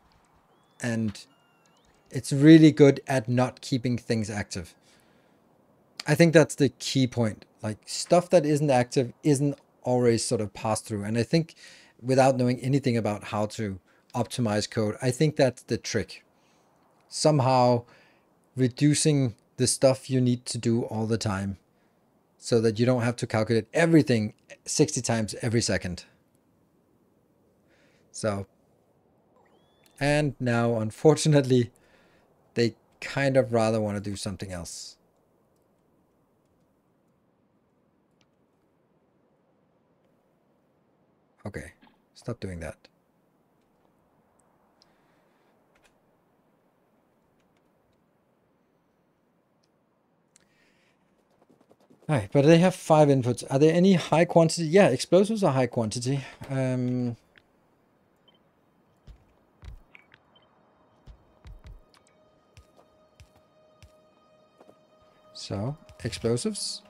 A: it's really good at not keeping things active. I think that's the key point. Like, stuff that isn't active isn't always sort of passed through. And I think without knowing anything about how to optimize code, I think that's the trick. Somehow reducing the stuff you need to do all the time so that you don't have to calculate everything 60 times every second. So, and now, unfortunately, they kind of rather want to do something else. Okay, stop doing that. Alright, but they have 5 inputs. Are there any high quantity? Yeah, explosives are high quantity. So, explosives,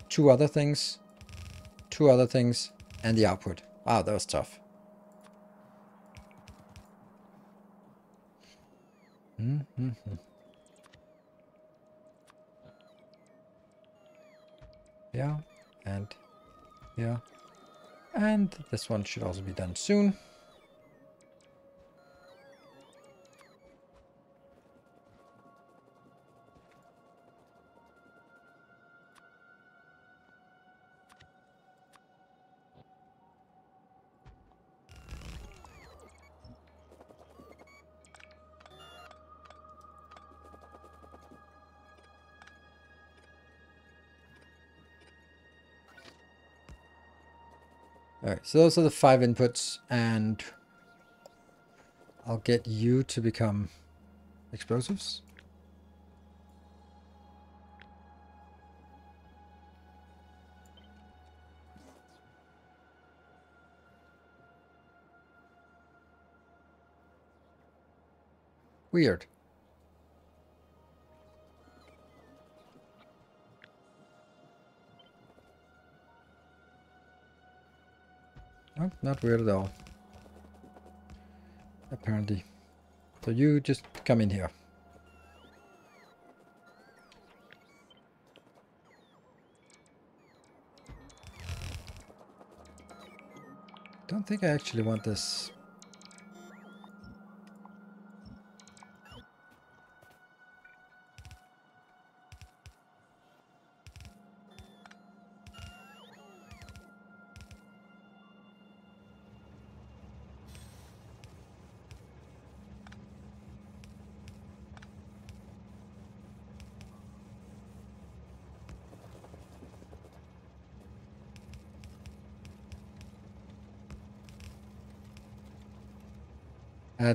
A: 2 other things, 2 other things, and the output. Wow, that was tough. Yeah, and yeah. And this one should also be done soon. Alright, so those are the 5 inputs, and I'll get you to become explosives. Weird. No, not weird at all. Apparently. So you just come in here. Don't think I actually want this.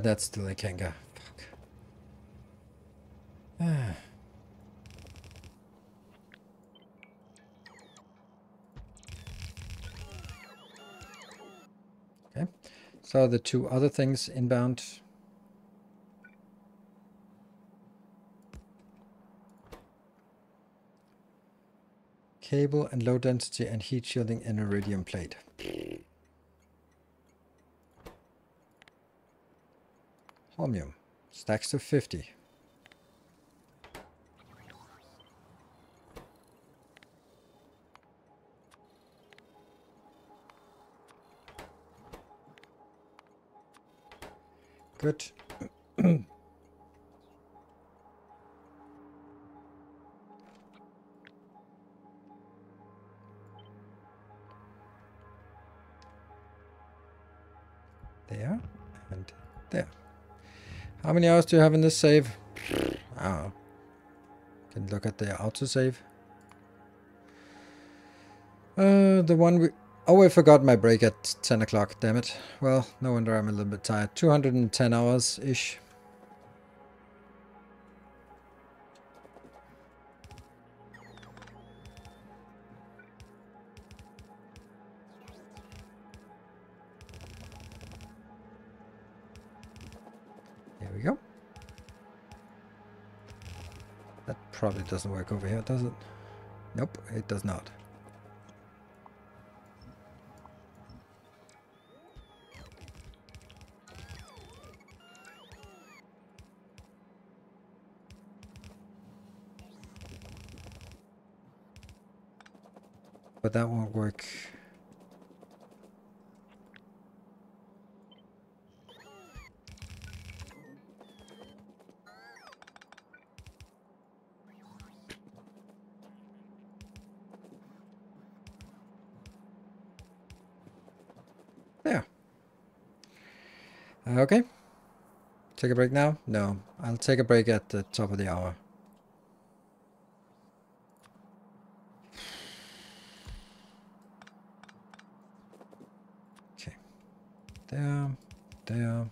A: That's still a Kenga. Fuck. Okay. So the 2 other things inbound. Cable and low density and heat shielding in iridium plate. Holmium. Stacks to 50. Good. There and there. How many hours do you have in this save? Oh. Can look at the autosave. The one we... Oh, I forgot my break at 10 o'clock, damn it. Well, no wonder I'm a little bit tired. 210 hours-ish. Here we go. That probably doesn't work over here, does it? Nope, it does not. But that won't work. There. Okay. Take a break now? No. I'll take a break at the top of the hour. Okay. There. There.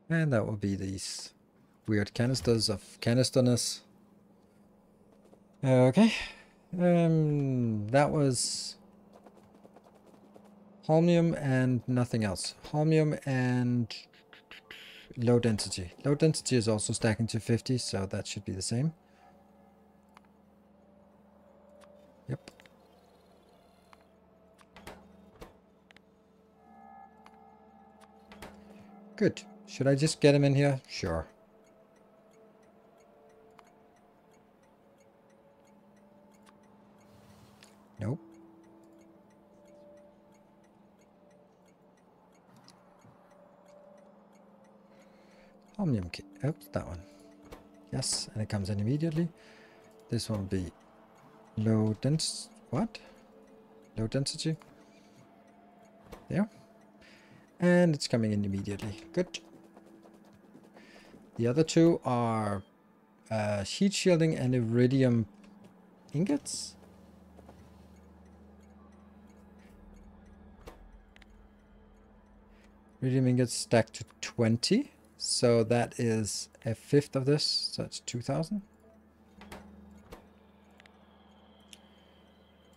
A: And that will be these weird canisters of canisterness. Okay. That was holmium and nothing else. Holmium and low density. Low density is also stacking to 50, so that should be the same. Yep. Good. Should I just get him in here? Sure. Nope. Omnium kit. Oops, that one. Yes, and it comes in immediately. This one will be low dens. What? Low density. There. And it's coming in immediately. Good. The other two are heat shielding and iridium ingots. Iridium ingots stacked to 20. So that is a fifth of this. So it's 2,000.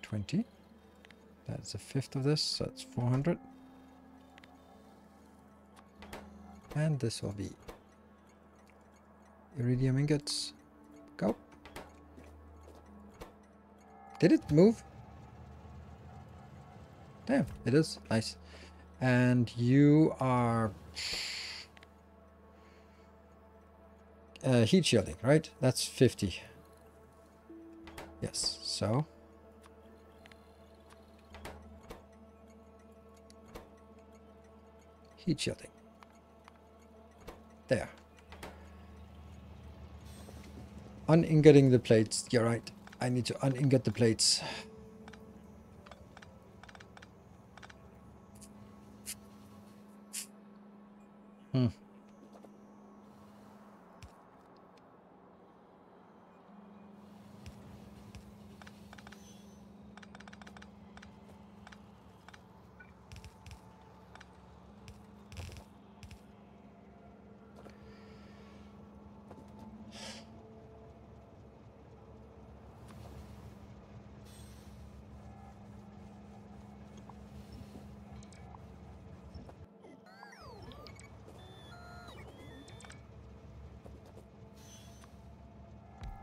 A: 20. That's a fifth of this. So it's 400. And this will be iridium ingots. Go. Did it move? Damn, it is. Nice. And you are heat shielding, right? That's 50. Yes, so heat shielding. There. Uningoting the plates. You're right. I need to uningot the plates.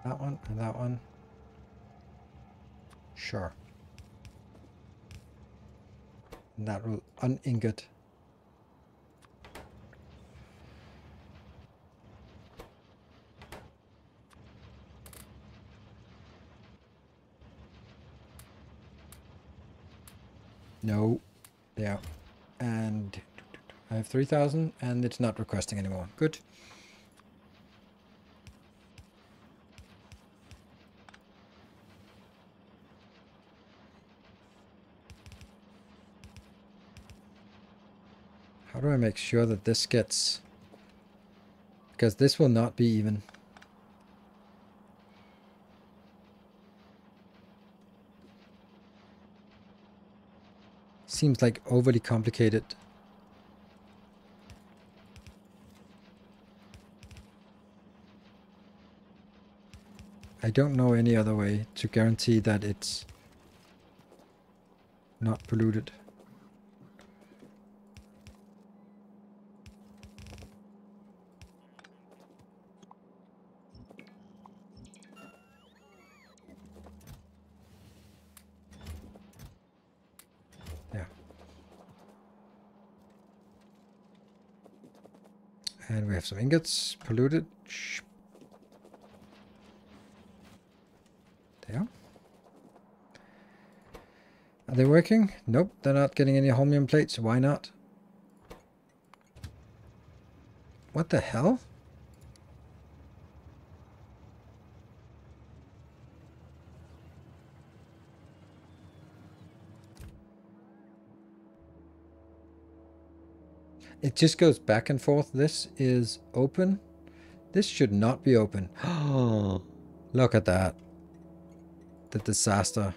A: That one and that one. Sure. And that will uningot. No. Yeah. And I have 3,000 and it's not requesting anymore. Good. How do I make sure that this gets... Because this will not be even. Seems like overly complicated. I don't know any other way to guarantee that it's not polluted. Yeah. And we have some ingots polluted. There. Are they working? Nope, they're not getting any holmium plates. Why not? What the hell? It just goes back and forth. This is open. This should not be open. Oh, look at that. The disaster.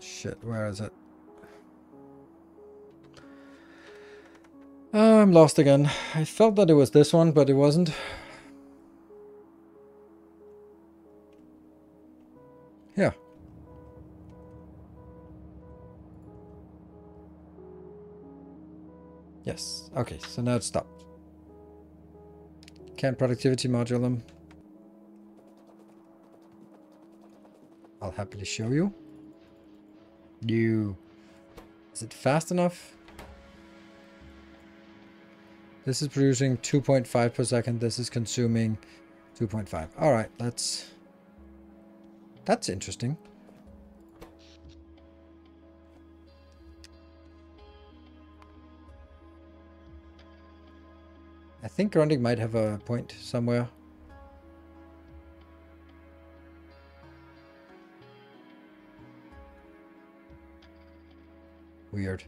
A: Shit, where is it? Oh, I'm lost again. I felt that it was this one, but it wasn't. Yeah. Yes. Okay, so now it's stopped. Can't productivity module them. I'll happily show you. Is it fast enough? This is producing 2.5 per second. This is consuming 2.5. All right, that's interesting. I think Grundig might have a point somewhere. Weird.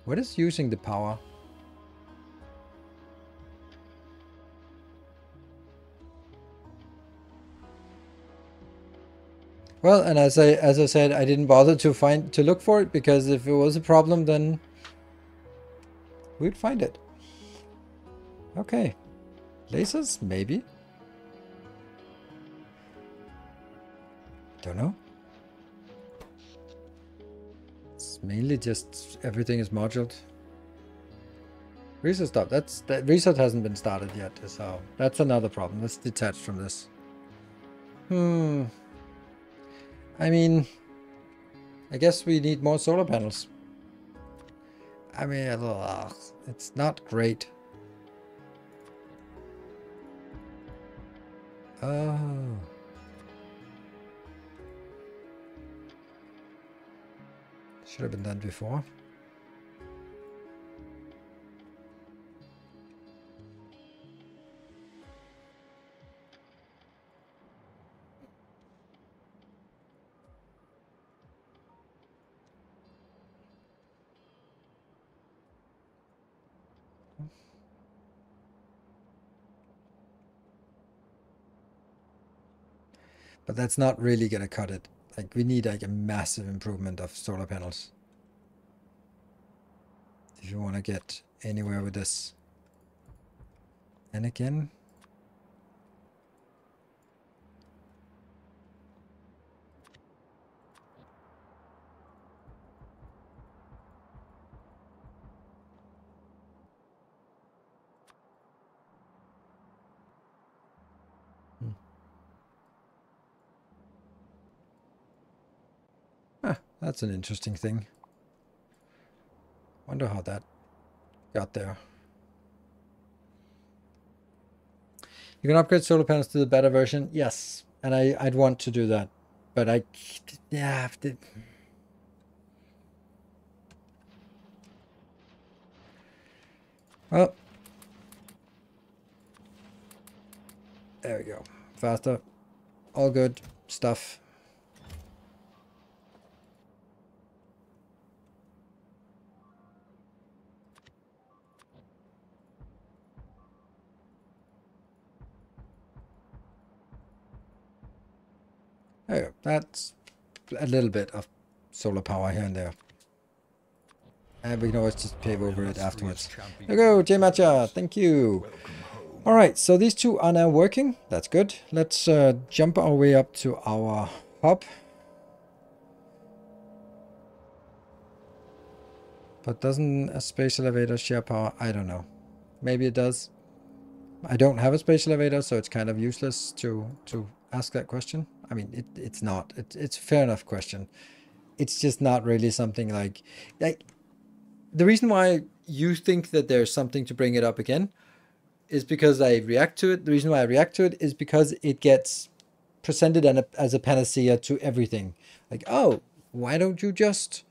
A: What is using the power? Well, and as I said, I didn't bother to look for it, because if it was a problem, then we'd find it. Okay. Lasers, maybe. Don't know. It's mainly just everything is moduled. Reset stop. That reset hasn't been started yet, so that's another problem. Let's detach from this. I mean, I guess we need more solar panels. I mean, it's not great. Oh. Should have been done before. But that's not really gonna cut it. Like, we need like a massive improvement of solar panels if you want to get anywhere with this. And again, that's an interesting thing. Wonder how that got there. You can upgrade solar panels to the better version. Yes, and I'd want to do that, but yeah. Well, there we go. Faster, all good stuff. There you go. That's a little bit of solar power here and there. And we can always just pave over it afterwards. There you go, J Matcha. Thank you. All right, so these two are now working. That's good. Let's jump our way up to our hub. But doesn't a space elevator share power? I don't know. Maybe it does. I don't have a space elevator, so it's kind of useless to ask that question. I mean, it's not. It's a fair enough question. It's just not really something like the reason why you think that there's something to bring it up again is because I react to it. The reason why I react to it is because it gets presented as a panacea to everything. Like, oh, why don't you just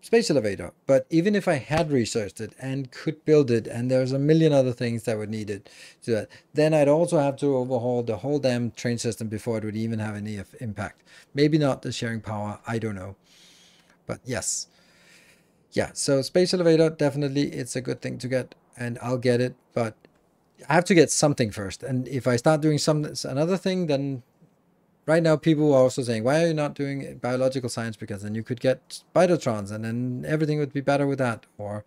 A: space elevator? But even if I had researched it and could build it, and there's a million other things that would need it to that, then I'd also have to overhaul the whole damn train system before it would even have any impact. Maybe not the sharing power, I don't know. But yes. Yeah, so space elevator, definitely it's a good thing to get, and I'll get it, but I have to get something first. And if I start doing another thing, then right now people are also saying, why are you not doing biological science? Because then you could get Spidertrons and then everything would be better with that. Or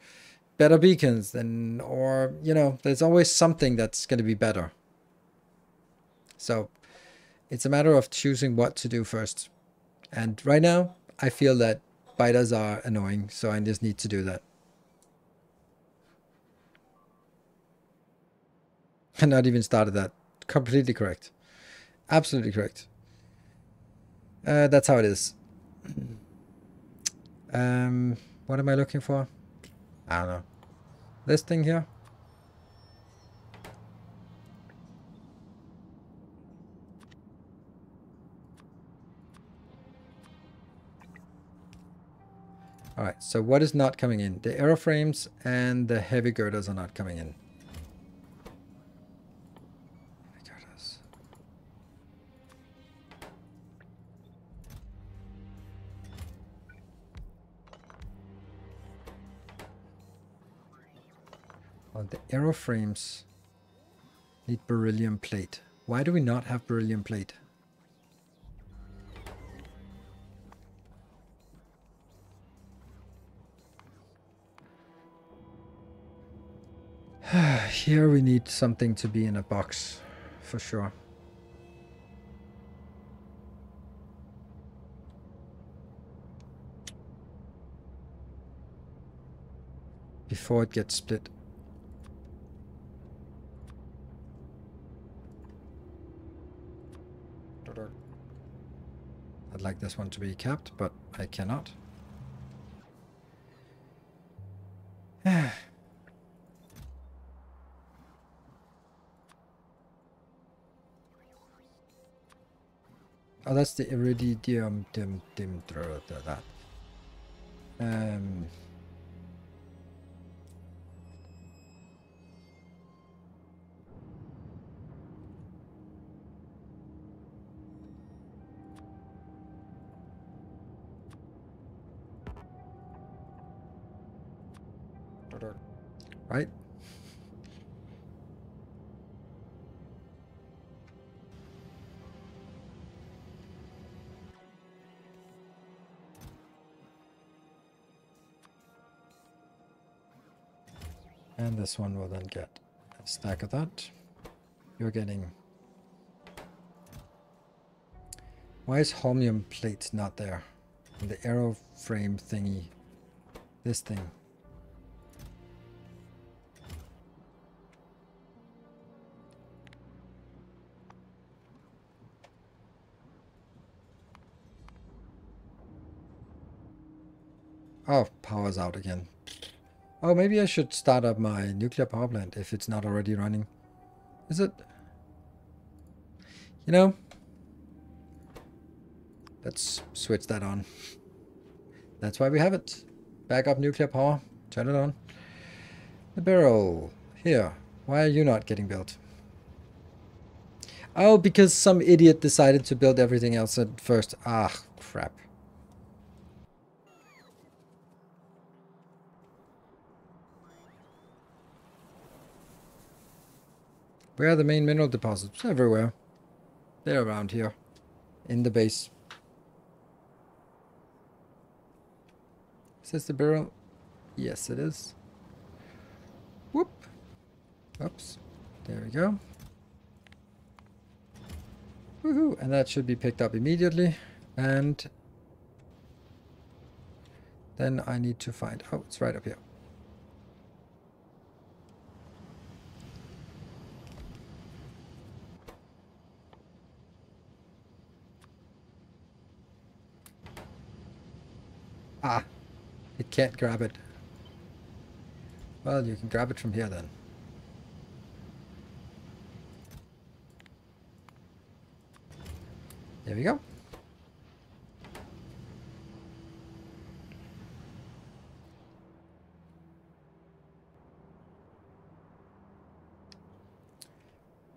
A: better beacons, then, or, you know, there's always something that's going to be better. So it's a matter of choosing what to do first. And right now, I feel that biters are annoying, so I just need to do that. And not even started that. Completely correct. Absolutely correct. That's how it is. What am I looking for? I don't know. This thing here? Alright, so what is not coming in? The aeroframes and the heavy girders are not coming in. Heavy girders. Well, the aeroframes need beryllium plate. Why do we not have beryllium plate? Here we need something to be in a box, for sure. Before it gets split. I'd like this one to be capped, but I cannot. Oh, that's the iridium that. Right? And this one will then get a stack of that. You're getting... Why is holmium plate not there? And the aeroframe thingy. This thing. Oh, power's out again. Oh, maybe I should start up my nuclear power plant if it's not already running. Is it? You know, let's switch that on. That's why we have it. Backup nuclear power. Turn it on. The barrel. Here. Why are you not getting built? Oh, because some idiot decided to build everything else at first. Ah, crap. Where are the main mineral deposits? Everywhere. They're around here. In the base. Is this the barrel? Yes, it is. Whoop. Oops. There we go. Woohoo! And that should be picked up immediately. And then I need to find... Oh, it's right up here. Ah! It can't grab it. Well, you can grab it from here then. There we go.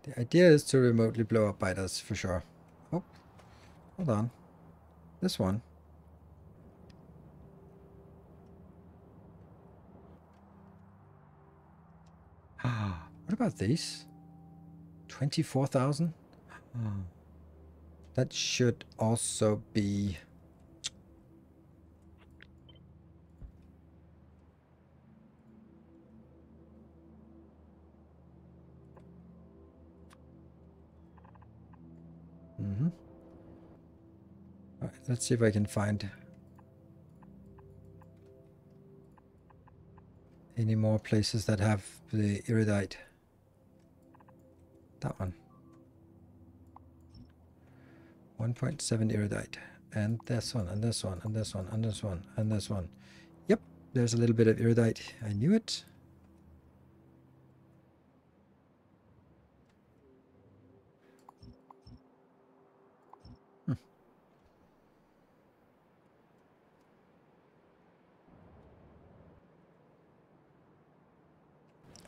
A: The idea is to remotely blow up biters for sure. Oh, hold on. This one. What about these? 24,000? That should also be... Alright, let's see if I can find any more places that have the iridite. That one. 1.7 iridite. And this one, and this one, and this one, and this one, and this one. Yep, there's a little bit of iridite. I knew it.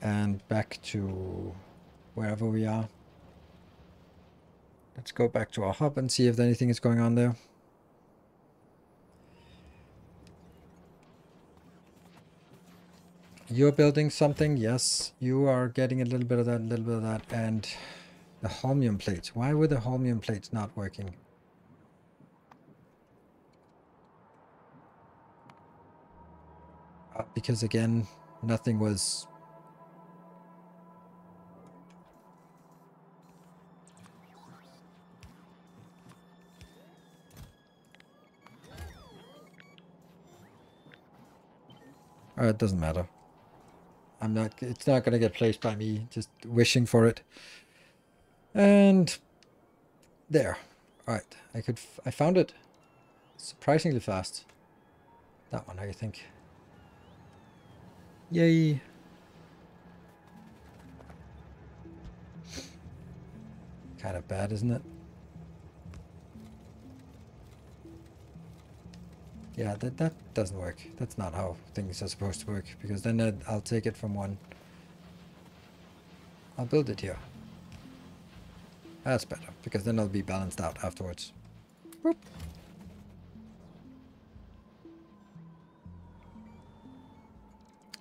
A: And back to wherever we are. Let's go back to our hub and see if anything is going on there. You're building something, yes. You are getting a little bit of that, and the holmium plates. Why were the holmium plates not working? Because again, nothing was... it doesn't matter. It's not going to get placed by me, just wishing for it. And there. Alright, I found it surprisingly fast. That one, I think. Yay. Kind of bad, isn't it? Yeah, that doesn't work. That's not how things are supposed to work, because then I'll take it from one. I'll build it here. That's better, because then it'll be balanced out afterwards. Boop.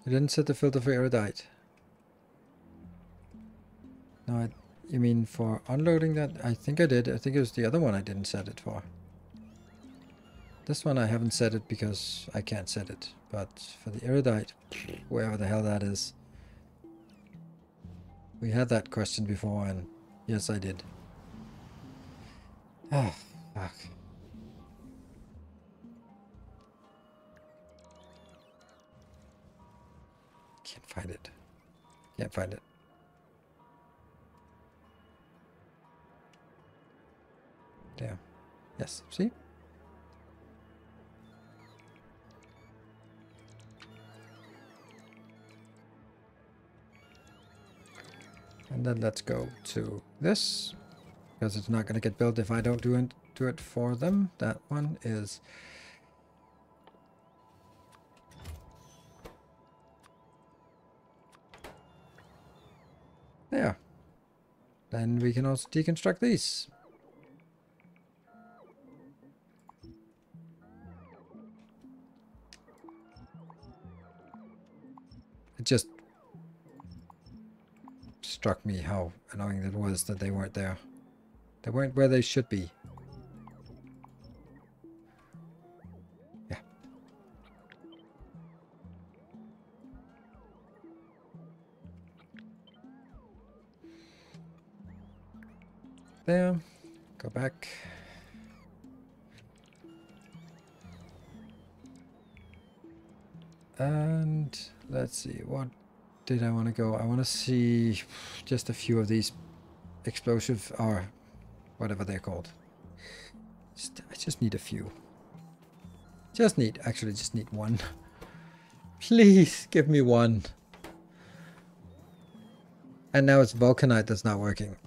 A: You didn't set the filter for iridite. No, you mean for unloading that? I think I did. I think it was the other one I didn't set it for. This one I haven't set it because I can't set it. But for the iridite, wherever the hell that is. We had that question before, and yes, I did. Ah, fuck. Can't find it. Can't find it. There. Yes, see? And then let's go to this, because it's not going to get built if I don't do it for them. That one is... there. Then we can also deconstruct these. It just struck me how annoying it was that they weren't there. They weren't where they should be. Yeah. There. Go back. And let's see, what did I want to go? I want to see just a few of these explosive, or whatever they're called. I just need a few. Actually just need one. Please give me one. And now it's vulcanite that's not working.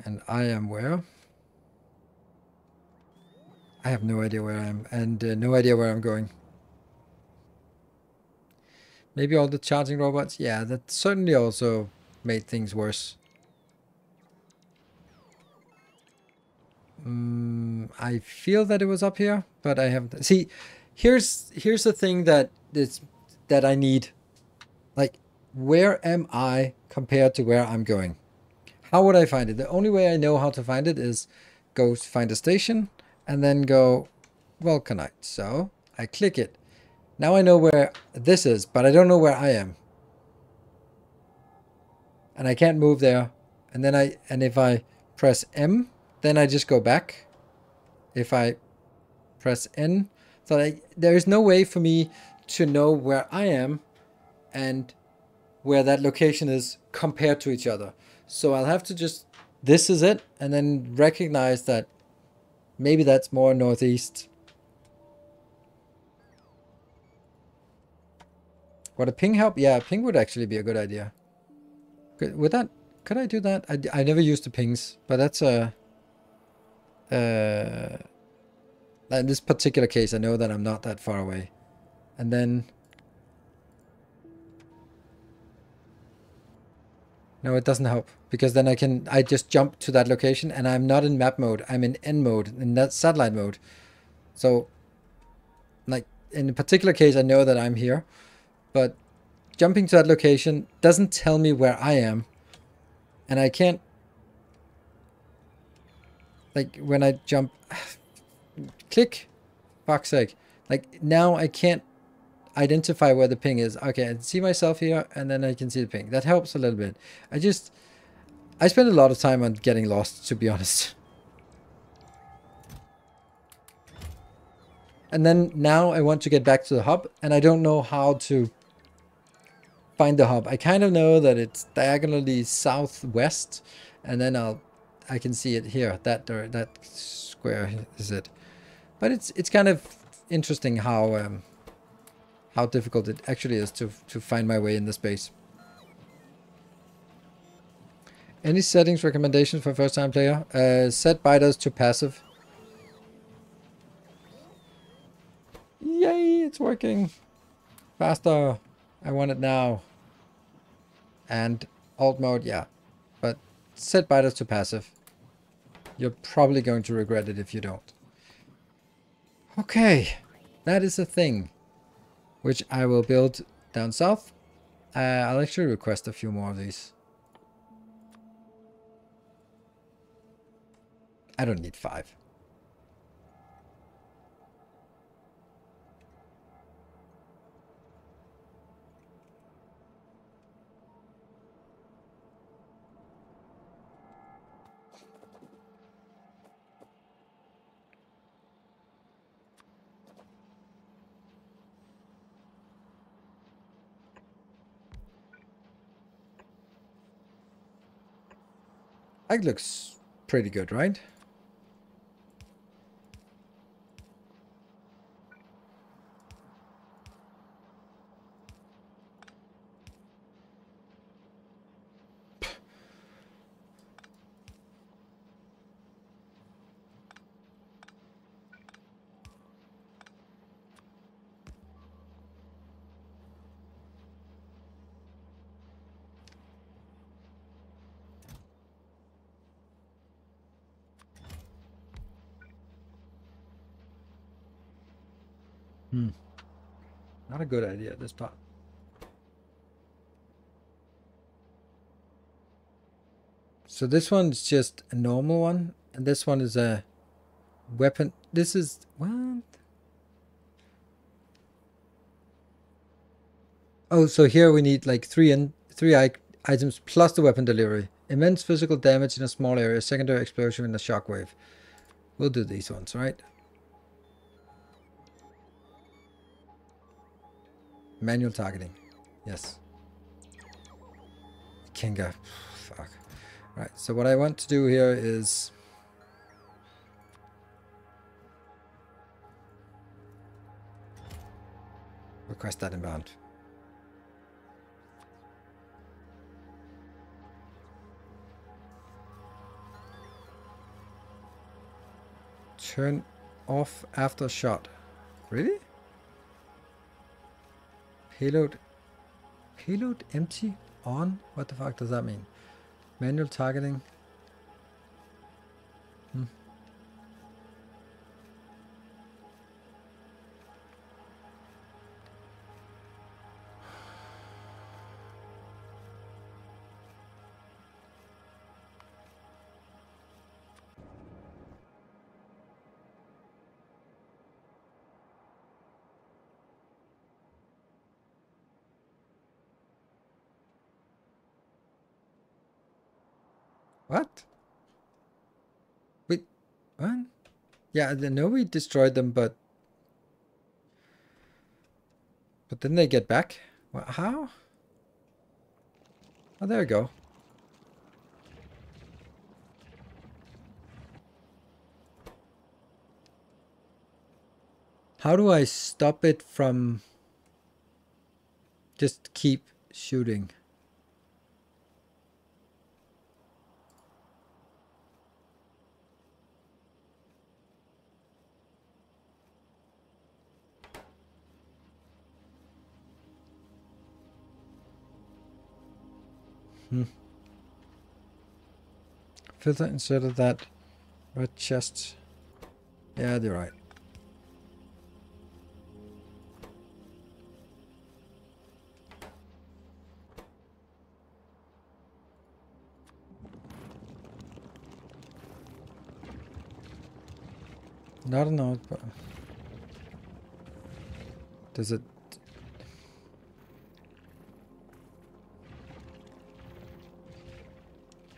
A: And I am where? I have no idea where I am, and no idea where I'm going. Maybe all the charging robots. Yeah, that certainly also made things worse. I feel that it was up here, but I haven't. See, here's the thing that I need. Like, where am I compared to where I'm going? How would I find it? The only way I know how to find it is go find a station and then go Vulcanite. So I click it. Now I know where this is, but I don't know where I am. And I can't move there. And then if I press M, then I just go back. If I press N, so there is no way for me to know where I am and where that location is compared to each other. So I'll have to just, this is it, and then recognize that maybe that's more northeast. Would a ping help? Yeah, a ping would actually be a good idea. Could I do that? I never used the pings, but that's in this particular case, I know that I'm not that far away. And then, no, it doesn't help, because then I just jump to that location and I'm not in map mode. I'm in N mode, in that satellite mode. So, like, in a particular case, I know that I'm here, but jumping to that location doesn't tell me where I am. And I can't, like, when I jump, click, fuck's sake. Like, now I can't identify where the ping is. Okay, I see myself here, and then I can see the ping. That helps a little bit. I spend a lot of time on getting lost, to be honest. And then now I want to get back to the hub, and I don't know how to find the hub. I kind of know that it's diagonally southwest, and then I can see it here. That square is it. But it's kind of interesting how difficult it actually is to find my way in the space. Any settings recommendations for first-time player? Set biters to passive. Yay, it's working. Faster. I want it now. And alt mode, yeah. But set biters to passive. You're probably going to regret it if you don't. Okay, that is a thing, which I will build down south. I'll actually request a few more of these. I don't need 5. That looks pretty good, right? Not a good idea, this part. So this one's just a normal one, and this one is a weapon. This is what? Oh, so here we need like three items plus the weapon delivery. Immense physical damage in a small area, secondary explosion in a shockwave. We'll do these ones, right? Manual targeting. Yes. Kinga. Fuck. Right, so what I want to do here is request that inbound. Turn off after shot. Really? Payload Payload empty on? What the fuck does that mean? Manual targeting. What? Wait, what? Yeah, I know we destroyed them, but then they get back? What, how? Oh, there we go. How do I stop it from just keep shooting? Filter inserted that red chest. Yeah, they're right. Not an output. Does it?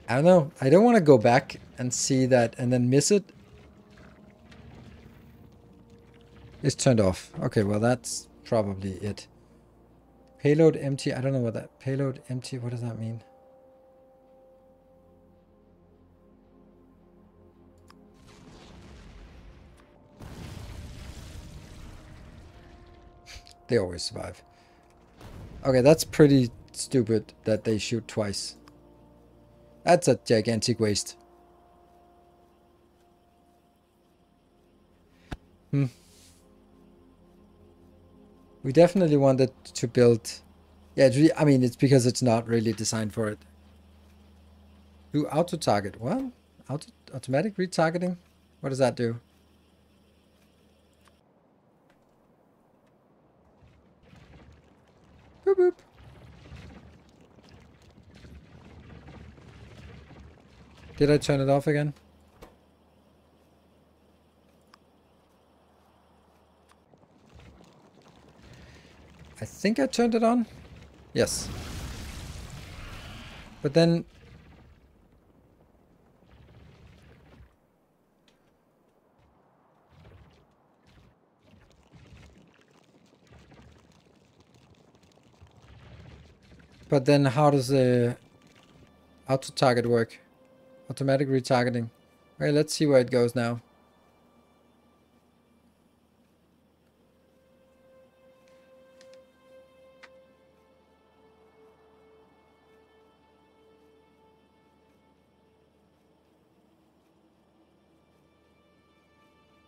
A: I don't know. I don't want to go back and see that and then miss it. It's turned off. Okay, well that's probably it. Payload empty. I don't know what that payload empty. What does that mean? They always survive. Okay, that's pretty stupid that they shoot twice. That's a gigantic waste. We definitely wanted to build... Yeah, it's really, I mean, it's because it's not really designed for it. Do auto-target. What? Automatic retargeting? What does that do? Boop boop. Did I turn it off again? I think I turned it on. Yes. But then... But then how does the auto-target work? Automatic retargeting. Okay, let's see where it goes now.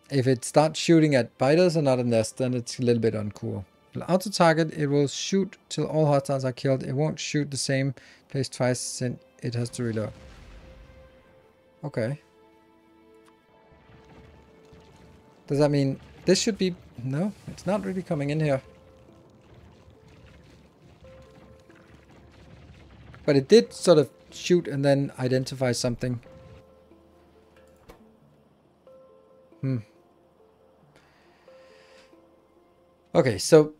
A: If it starts shooting at biters and not a nest, then it's a little bit uncool. Auto target, it will shoot till all hostiles are killed. It won't shoot the same place twice since it has to reload. Okay. Does that mean this should be... No, it's not really coming in here. But it did sort of shoot and then identify something. Okay, so...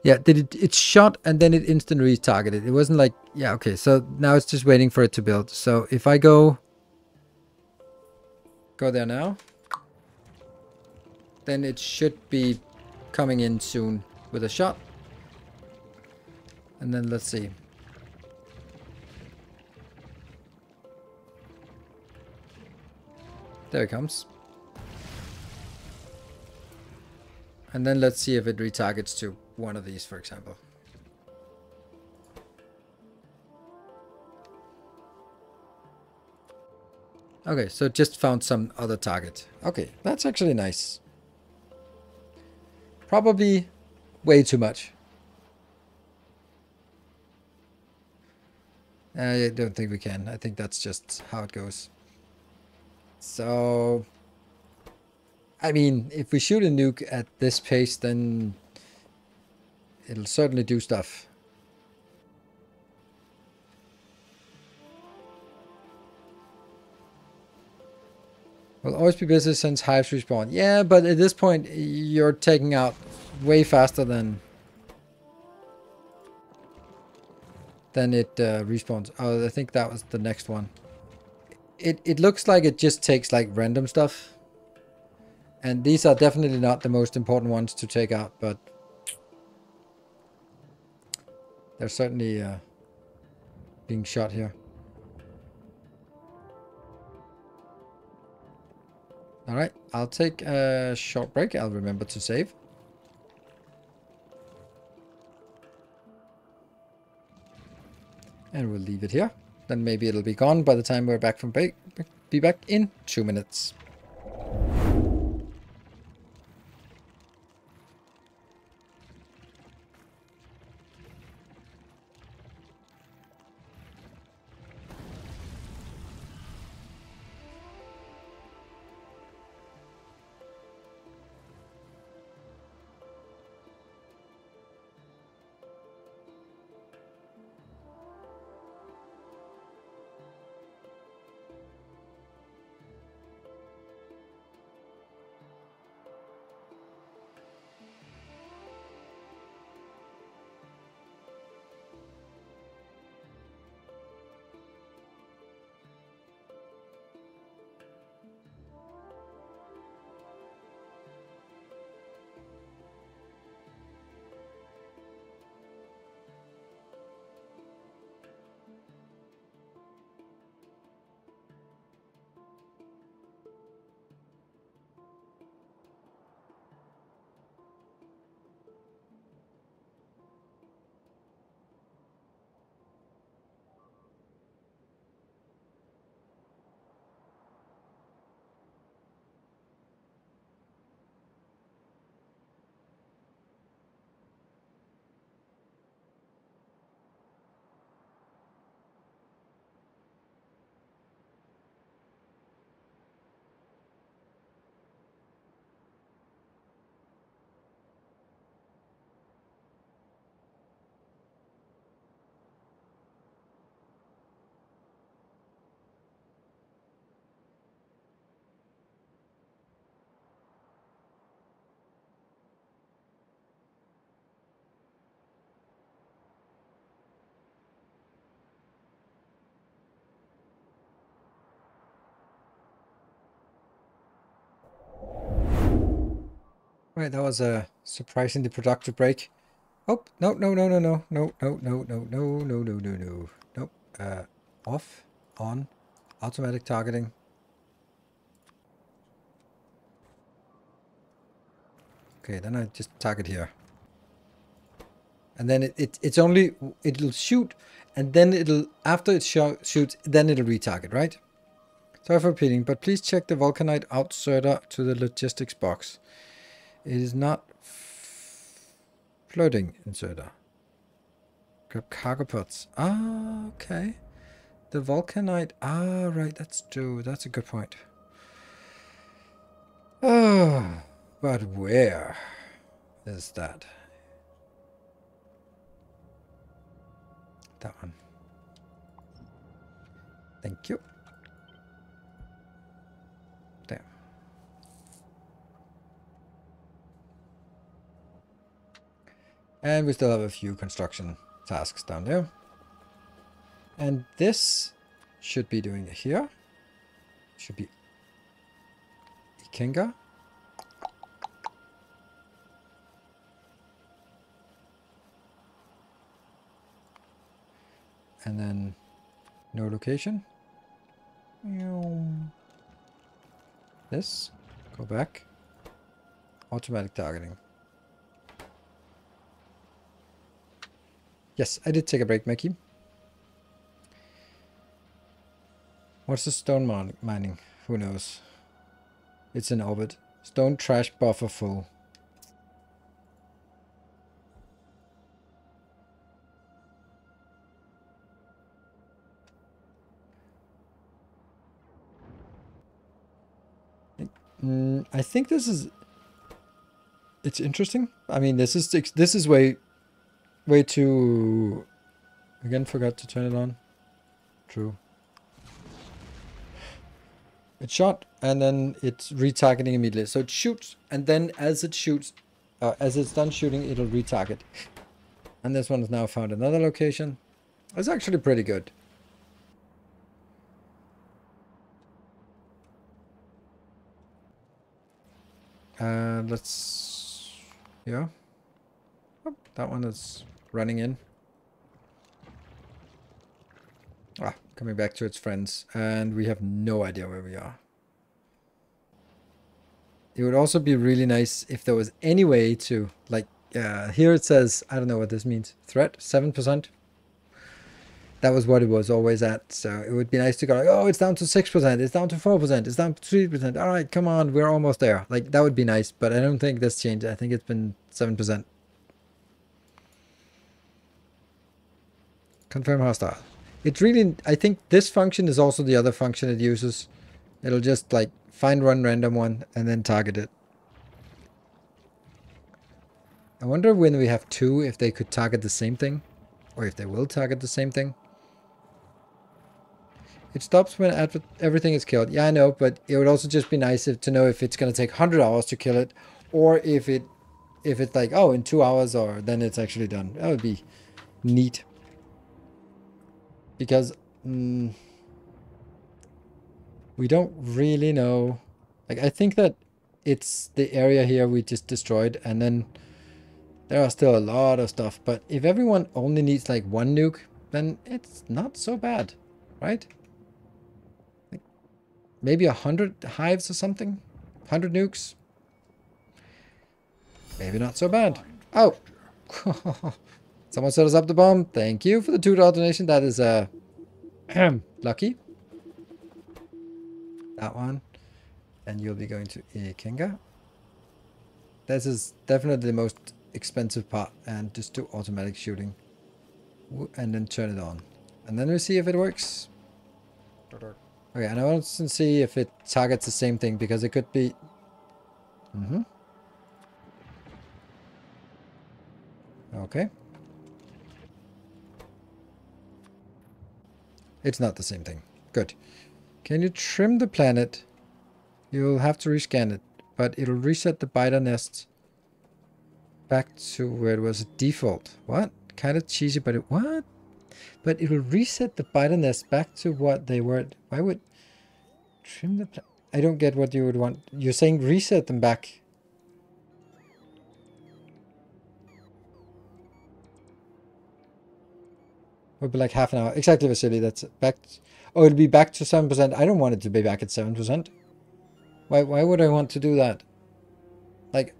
A: Yeah, it shot and then it instantly retargeted. It wasn't like... Yeah, okay, so now it's just waiting for it to build. So if I go there now, then it should be coming in soon with a shot. And then let's see. There it comes. And then let's see if it retargets to one of these, for example. Okay, so it just found some other target. Okay, that's actually nice. Probably Way too much. I don't think we can. I think that's just how it goes. So, I mean, if we shoot a nuke at this pace, then it'll certainly do stuff. We'll always be busy since hives respawn. Yeah, but at this point, you're taking out way faster than it respawns. Oh, I think that was the next one. It looks like it just takes like random stuff. And these are definitely not the most important ones to take out, but they're certainly being shot here. Alright, I'll take a short break. I'll remember to save. And we'll leave it here. Then maybe it'll be gone by the time we're back from break. Be back in 2 minutes. Right, that was a surprisingly productive break. Oh, no, no, no, no, no, no, no, no, no, no, no, no, no, no. Nope. Off, on, automatic targeting. Okay, then I just target here. And then it's only, it'll shoot, and then it'll, after it shoots, then it'll retarget, right? Sorry for repeating, but please check the Vulcanite outserter to the logistics box. It is not floating inserter. Grab cargo pods. Ah, okay. The Vulcanite. Ah, right. That's true. That's a good point. Oh, but where is that? That one. Thank you. There. And we still have a few construction tasks down there. And this should be doing it here. Should be Ikenga. And then no location. This. Go back. Automatic targeting. Yes, I did take a break, Mickey. What's the stone mining? Who knows? It's in orbit. Stone trash buffer full. I think this is... It's interesting. I mean, this is way too... Again, forgot to turn it on. True. It shot, and then it's retargeting immediately. So it shoots, and then as it shoots, as it's done shooting, it'll retarget. And this one has now found another location. It's actually pretty good. Let's... Yeah. Oh, that one is running in. Ah, coming back to its friends. And we have no idea where we are. It would also be really nice if there was any way to, like, here it says, I don't know what this means. Threat, 7%. That was what it was always at. So it would be nice to go like, oh, it's down to 6%. It's down to 4%. It's down to 3%. All right, come on. We're almost there. Like, that would be nice. But I don't think that's changed. I think it's been 7%. Confirm hostile. It's really, I think this function is also the other function it uses. It'll just like find one random one and then target it. I wonder when we have two if they could target the same thing. Or if they will target the same thing. It stops when everything is killed. Yeah, I know, but it would also just be nice to know if it's going to take 100 hours to kill it. Or if it's like, oh, in 2 hours, or then it's actually done. That would be neat. Because we don't really know. Like, I think that it's the area here we just destroyed, and then there are still a lot of stuff. But if everyone only needs like one nuke, then it's not so bad, right? Like maybe 100 hives or something? 100 nukes? Maybe not so bad. Oh! Someone set us up the bomb. Thank you for the $2 donation. That is lucky. That one. And you'll be going to Ikenga. This is definitely the most expensive part, and just do automatic shooting. And then turn it on. And then we see if it works. Okay, and I want to see if it targets the same thing, because it could be... Okay. It's not the same thing. Good. Can you trim the planet? You'll have to rescan it, but it'll reset the biter nest back to where it was default. What? Kind of cheesy, but what? But it will reset the biter nest back to what they were. Why would trim the planet? I don't get what you would want. You're saying reset them back. Would be like half an hour. Exactly, Vasily. That's back. Oh, it'll be back to 7%. I don't want it to be back at 7%. Why would I want to do that? Like,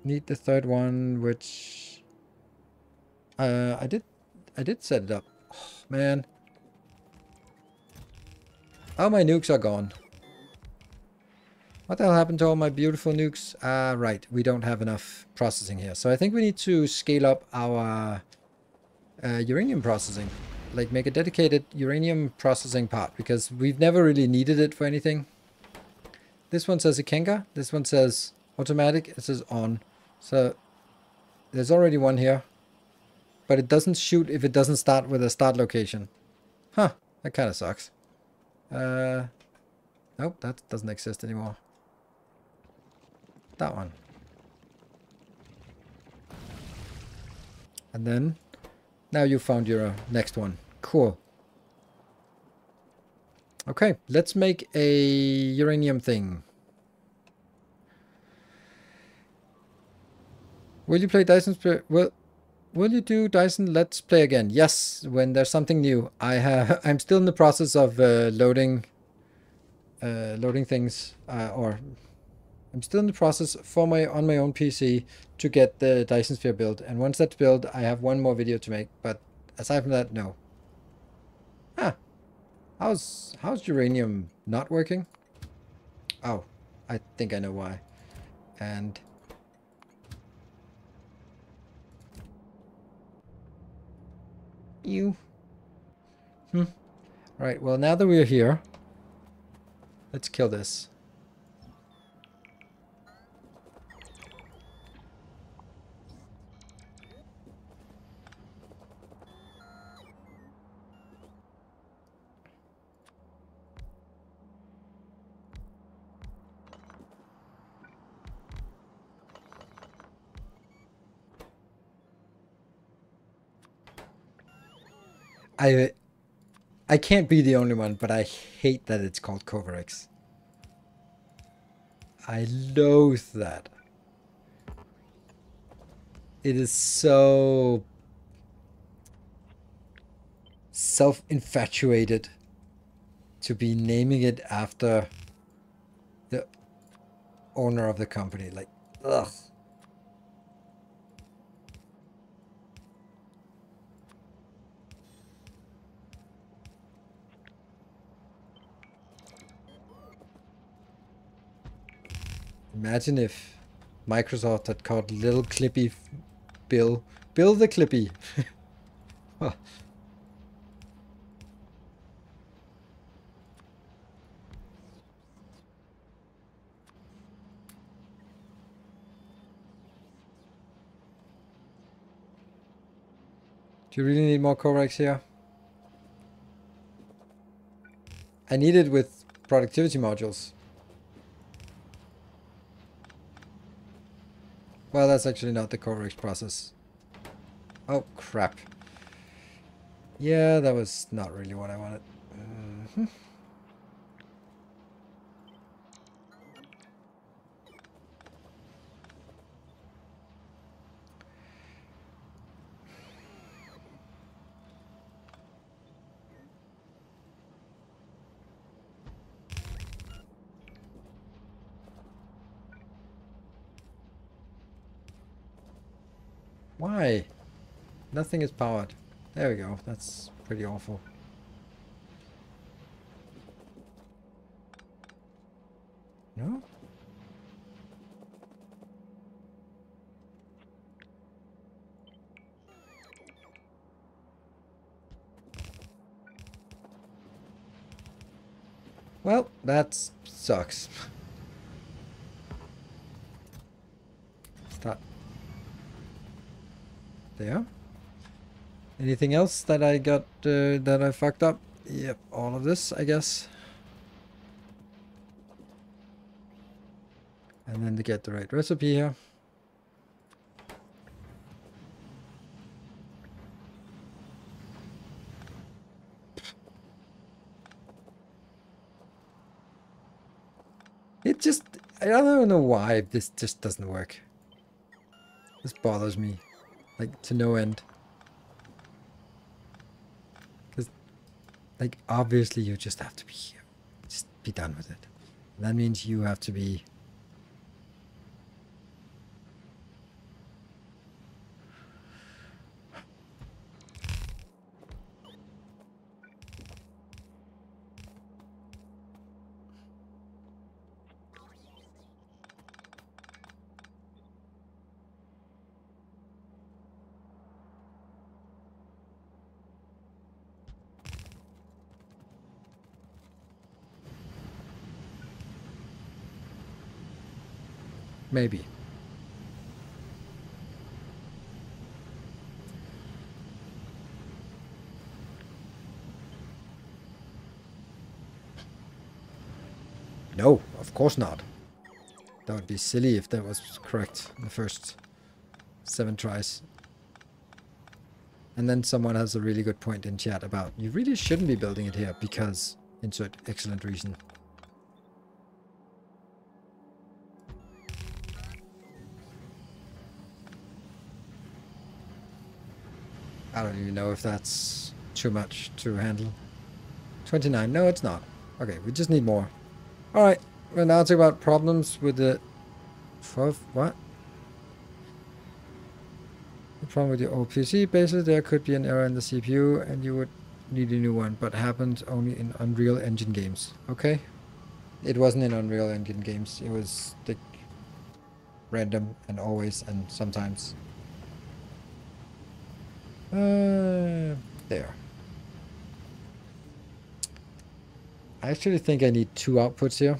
A: need the third one, which I did set it up. Oh, man. Oh, my nukes are gone. What the hell happened to all my beautiful nukes? Right. We don't have enough processing here. So I think we need to scale up our uranium processing. Like, make a dedicated uranium processing part, because we've never really needed it for anything. This one says Ikenga. This one says automatic. It says on. So there's already one here. But it doesn't shoot if it doesn't start with a start location. Huh. That kind of sucks. Nope, that doesn't exist anymore. That one. And then, now you found your next one. Cool. Okay, let's make a uranium thing. Will you play Dyson? Will you do Dyson Let's Play again? Yes, when there's something new. I'm still in the process of loading things, or I'm still in the process on my own PC to get the Dyson Sphere built. And once that's built, I have one more video to make. But aside from that, no. Ah, how's uranium not working? Oh, I think I know why. And you. Right. Well, now that we're here, let's kill this. I can't be the only one, but I hate that it's called Covarex. I loathe that. It is so self-infatuated to be naming it after the owner of the company. Like, ugh. Imagine if Microsoft had called Little Clippy Bill the Clippy. Oh, do you really need more Corex here? I need it with productivity modules. Well, that's actually not the Corex process. Oh, crap. Yeah, that was not really what I wanted. Why? Nothing is powered. There we go. That's pretty awful. No? Well, that sucks. Start. There. Anything else that I got, that I fucked up? Yep, all of this, I guess. And then to get the right recipe here. It just, I don't know why this just doesn't work. This bothers me, like, to no end. Because, like, obviously you just have to be here. Just be done with it. And that means you have to be... Maybe. No, of course not. That would be silly if that was correct in the first 7 tries. And then someone has a really good point in chat about you really shouldn't be building it here because insert excellent reason. I don't even know if that's too much to handle. 29. No, it's not. Okay, we just need more. Alright, we're now talking about problems with the... What? The problem with the old PC, basically there could be an error in the CPU and you would need a new one, but happens only in Unreal Engine games. Okay? It wasn't in Unreal Engine games. It was the random and always and sometimes. There. I actually think I need 2 outputs here,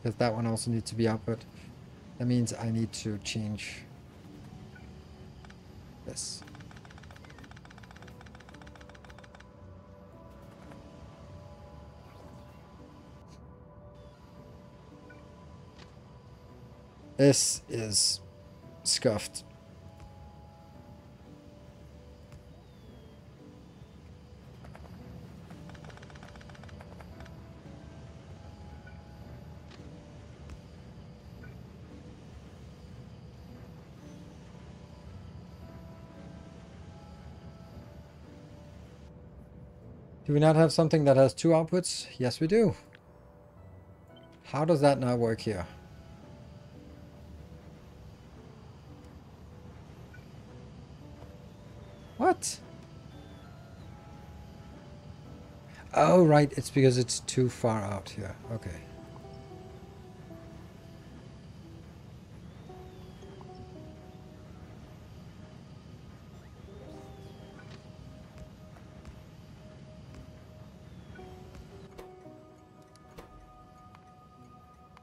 A: because that one also needs to be output. That means I need to change this. This is scuffed. Do we not have something that has 2 outputs? Yes, we do. How does that not work here? What? Oh, right. It's because it's too far out here. Okay.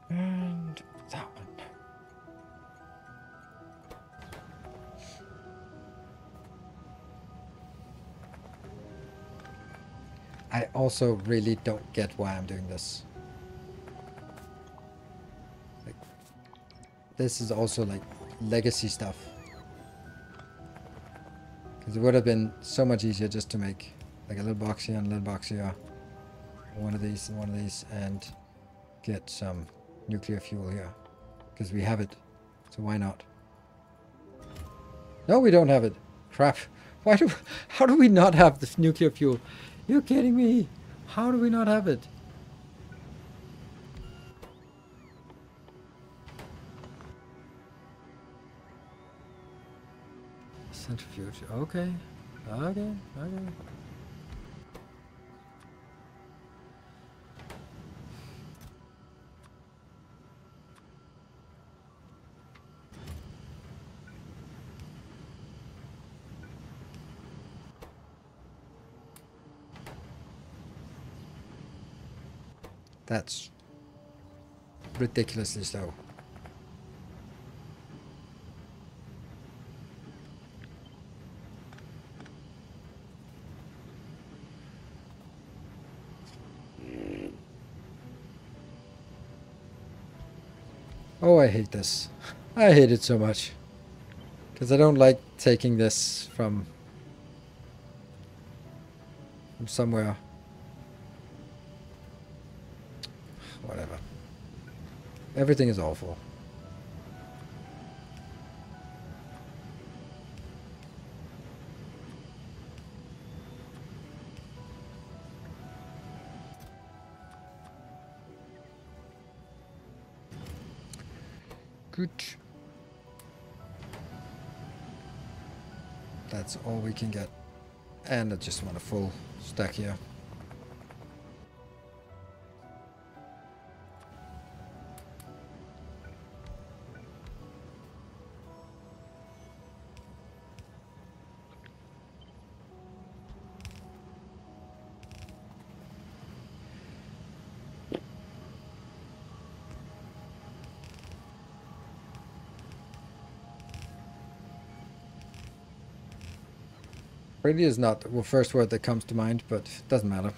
A: And that one. I also really don't get why I'm doing this. Like, this is also like legacy stuff. Because it would have been so much easier just to make like a little box here and a little box here. One of these and one of these, and get some nuclear fuel here. Because we have it. So why not? No, we don't have it. Crap. How do we not have the nuclear fuel? You're kidding me. How do we not have it? Centrifuge. Okay. Okay. Okay. That's ridiculously slow. Oh, I hate this. I hate it so much. Because I don't like taking this from somewhere. Whatever. Everything is awful. Good. That's all we can get. And I just want a full stack here. Really is not the first word that comes to mind, but it doesn't matter.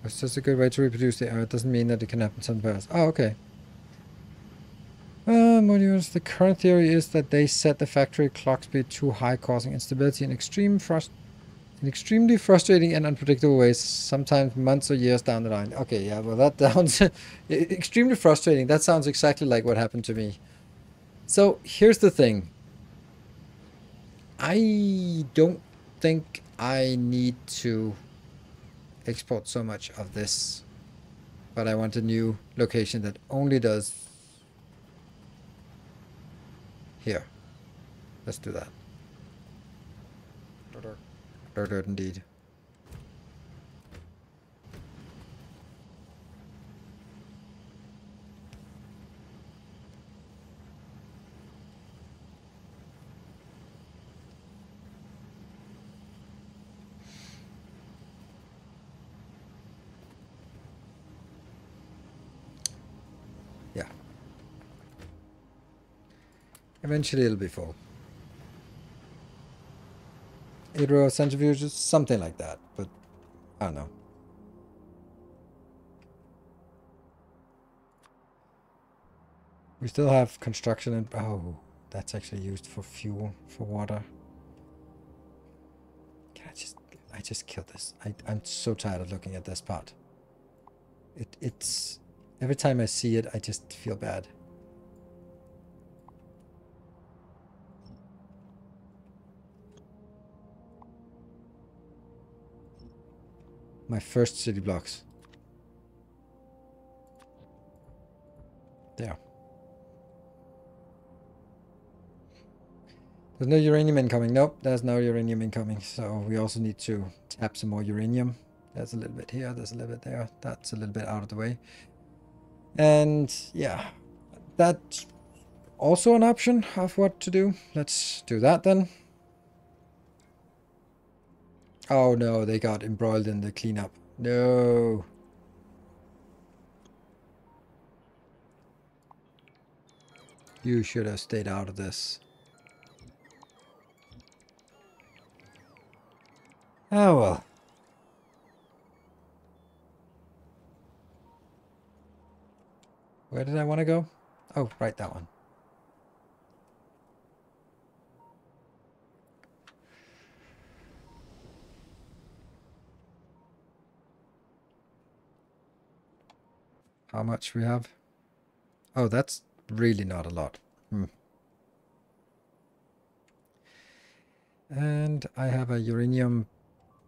A: It's just a good way to reproduce the error. It doesn't mean that it can happen somewhere else. Oh, okay. Modules. The current theory is that they set the factory clock speed too high, causing instability and extremely frustrating and unpredictable ways, sometimes months or years down the line. Okay, yeah, well that sounds extremely frustrating. That sounds exactly like what happened to me. So here's the thing. I don't think I need to export so much of this, but I want a new location that only does here. Let's do that. Dirt indeed. Yeah. Eventually it'll be full. 8-row centrifuges, something like that, but I don't know. We still have construction and oh, that's actually used for fuel, for water. Can I just kill this. I'm so tired of looking at this part. It's every time I see it, I just feel bad. my first city blocks. There. There's no uranium incoming. Nope, there's no uranium incoming. So we also need to tap some more uranium. There's a little bit here, there's a little bit there. That's a little bit out of the way. And yeah, that's also an option of what to do. Let's do that then. Oh no, they got embroiled in the cleanup. No. You should have stayed out of this. Oh well. Where did I want to go? Oh, right, that one. How much we have? Oh, that's really not a lot. And I have a uranium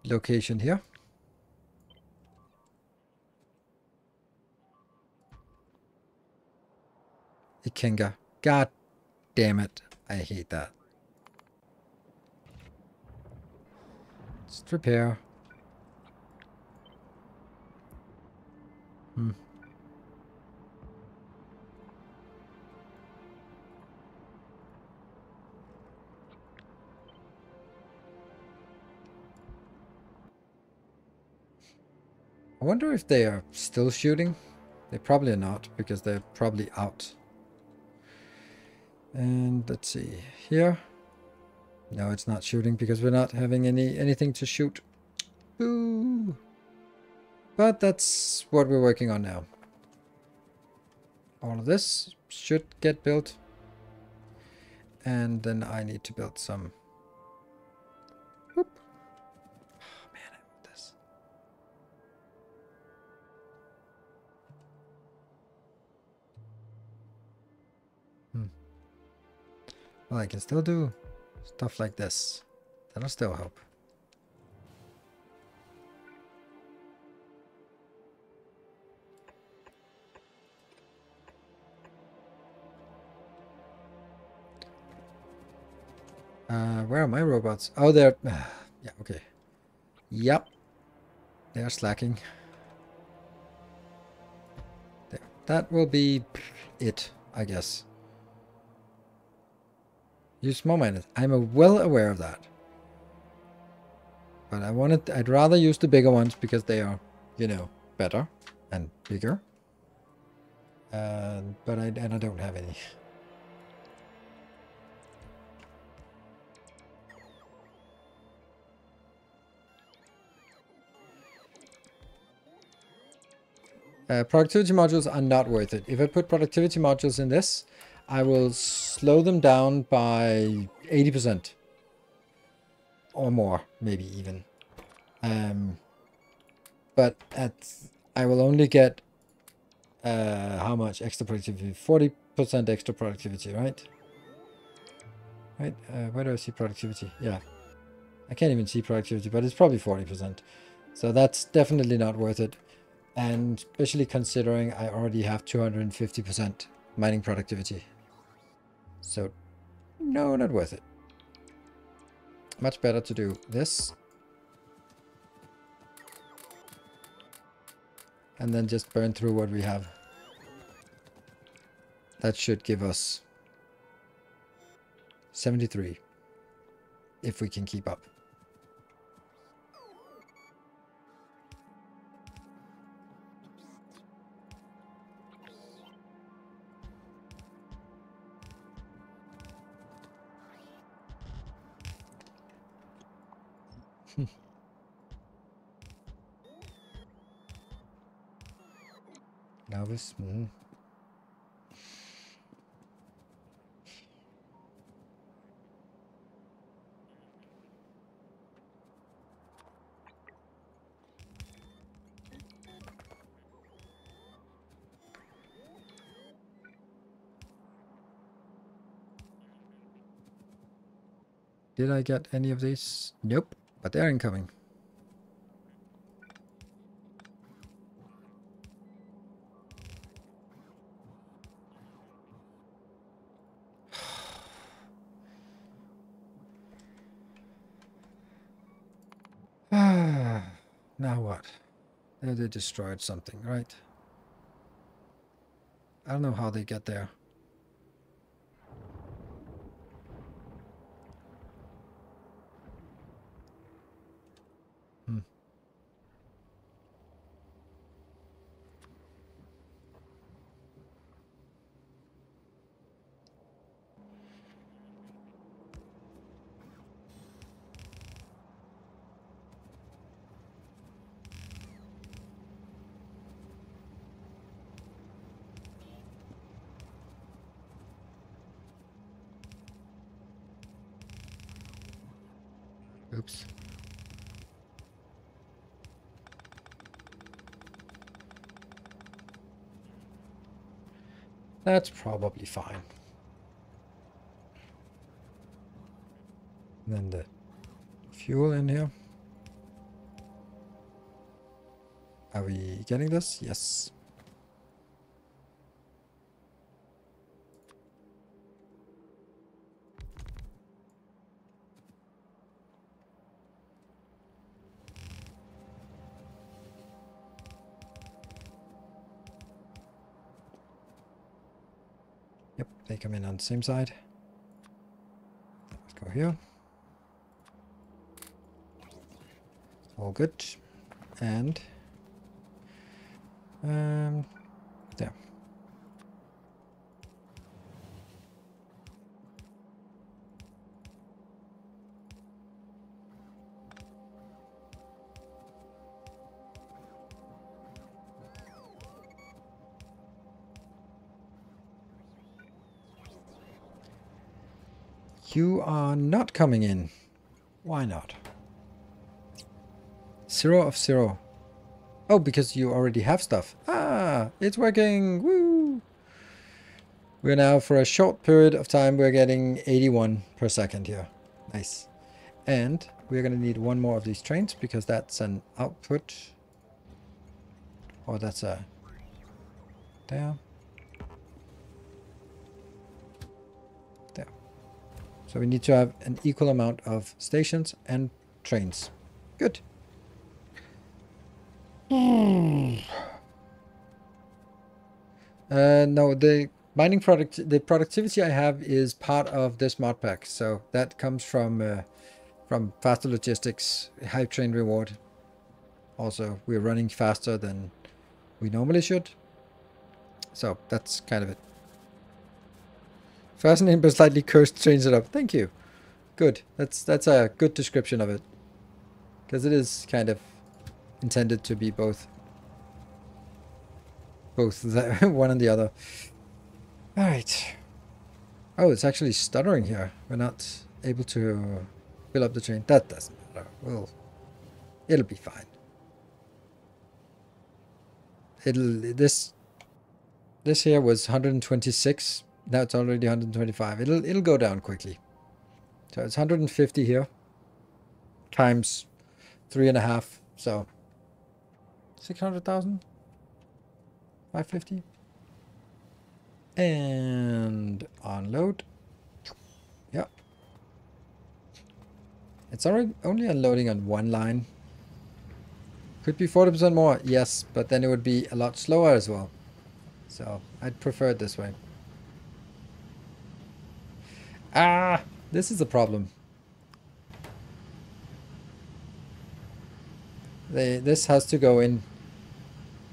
A: location here. Ikenga. God damn it. I hate that. Just repair. I wonder if they are still shooting. They probably are not, because they're probably out. And let's see. Here. No, it's not shooting because we're not having anything to shoot. Boo! But that's what we're working on now. All of this should get built. And then I need to build some. Whoop. Oh man, I want this. Well, I can still do stuff like this. That'll still help. Where are my robots? Oh, they're... yeah, okay. Yep. They're slacking. There. That will be it, I guess. Use small miners. I'm well aware of that. But I'd rather use the bigger ones because they are, you know, better and bigger. But I don't have any. Productivity modules are not worth it. If I put productivity modules in this, I will slow them down by 80%. Or more, maybe even. But I will only get how much extra productivity? 40% extra productivity, right? Right? Where do I see productivity? Yeah. I can't even see productivity, but it's probably 40%. So that's definitely not worth it. And especially considering I already have 250% mining productivity. So, no, not worth it. Much better to do this. And then just burn through what we have. That should give us 73. If we can keep up. Novice. Did I get any of these? Nope, but they're incoming. Now what? There they destroyed something, right? I don't know how they get there. Hmm. Oops. That's probably fine. And then the fuel in here. Are we getting this? Yes. Yep, they come in on the same side. Let's go here. All good. And there. You are not coming in. Why not? 0 of 0. Oh, because you already have stuff. Ah, it's working. Woo! We're now, for a short period of time, we're getting 81 per second here. Nice. And we're going to need one more of these trains because that's an output. Or that's a... There. There. So we need to have an equal amount of stations and trains. Good. No, the mining the productivity I have is part of this mod pack, so that comes from faster logistics, high train reward. Also, we're running faster than we normally should, so that's kind of it. Fascinating but slightly cursed trains it up. Thank you. Good. That's a good description of it, because it is kind of intended to be both the one and the other. All right. Oh, it's actually stuttering here. We're not able to fill up the train. That doesn't matter. It'll be fine. This here was 126. Now it's already 125. It'll go down quickly. So it's 150 here times 3.5. So 600,000. 550. And unload. Yeah. It's already only unloading on one line. Could be 40% more, yes, but then it would be a lot slower as well. So I'd prefer it this way. Ah, this is a problem. This has to go in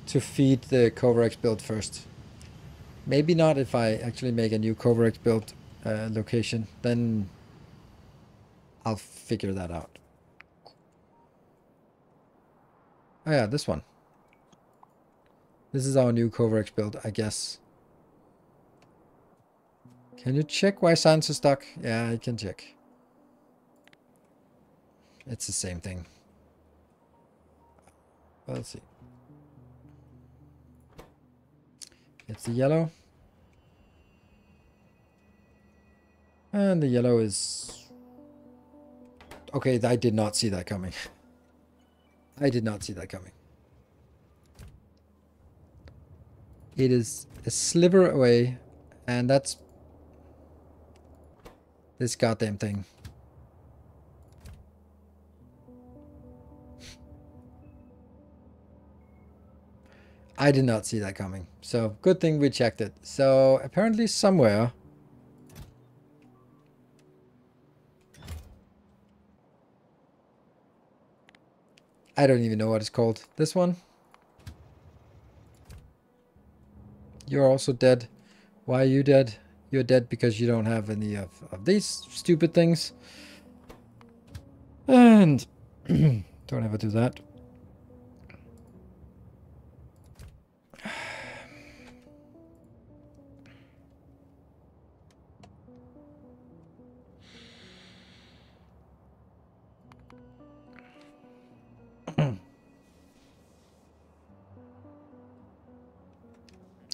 A: to feed the Coverx build first. Maybe not if I actually make a new Coverx build location. Then I'll figure that out. Oh yeah, this one. This is our new Coverx build, I guess. Can you check why science is stuck? Yeah, I can check. It's the same thing. Well, let's see. It's the yellow. And the yellow is... Okay, I did not see that coming. I did not see that coming. It is a sliver away, and that's this goddamn thing. I did not see that coming. So good thing we checked it. So apparently somewhere. I don't even know what it's called. This one? You're also dead. Why are you dead? You're dead because you don't have any of these stupid things. And don't ever do that.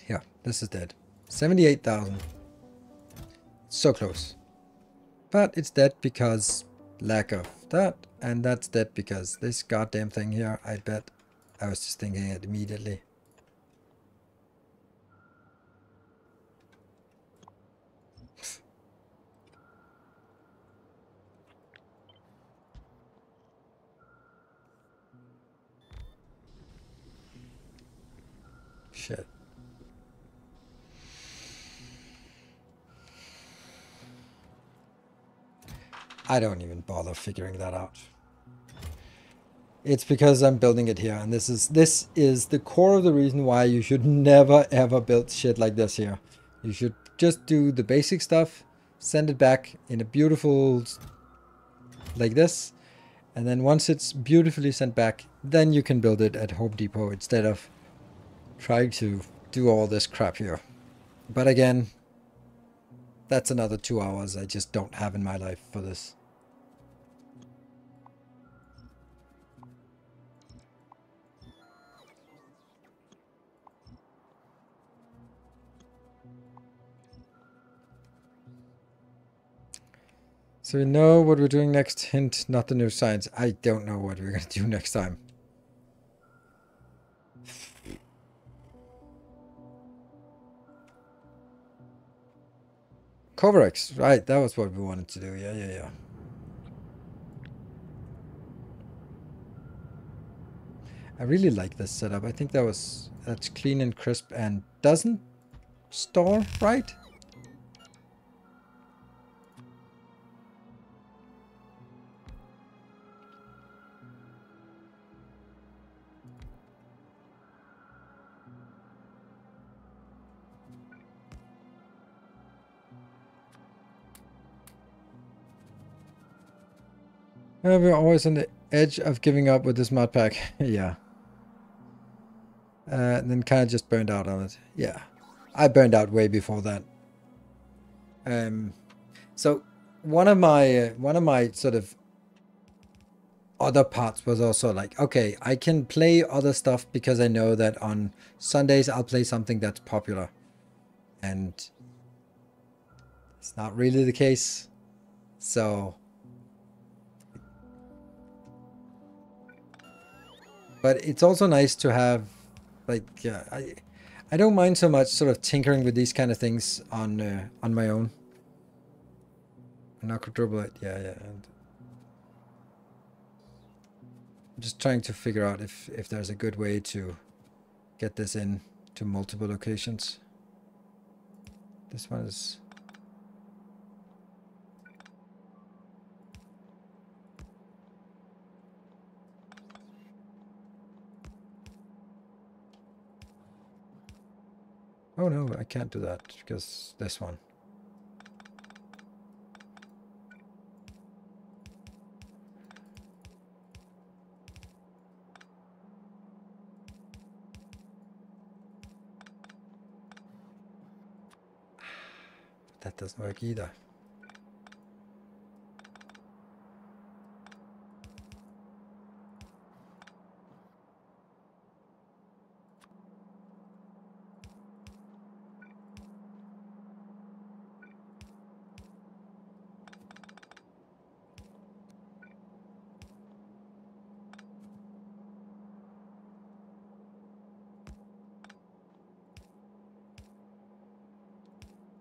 A: Yeah, this is dead. 78,000. So close. But it's dead because lack of that. And that's dead because this goddamn thing here, I bet. I was just thinking it immediately. Shit. I don't even bother figuring that out. It's because I'm building it here, and this is the core of the reason why you should never ever build shit like this here. You should just do the basic stuff, send it back in a beautiful like this, and then once it's beautifully sent back, then you can build it at Home Depot instead of trying to do all this crap here. But again, that's another 2 hours I just don't have in my life for this. So we know what we're doing next. Hint, not the new science. I don't know what we're going to do next time. Coverx, right, that was what we wanted to do. Yeah. I really like this setup. I think that's clean and crisp and doesn't stall, right? We're always on the edge of giving up with this mod pack. Yeah. And then kind of just burned out on it. Yeah. I burned out way before that. So one of my sort of other parts was also like, okay, I can play other stuff because I know that on Sundays I'll play something that's popular. And it's not really the case. So, but it's also nice to have, like, I don't mind so much sort of tinkering with these kind of things on my own. Not quadruple it, yeah. And I'm just trying to figure out if there's a good way to get this in to multiple locations. This one is. Oh no, I can't do that because this one. That doesn't work either.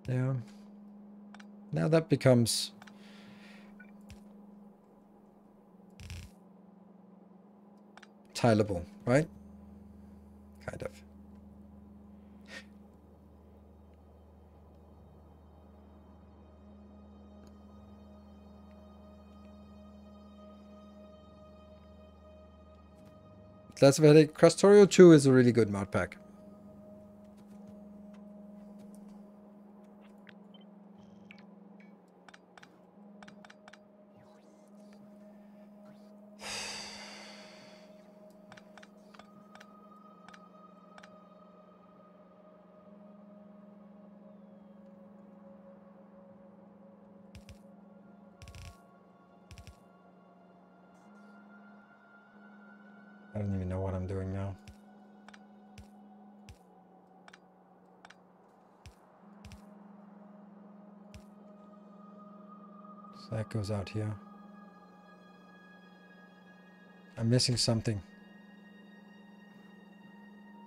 A: Yeah. Now that becomes tileable, right? Kind of. less of a headache. Factorio 2 is a really good mod pack. I don't even know what I'm doing now. So that goes out here. I'm missing something.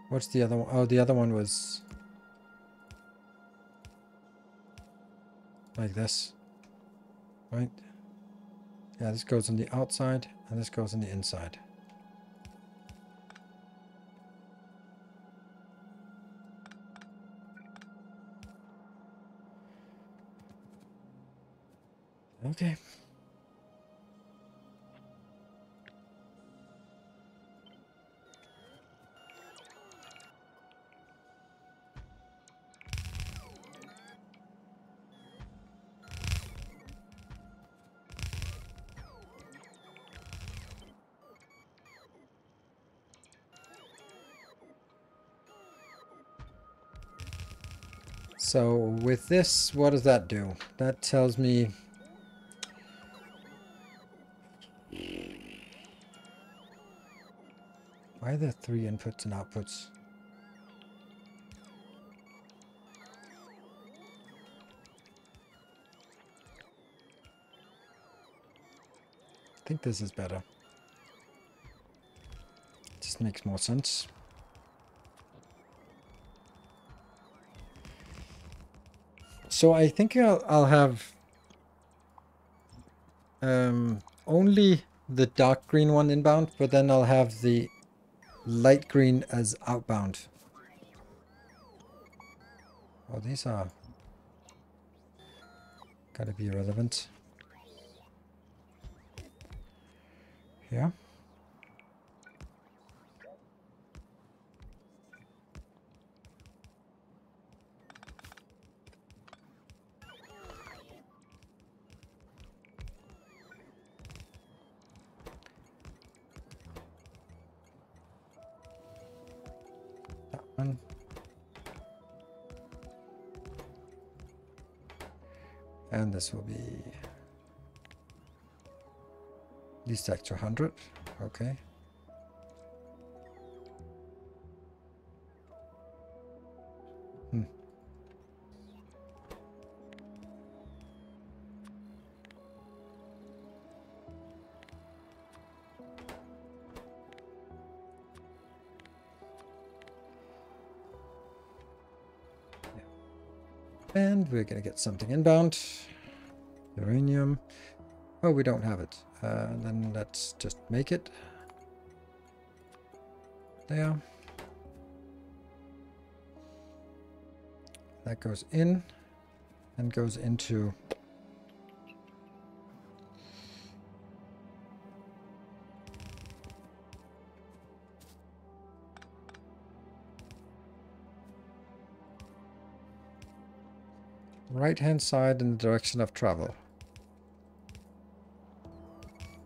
A: What's the other one? Oh, the other one was like this, right? Yeah, this goes on the outside and this goes on the inside. Okay. So with this, what does that do? That tells me why are there 3 inputs and outputs? I think this is better. Just makes more sense. So I think I'll have only the dark green one inbound, but then I'll have the light green as outbound. Oh, these are gotta be relevant. Yeah. That one. And this will be least extra 100. Okay. And we're going to get something inbound. Uranium. Oh, we don't have it. Then let's just make it. There. That goes in and goes into right hand side in the direction of travel.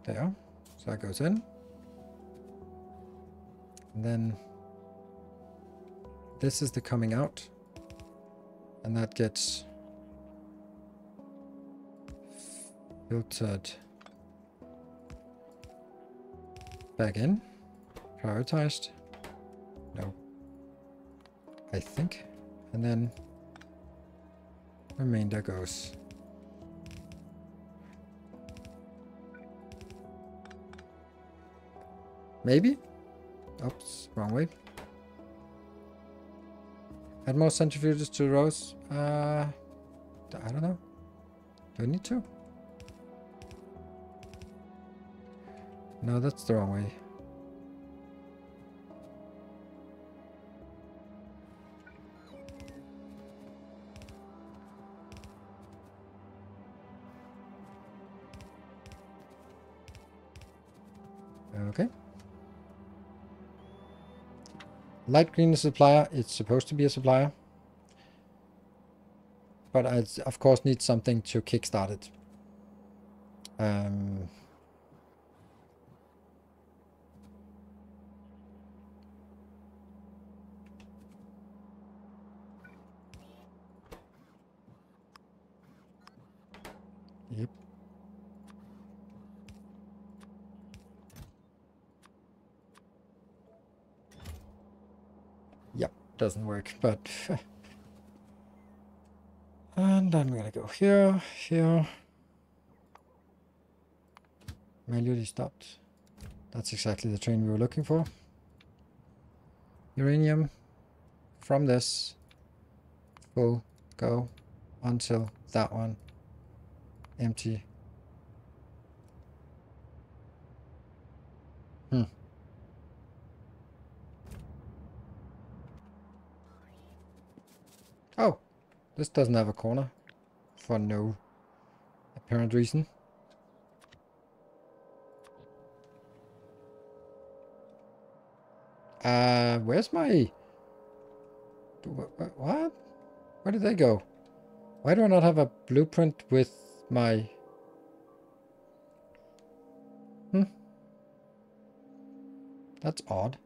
A: There. So that goes in. And then this is the coming out. And that gets filtered back in. Prioritized. No. I think. And then remainder goes. Maybe? Oops, wrong way. Add more centrifuges to rows. I don't know. Do I need to? No, that's the wrong way. Okay. Light green is a supplier. It's supposed to be a supplier. But I, of course, need something to kickstart it. Yep. Yep, doesn't work, but... And I'm gonna go here, here. Manually stopped. That's exactly the train we were looking for. Uranium from this. Full, go until that one. Empty. Oh, this doesn't have a corner for no apparent reason. Where's my... What? Where did they go? Why do I not have a blueprint with my... That's odd.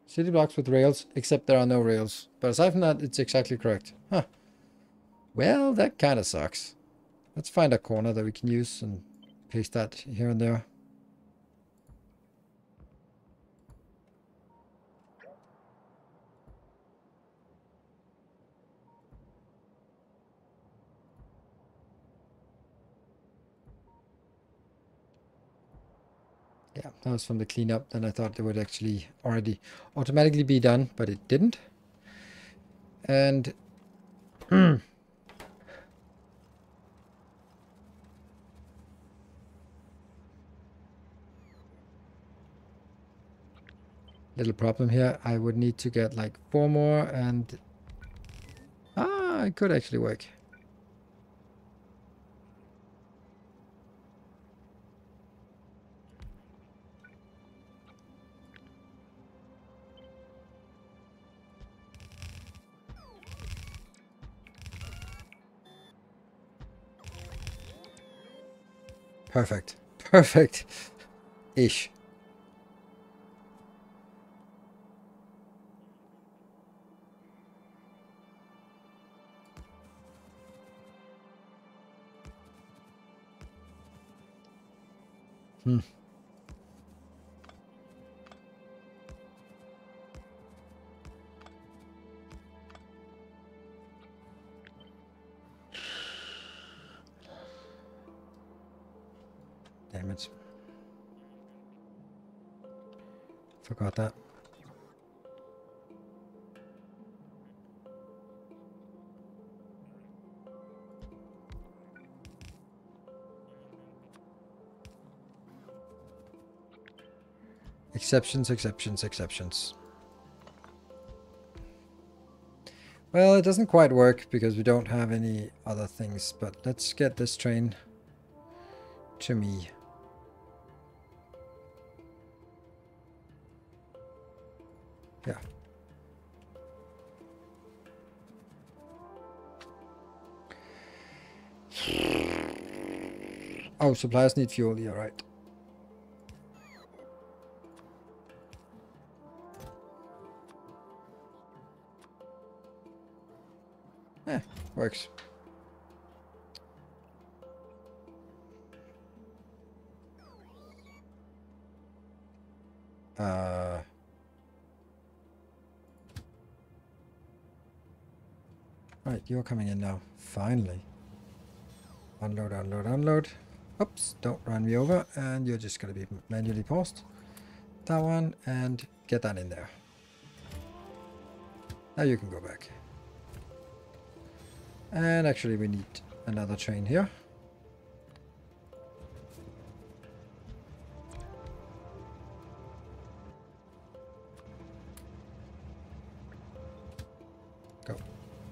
A: City blocks with rails, except there are no rails. But aside from that, it's exactly correct. Huh. Well, that kind of sucks. Let's find a corner that we can use and paste that here and there. Yeah, that was from the cleanup. Then I thought it would actually already automatically be done, but it didn't. And little problem here. I would need to get like 4 more, and it could actually work. Perfect. Perfect. Ish. Damn it. Forgot that. Exceptions, exceptions, exceptions. Well, it doesn't quite work because we don't have any other things, but let's get this train to me. Yeah. Oh, suppliers need fuel, you're right. Works. Right, you're coming in now. Finally. Unload, unload, unload. Oops, don't run me over. And you're just going to be manually paused. That one, and get that in there. Now you can go back. And actually we need another train here. Go.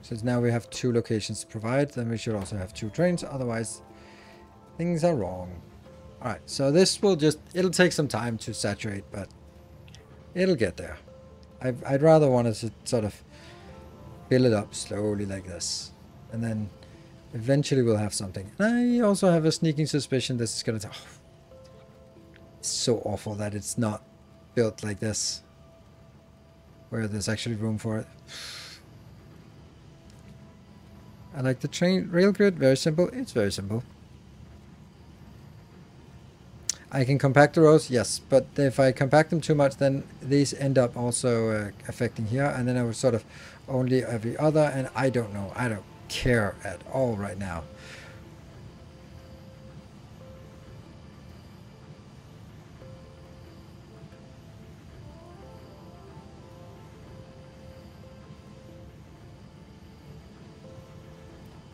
A: Since now we have 2 locations to provide, then we should also have 2 trains, otherwise things are wrong. Alright, so this will just, it'll take some time to saturate, but it'll get there. I'd rather want to sort of build it up slowly like this, and then eventually we'll have something. And I also have a sneaking suspicion this is gonna. It's so awful that it's not built like this, where there's actually room for it. I like the train rail grid. Very simple. It's very simple. I can compact the rows, yes, but if I compact them too much, then these end up also affecting here, and then I would sort of only every other, and I don't know. I don't care at all right now.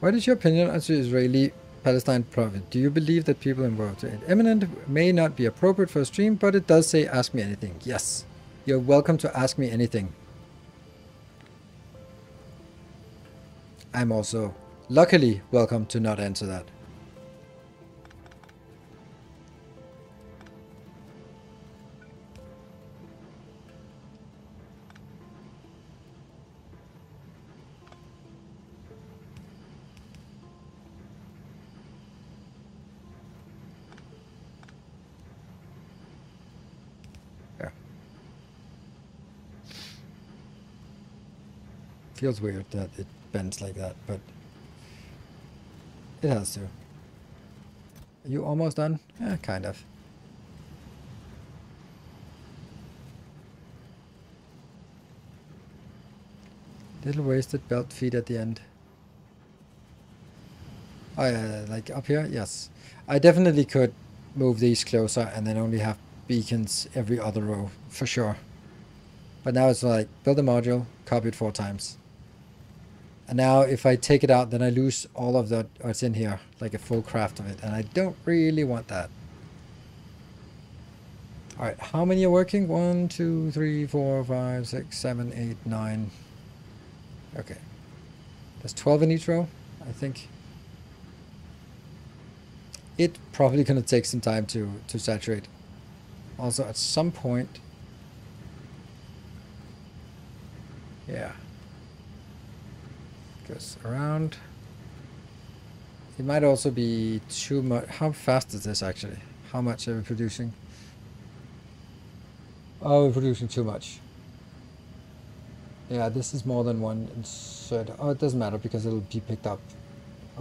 A: What is your opinion on the Israeli-Palestine province? Do you believe that people involved in imminent may not be appropriate for a stream, but it does say ask me anything. Yes, you're welcome to ask me anything. I'm also luckily welcome to not answer that. Feels weird that it bends like that, but it has to. Are you almost done? Yeah, kind of. Little wasted belt feet at the end. Oh yeah, like up here? Yes. I definitely could move these closer and then only have beacons every other row, for sure. But now it's like, build a module, copy it 4 times. And now if I take it out, then I lose all of that what's in here, like a full craft of it. And I don't really want that. Alright, how many are working? 1, 2, 3, 4, 5, 6, 7, 8, 9. Okay. There's 12 in each row, I think. It's probably going to take some time to saturate. Also, at some point... Yeah. Goes around. It might also be too much. How fast is this actually? How much are we producing? Oh, we're producing too much. Yeah, this is more than one insert. Oh, it doesn't matter because it'll be picked up.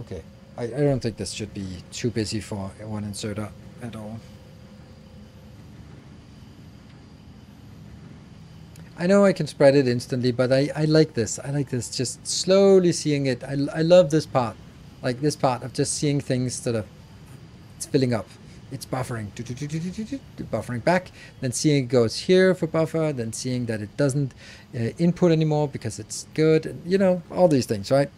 A: Okay. I don't think this should be too busy for one inserter at all. I know I can spread it instantly, but I like this. I like this, just slowly seeing it. I love this part. Like this part of just seeing things that are, it's filling up. It's buffering. Buffering back. Then seeing it goes here for buffer. Then seeing that it doesn't input anymore because it's good. You know, all these things, right?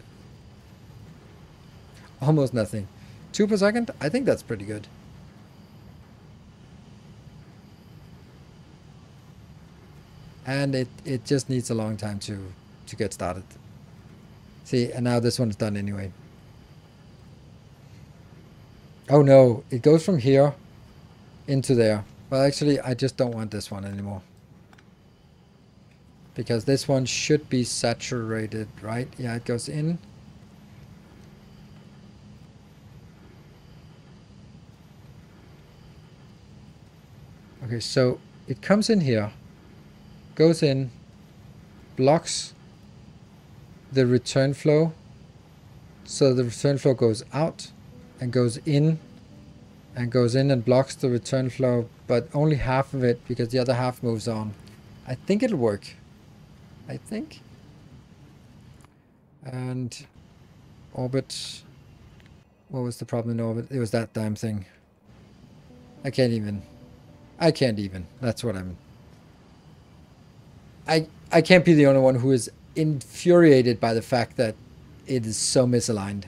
A: Almost nothing. 2 per second? I think that's pretty good. And it just needs a long time to get started. See, and now this one's done anyway. Oh no, it goes from here into there. Well, actually, I just don't want this one anymore. Because this one should be saturated, right? Yeah, it goes in. Okay, so it comes in here, goes in, blocks the return flow. So the return flow goes out and goes in and blocks the return flow, but only half of it because the other half moves on. I think it'll work. I think. And orbit. What was the problem in orbit? It was that damn thing. I can't even. That's what I'm... I can't be the only one who is infuriated by the fact that it is so misaligned.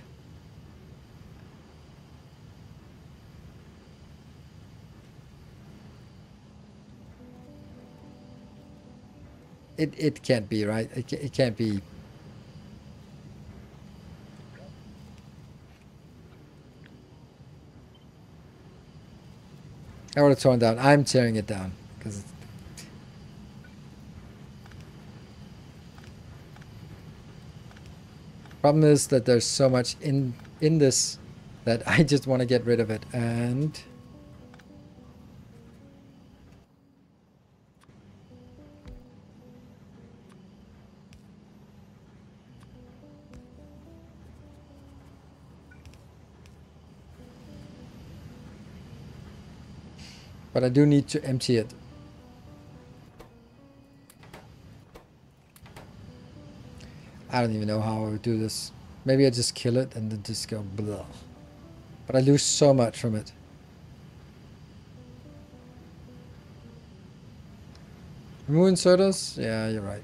A: It can't be, right? It can't be. I would have torn down. I'm tearing it down because Problem is that there's so much in this that I just want to get rid of it. And but I do need to empty it. I don't even know how I would do this. Maybe I just kill it and then just go blah. But I lose so much from it. Remove inserters? Yeah, you're right.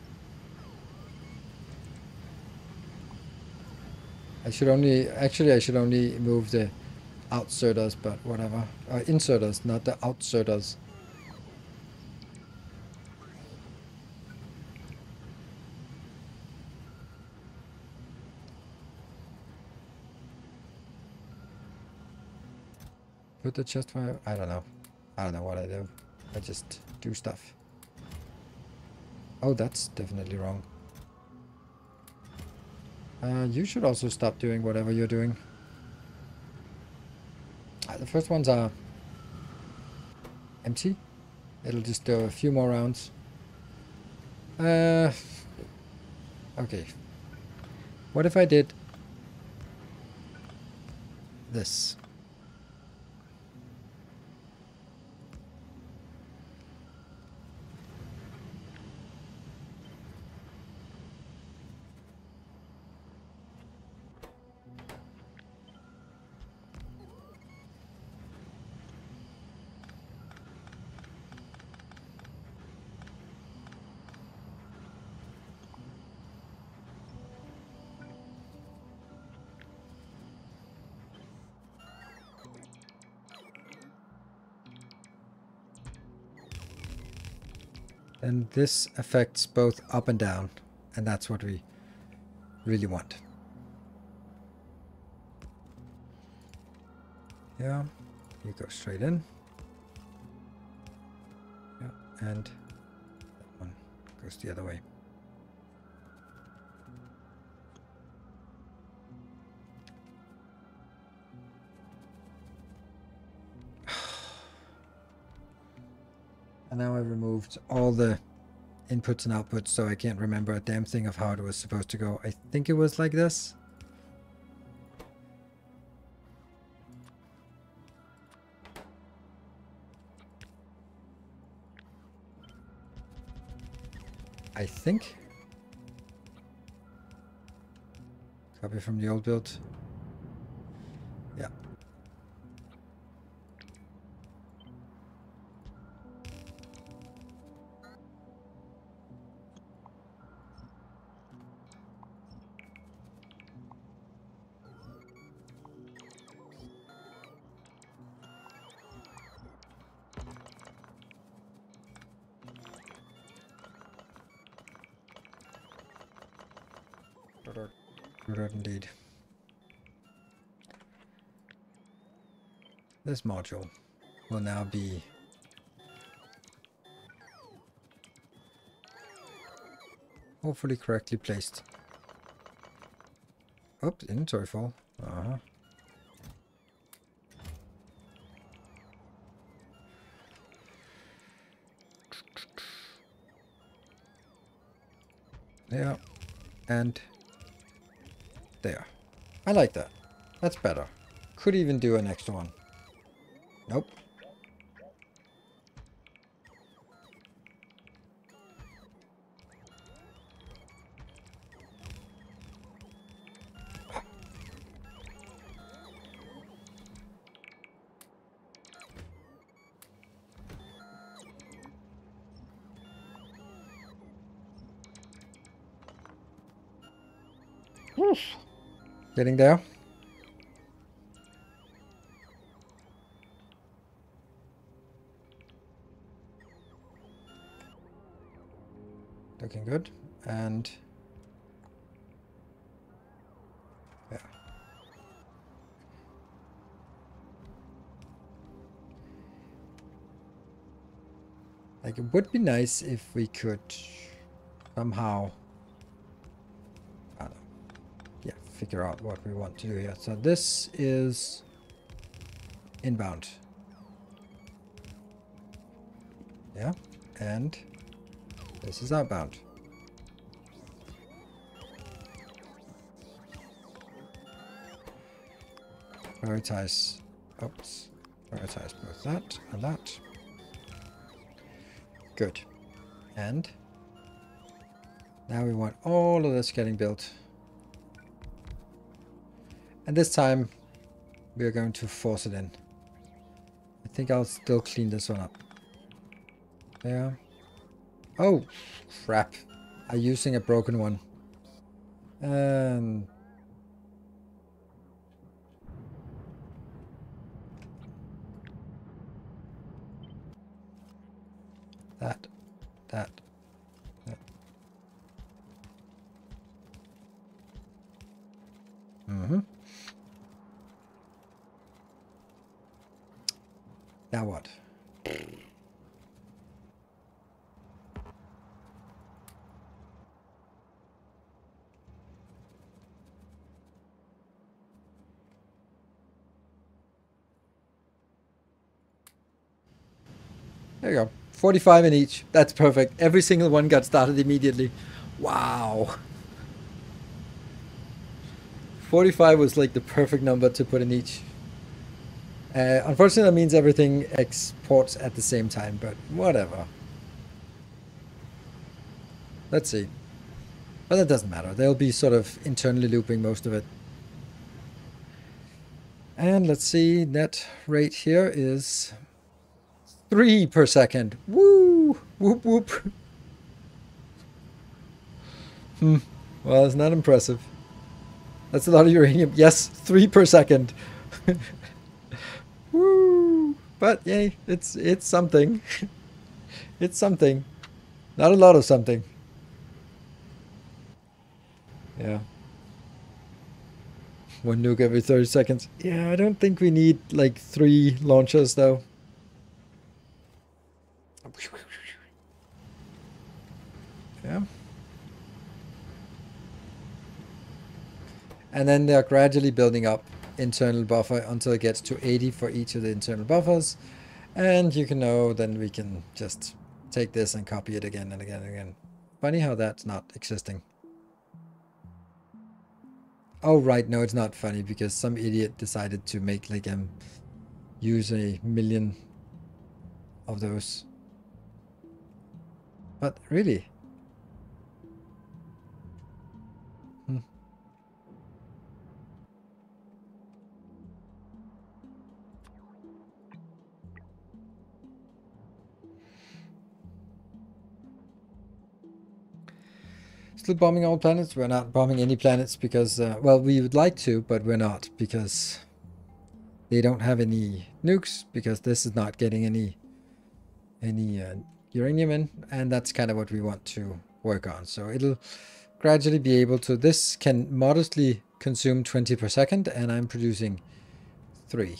A: I should only... Actually, I should only move the outserters, but whatever. Inserters, not the outserters. Put the chest fire... I don't know. I don't know what I do. I just do stuff. Oh, that's definitely wrong. You should also stop doing whatever you're doing. The first ones are empty. It'll just do a few more rounds. Okay. What if I did this? And this affects both up and down, and that's what we really want. Yeah, you go straight in. Yeah, and that one goes the other way. And now I removed all the inputs and outputs, so I can't remember a damn thing of how it was supposed to go. I think it was like this. I think. Copy from the old build. Yeah. Good indeed. This module will now be hopefully correctly placed. Oops, inventory full. Yeah, and there. I like that. That's better. Could even do an extra one. Nope. Getting there. Looking good. And yeah. Like, it would be nice if we could somehow, I don't know, yeah, figure out what we want to do here. So this is inbound. Yeah, and this is outbound. Prioritize, oops, prioritize both that and that. Good. And now we want all of this getting built. And this time we are going to force it in. I think I'll still clean this one up. There. Oh, crap. I'm using a broken one. And that. Mm-hmm. Now what? There you go. 45 in each. That's perfect. Every single one got started immediately. Wow. 45 was like the perfect number to put in each. Unfortunately, that means everything exports at the same time, but whatever. Let's see. But that doesn't matter. They'll be sort of internally looping most of it. And let's see, net rate here is 3 per second. Woo! Whoop whoop. Well, it's not impressive. That's a lot of uranium. Yes, 3 per second. Woo! But yay, it's something. It's something. Not a lot of something. Yeah. 1 nuke every 30 seconds. Yeah, I don't think we need like 3 launchers though. Yeah. And then they're gradually building up internal buffer until it gets to 80 for each of the internal buffers. And you can know, then we can just take this and copy it again and again and again. Funny how that's not existing. Oh, right. No, it's not funny because some idiot decided to make like use 1,000,000 of those. But really? Still bombing all planets? We're not bombing any planets because, well, we would like to, but we're not because they don't have any nukes, because this is not getting any uranium in, and that's kind of what we want to work on. So it'll gradually be able to, this can modestly consume 20 per second, and I'm producing 3.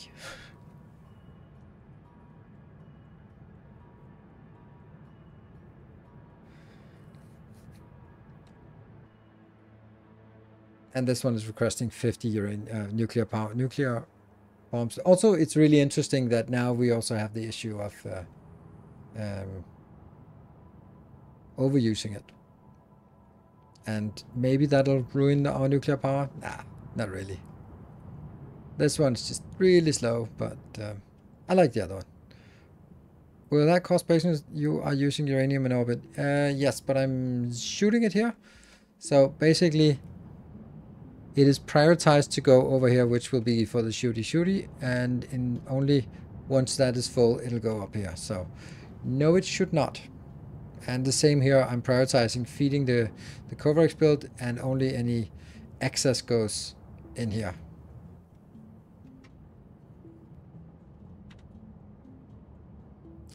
A: And this one is requesting 50 nuclear bombs. Also, it's really interesting that now we also have the issue of overusing it. And maybe that'll ruin our nuclear power? Nah, not really. This one's just really slow, but I like the other one. Will that cause patience? You are using uranium in orbit. Yes, but I'm shooting it here. So basically, it is prioritized to go over here, which will be for the shooty, and in only once that is full, it'll go up here. So no, it should not. And the same here, I'm prioritizing feeding the Covax build, and only any excess goes in here.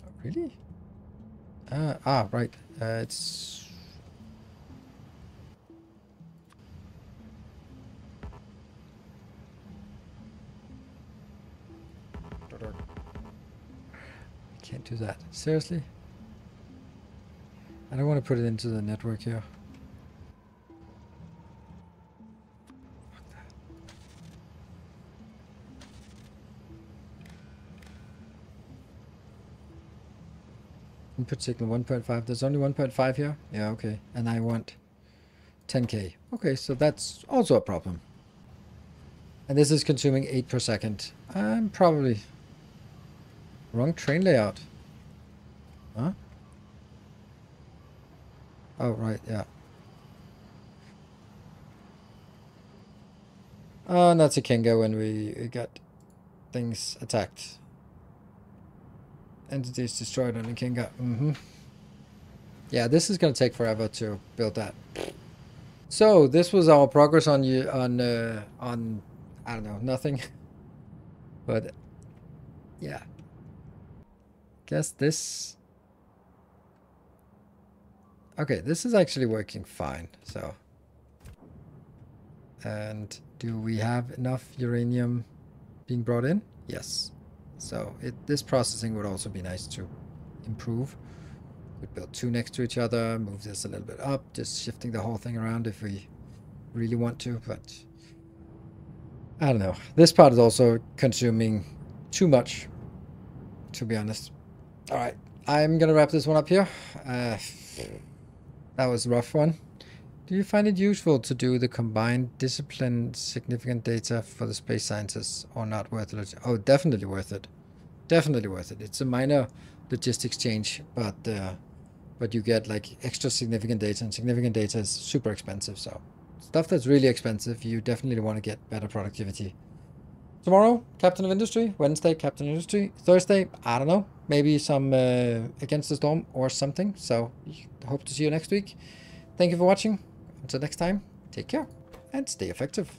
A: Oh, really? Right. It's... I can't do that. Seriously? I don't want to put it into the network here. Fuck Input signal 1.5. There's only 1.5 here? Yeah, okay. And I want 10k. Okay, so that's also a problem. And this is consuming 8 per second. I'm probably... Wrong train layout. Huh? Oh, right, yeah. Oh, and that's a Kenga when we got things attacked. Entities destroyed on a Kenga. Yeah, this is going to take forever to build that. So this was our progress on I don't know, nothing. But yeah, guess this. Okay, this is actually working fine. So, and do we have enough uranium being brought in? Yes. So this processing would also be nice to improve. We'd build 2 next to each other, move this a little bit up, just shifting the whole thing around if we really want to, but I don't know. This part is also consuming too much, to be honest. All right, I'm gonna wrap this one up here. That was a rough one. Do you find it useful to do the combined discipline significant data for the space sciences or not worth it? Oh, definitely worth it. Definitely worth it. It's a minor logistics change, but you get like extra significant data, and significant data is super expensive. So stuff that's really expensive, you definitely want to get better productivity. Tomorrow, Captain of Industry. Wednesday, Captain of Industry. Thursday, I don't know. Maybe some Against the Storm or something. So hope to see you next week. Thank you for watching. Until next time, take care and stay effective.